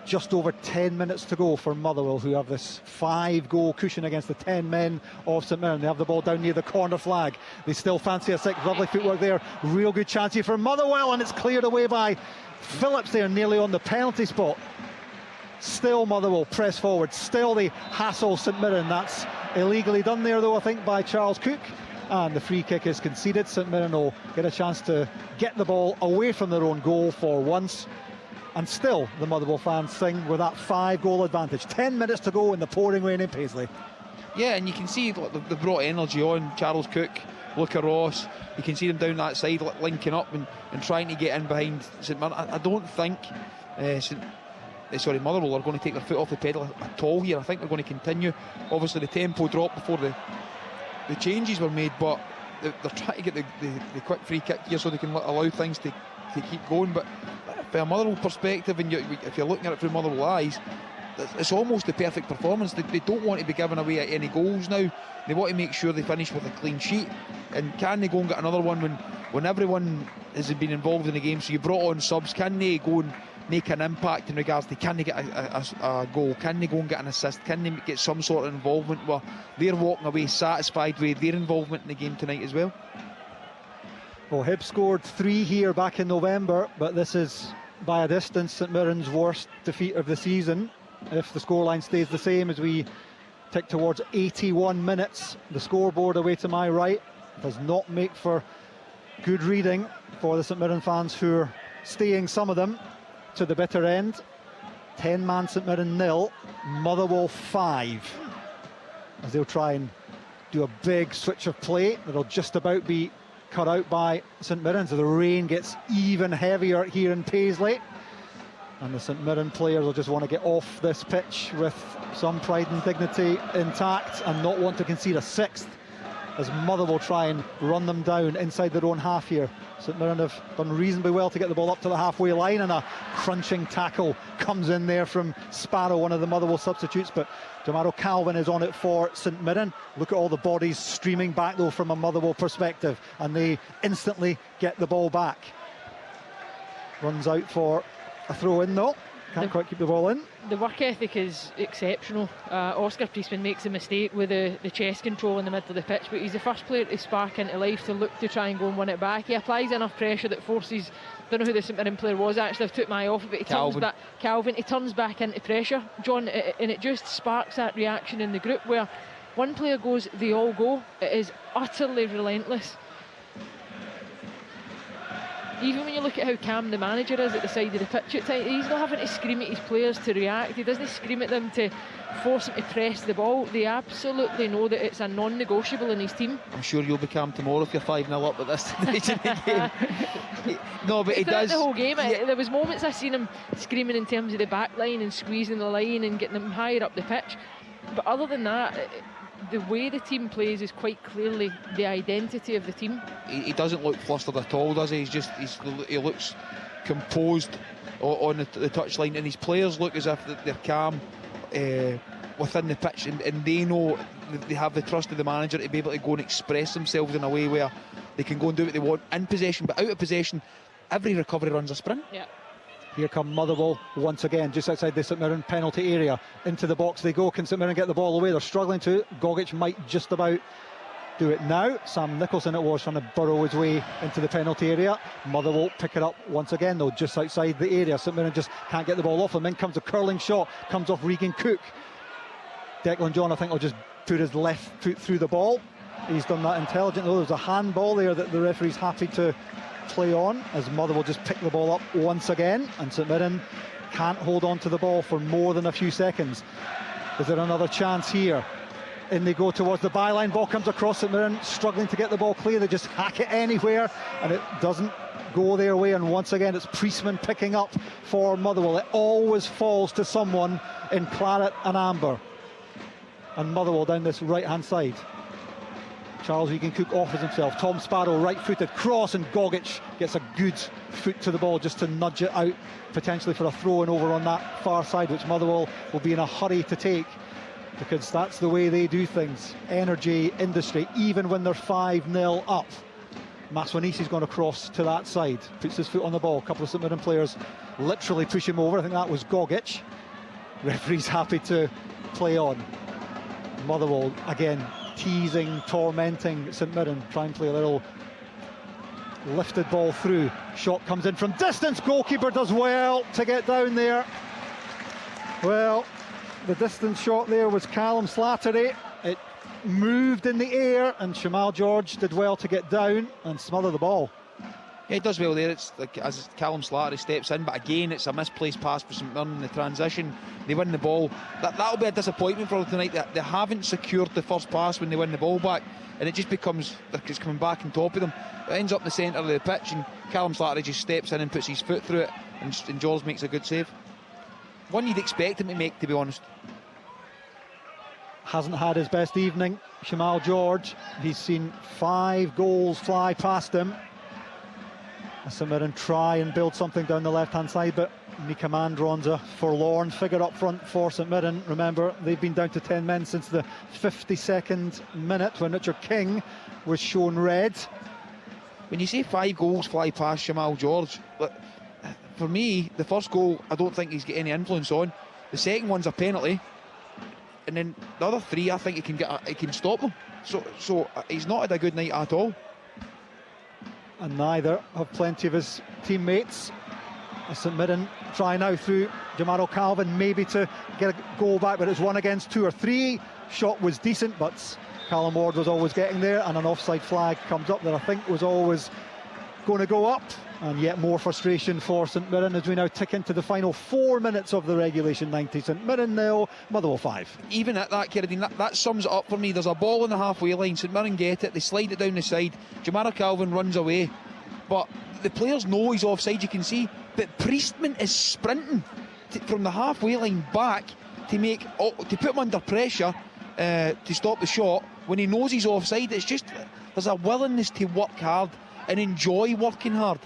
Just over 10 minutes to go for Motherwell, who have this 5-goal cushion against the 10 men of St Mirren. They have the ball down near the corner flag. They still fancy a 6. Lovely footwork there. Real good chance here for Motherwell, and it's cleared away by Phillips there, nearly on the penalty spot. Still Motherwell press forward. Still they hassle St Mirren. That's illegally done there, though, I think, by Charles Cook. And the free kick is conceded. St Mirren will get a chance to get the ball away from their own goal for once. And still the Motherwell fans sing with that 5-goal advantage. 10 minutes to go in the pouring rain in Paisley. Yeah, and you can see they've brought energy on. Charles Cook, Luca Ross, you can see them down that side linking up and trying to get in behind St Mirren. I don't think Motherwell are going to take their foot off the pedal at all here. I think they're going to continue. Obviously the tempo dropped before the changes were made, but they're trying to get the quick free kick here so they can allow things to keep going. But from a Motherwell perspective, and if you're looking at it through Motherwell eyes, it's almost the perfect performance. They don't want to be giving away any goals now. They want to make sure they finish with a clean sheet. And can they go and get another one when everyone has been involved in the game? So you brought on subs. Can they go and make an impact in regards to, can they get a goal? Can they go and get an assist? Can they get some sort of involvement where they're walking away satisfied with their involvement in the game tonight as well? Well, Hibs scored 3 here back in November, but this is by a distance St Mirren's worst defeat of the season. if the scoreline stays the same as we tick towards 81 minutes. The scoreboard away to my right does not make for good reading for the St Mirren fans, who are staying, some of them, to the bitter end. 10-man St Mirren 0, Motherwell 5, as they'll try and do a big switch of play that'll just about be cut out by St Mirren, so the rain gets even heavier here in Paisley, and the St Mirren players will just want to get off this pitch with some pride and dignity intact and not want to concede a sixth, as Motherwell try and run them down inside their own half here. St Mirren have done reasonably well to get the ball up to the halfway line, and a crunching tackle comes in there from Sparrow, one of the Motherwell substitutes, but Jamaro Calvin is on it for St Mirren. Look at all the bodies streaming back though from a Motherwell perspective, and they instantly get the ball back. Runs out for a throw in though, can't quite keep the ball in. The work ethic is exceptional. Oscar Priestman makes a mistake with the chest control in the middle of the pitch, but he's the first player to spark into life, to look to try and go and win it back. He applies enough pressure that forces, don't know who the St Mirren player was actually, I've took my eye off it, but he turns back, Calvin, he turns back into pressure, John, and it just sparks that reaction in the group where one player goes, they all go. It is utterly relentless. Even when you look at how calm the manager is at the side of the pitch at times, he's not having to scream at his players to react. He doesn't scream at them to force them to press the ball. They absolutely know that it's a non-negotiable in his team. I'm sure you'll be calm tomorrow if you're 5-0 up at this stage in the game. No, but he does. The whole game, there was moments I've seen him screaming in terms of the back line and squeezing the line and getting them higher up the pitch. But other than that, the way the team plays is quite clearly the identity of the team. He doesn't look flustered at all, does he? He looks composed on the touchline, and his players look as if they're calm within the pitch, and they know they have the trust of the manager to be able to go and express themselves in a way where they can go and do what they want in possession, but out of possession, every recovery runs a sprint. Yeah. Here come Motherwell once again, just outside the St Mirren penalty area. Into the box they go. Can St Mirren get the ball away? They're struggling to. Gogic might just about do it now. Sam Nicholson it was, trying to burrow his way into the penalty area. Motherwell pick it up once again though, just outside the area. St Mirren just can't get the ball off them. In comes a curling shot, comes off Regan Cook. Declan John, I think, will just put his left foot through the ball. He's done that intelligently. There's a handball there that the referee's happy to play on, as Motherwell just pick the ball up once again, and St Mirren can't hold on to the ball for more than a few seconds. Is there another chance here? In they go towards the byline, ball comes across. St Mirren struggling to get the ball clear, they just hack it anywhere and it doesn't go their way, and once again it's Priestman picking up for Motherwell. It always falls to someone in claret and amber, and Motherwell down this right hand side. Charles Regan Cook offers himself. Tom Sparrow right-footed cross, and Gogic gets a good foot to the ball just to nudge it out, potentially for a throw-in over on that far side, which Motherwell will be in a hurry to take, because that's the way they do things. Energy industry, even when they're 5-0 up. Maswanisi's gone across to that side, puts his foot on the ball. A couple of St Mirren players literally push him over. I think that was Gogic. Referee's happy to play on. Motherwell again teasing, tormenting St Mirren, try and play a little lifted ball through. Shot comes in from distance, goalkeeper does well to get down there. Well, the distance shot there was Callum Slattery. It moved in the air, and Shamal George did well to get down and smother the ball. Yeah, he does well there. It's like as Callum Slattery steps in, but again it's a misplaced pass for St Mirren in the transition. They win the ball. That'll be a disappointment for them tonight. They haven't secured the first pass when they win the ball back, and it just becomes like it's coming back on top of them. It ends up in the centre of the pitch, and Callum Slattery just steps in and puts his foot through it, and George makes a good save. One you'd expect him to make, to be honest. Hasn't had his best evening, Shamal George. He's seen 5 goals fly past him. St Mirren try and build something down the left-hand side, but Mika Mandron's a forlorn figure up front for St Mirren. Remember, they've been down to 10 men since the 52nd minute when Richard King was shown red. When you say 5 goals fly past Shamal George, for me, the first goal I don't think he's got any influence on. The second one's a penalty, and then the other 3 I think he can stop them. So he's not had a good night at all. And neither have plenty of his teammates. St Mirren try now through Jamaro Calvin, maybe to get a goal back, but it's 1 against 2 or 3. Shot was decent, but Callum Ward was always getting there, and an offside flag comes up that I think was always going to go up. And yet more frustration for St Mirren as we now tick into the final 4 minutes of the regulation 90. St Mirren 0, Motherwell 5. Even at that, Kerridine, that sums it up for me. There's a ball in the halfway line, St Mirren get it, they slide it down the side, Jamaro Calvin runs away, but the players know he's offside, you can see, but Priestman is sprinting from the halfway line back to put him under pressure to stop the shot when he knows he's offside. It's just, there's a willingness to work hard and enjoy working hard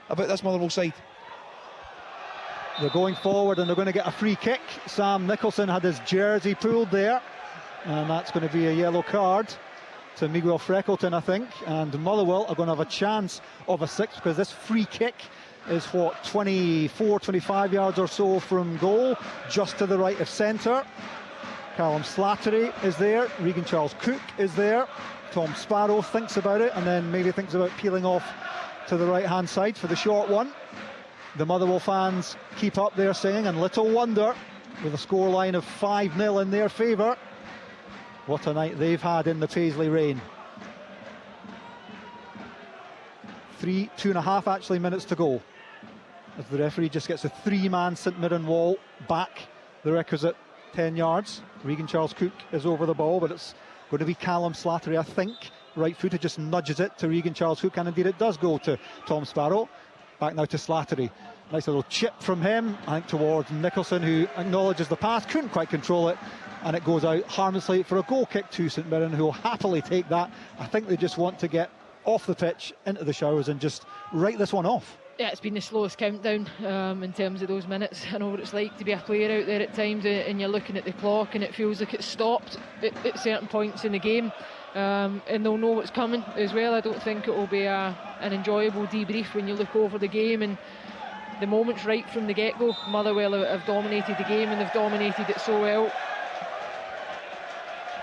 about this Motherwell side. They're going forward and they're going to get a free kick. Sam Nicholson had his jersey pulled there, and that's going to be a yellow card to Miguel Freckleton, I think, and Motherwell are going to have a chance of a 6 because this free kick is 25 yards or so from goal, just to the right of centre. Callum Slattery is there, Regan Charles Cook is there, Tom Sparrow thinks about it and then maybe thinks about peeling off to the right hand side for the short one. The Motherwell fans keep up their singing, and little wonder with a scoreline of 5-0 in their favour. What a night they've had in the Paisley rain. 2.5 actually minutes to go as the referee just gets a 3-man St Mirren wall back the requisite 10 yards. Regan Charles Cook is over the ball, but it's going to be Callum Slattery, I think. Right footed, just nudges it to Regan Charles Cook, and indeed it does go to Tom Sparrow. Back now to Slattery. Nice little chip from him, I think, towards Nicholson, who acknowledges the pass, couldn't quite control it, and it goes out harmlessly for a goal kick to St Mirren, who will happily take that. I think they just want to get off the pitch, into the showers, and just write this one off. Yeah, it's been the slowest countdown in terms of those minutes. I know what it's like to be a player out there at times, and you're looking at the clock and it feels like it's stopped at certain points in the game. And they'll know what's coming as well. I don't think it will be an enjoyable debrief when you look over the game, and the moment's right from the get-go. Motherwell have dominated the game, and they've dominated it so well.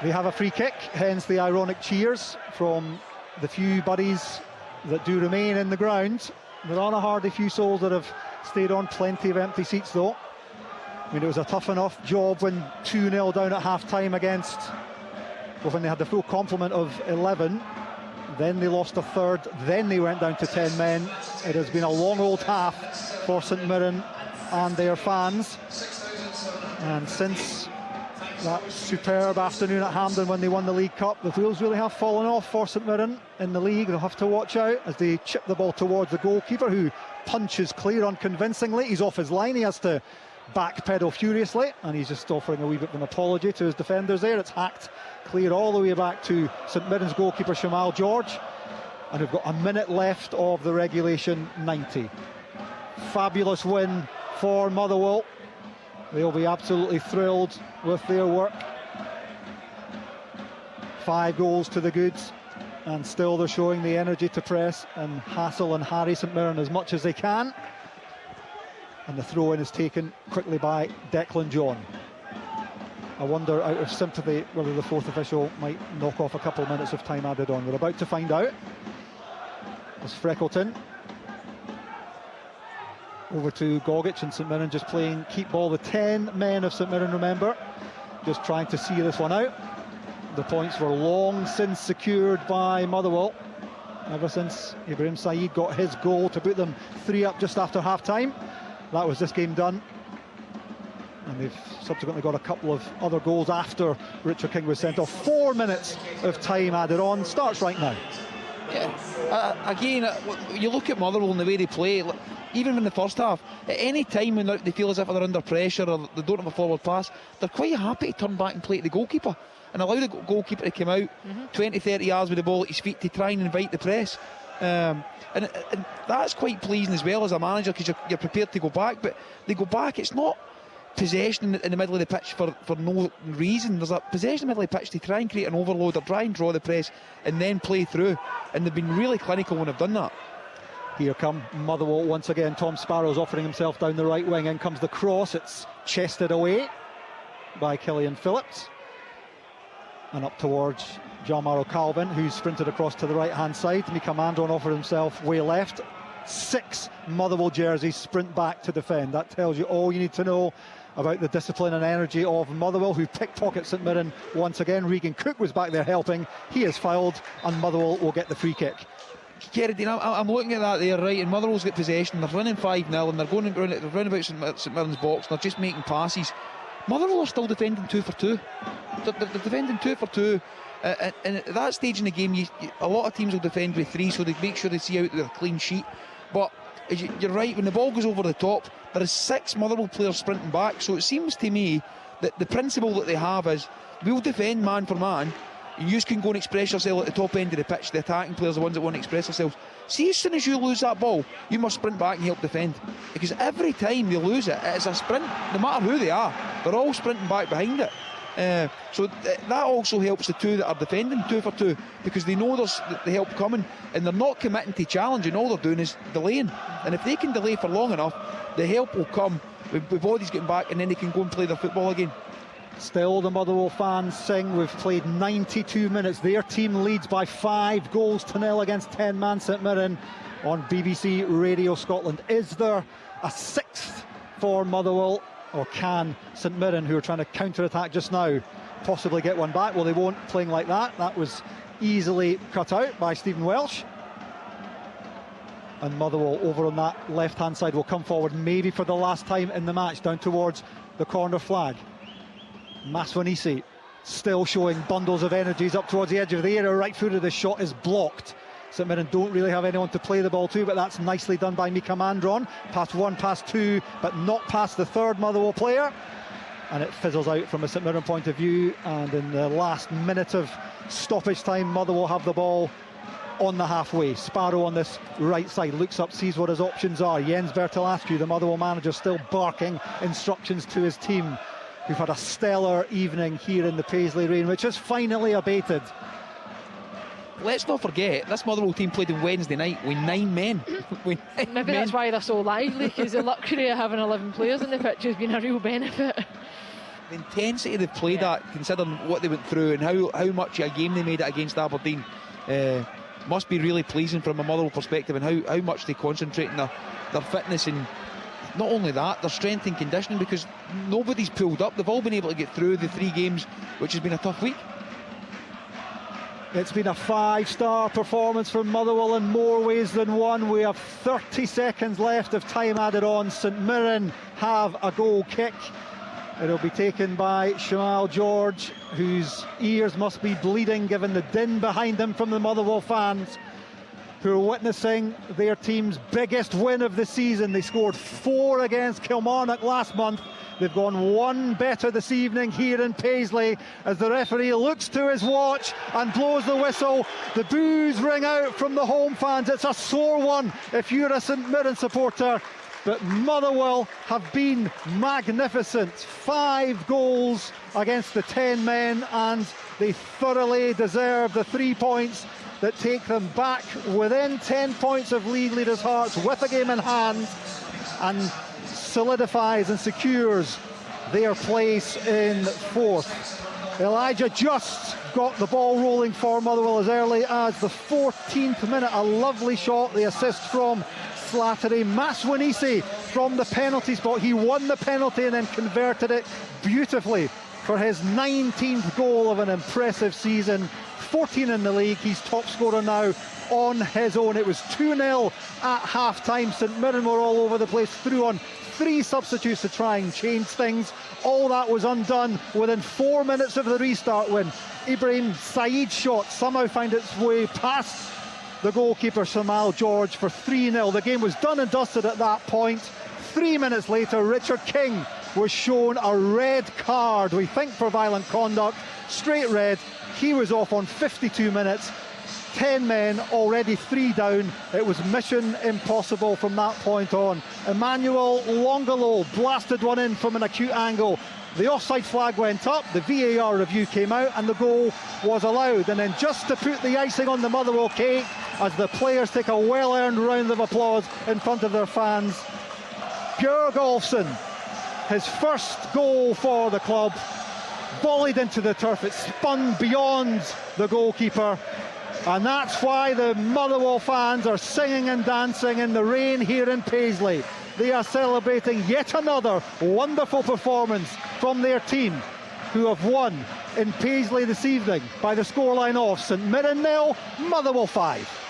They have a free kick, hence the ironic cheers from the few buddies that do remain in the ground. There are a hardly few souls that have stayed on, plenty of empty seats though. I mean, it was a tough enough job when 2-0 down at half-time against, well, when they had the full complement of 11, then they lost a third, then they went down to 10 men. It has been a long old half for St Mirren and their fans, and since that superb afternoon at Hampden when they won the League Cup, the wheels really have fallen off for St Mirren in the league. They'll have to watch out as they chip the ball towards the goalkeeper, who punches clear unconvincingly. He's off his line, he has to backpedal furiously, and he's just offering a wee bit of an apology to his defenders there. It's hacked clear all the way back to St Mirren's goalkeeper Shamal George, and we've got a minute left of the regulation 90. Fabulous win for Motherwell. They'll be absolutely thrilled with their work. 5 goals to the goods, and still they're showing the energy to press and hassle and harry St Mirren as much as they can. And the throw-in is taken quickly by Declan John. I wonder, out of sympathy, whether the fourth official might knock off a couple of minutes of time added on. We're about to find out. As Freckleton over to Gogic, and St Mirren just playing keep ball. The 10 men of St Mirren, remember, just trying to see this one out. The points were long since secured by Motherwell, ever since Ibrahim Saeed got his goal to put them 3 up just after half-time. That was this game done, and they've subsequently got a couple of other goals after Richard King was sent off. 4 minutes of time added on, starts right now. Yeah, again, you look at Motherwell and the way they play, even in the first half, at any time when they feel as if they're under pressure or they don't have a forward pass, they're quite happy to turn back and play to the goalkeeper and allow the goalkeeper to come out 20-30 yards with the ball at his feet to try and invite the press. And that's quite pleasing as well as a manager, because you're prepared to go back, but they go back, it's not possession in the middle of the pitch for no reason. There's a possession in the middle of the pitch to try and create an overload or try and draw the press and then play through, and they've been really clinical when they've done that. Here come Motherwell once again. Tom Sparrow's offering himself down the right wing, in comes the cross, it's chested away by Killian Phillips and up towards Jamaro Calvin, who's sprinted across to the right hand side. Mika Mandron offered himself way left. 6 Motherwell jerseys sprint back to defend. That tells you all you need to know about the discipline and energy of Motherwell, who pickpocket St Mirren once again. Regan Cook was back there helping. He is fouled, and Motherwell will get the free kick. Kerry, I'm looking at that there, right, and Motherwell's got possession. They're running 5-0 and they're going round about St Mirren's box. They're just making passes. Motherwell are still defending 2 for 2. They're defending 2 for 2. And at that stage in the game, a lot of teams will defend with 3, so they make sure they see out with a clean sheet. But you're right, when the ball goes over the top, there is 6 Motherwell players sprinting back. So it seems to me that the principle that they have is, we'll defend man for man, and you can go and express yourself at the top end of the pitch. The attacking players are the ones that want to express themselves. See, as soon as you lose that ball, you must sprint back and help defend, because every time they lose it, it's a sprint. No matter who they are, they're all sprinting back behind it. So that also helps the 2 that are defending 2 for 2, because they know there's the help coming, and they're not committing to challenging. All they're doing is delaying, and if they can delay for long enough, the help will come with bodies getting back, and then they can go and play their football again. Still, the Motherwell fans sing. We've played 92 minutes. Their team leads by 5-0 against 10-man St Mirren on BBC Radio Scotland. Is there a 6th for Motherwell, or can St Mirren, who are trying to counter-attack just now, possibly get one back? Well, they won't, playing like that. That was easily cut out by Stephen Welsh. And Motherwell over on that left-hand side will come forward, maybe for the last time in the match, down towards the corner flag. Maswanisi still showing bundles of energies up towards the edge of the area. Right footed, the shot is blocked. St Mirren don't really have anyone to play the ball to, but that's nicely done by Mika Mandron. Past 1, past 2, but not past the 3rd Motherwell player. And it fizzles out from a St Mirren point of view. And in the last minute of stoppage time, Motherwell have the ball on the halfway. Sparrow on this right side looks up, sees what his options are. Jens Bertolascu, the Motherwell manager, still barking instructions to his team, who've had a stellar evening here in the Paisley rain, which has finally abated. Let's not forget, this Motherwell team played on Wednesday night with 9 men. Maybe that's why they're so lively, because the luxury of having 11 players in the pitch has been a real benefit. The intensity they've played at, considering what they went through and how much a game they made it against Aberdeen, must be really pleasing from a Motherwell perspective, and how much they concentrate on their fitness, and not only that, their strength and conditioning, because nobody's pulled up. They've all been able to get through the 3 games, which has been a tough week. It's been a 5-star performance from Motherwell in more ways than one. We have 30 seconds left of time added on. St Mirren have a goal kick. It'll be taken by Shamal George, whose ears must be bleeding given the din behind him from the Motherwell fans, who are witnessing their team's biggest win of the season. They scored 4 against Kilmarnock last month. They've gone 1 better this evening here in Paisley, as the referee looks to his watch and blows the whistle. The boos ring out from the home fans. It's a sore one if you're a St Mirren supporter, but Motherwell have been magnificent. 5 goals against the 10 men, and they thoroughly deserve the 3 points that take them back within 10 points of league leaders' hearts with a game in hand, and solidifies and secures their place in 4th. Elijah just got the ball rolling for Motherwell as early as the 14th minute. A lovely shot, the assist from Slattery. Maswanisi from the penalty spot. He won the penalty and then converted it beautifully for his 19th goal of an impressive season. 14 in the league. He's top scorer now on his own. It was 2-0 at half-time. St Mirren were all over the place, threw on 3 substitutes to try and change things. All that was undone within 4 minutes of the restart, when Ibrahim Said's shot somehow found its way past the goalkeeper Shamal George for 3-0. The game was done and dusted at that point. 3 minutes later, Richard King was shown a red card, we think for violent conduct, straight red. He was off on 52 minutes. 10 men, already 3 down. It was mission impossible from that point on. Emmanuel Longolo blasted one in from an acute angle. The offside flag went up, the VAR review came out, and the goal was allowed. And then just to put the icing on the Motherwell cake, as the players take a well-earned round of applause in front of their fans, Björg Olfsson, his first goal for the club, volleyed into the turf. It spun beyond the goalkeeper. And that's why the Motherwell fans are singing and dancing in the rain here in Paisley. They are celebrating yet another wonderful performance from their team, who have won in Paisley this evening by the scoreline of St Mirren 0, Motherwell 5.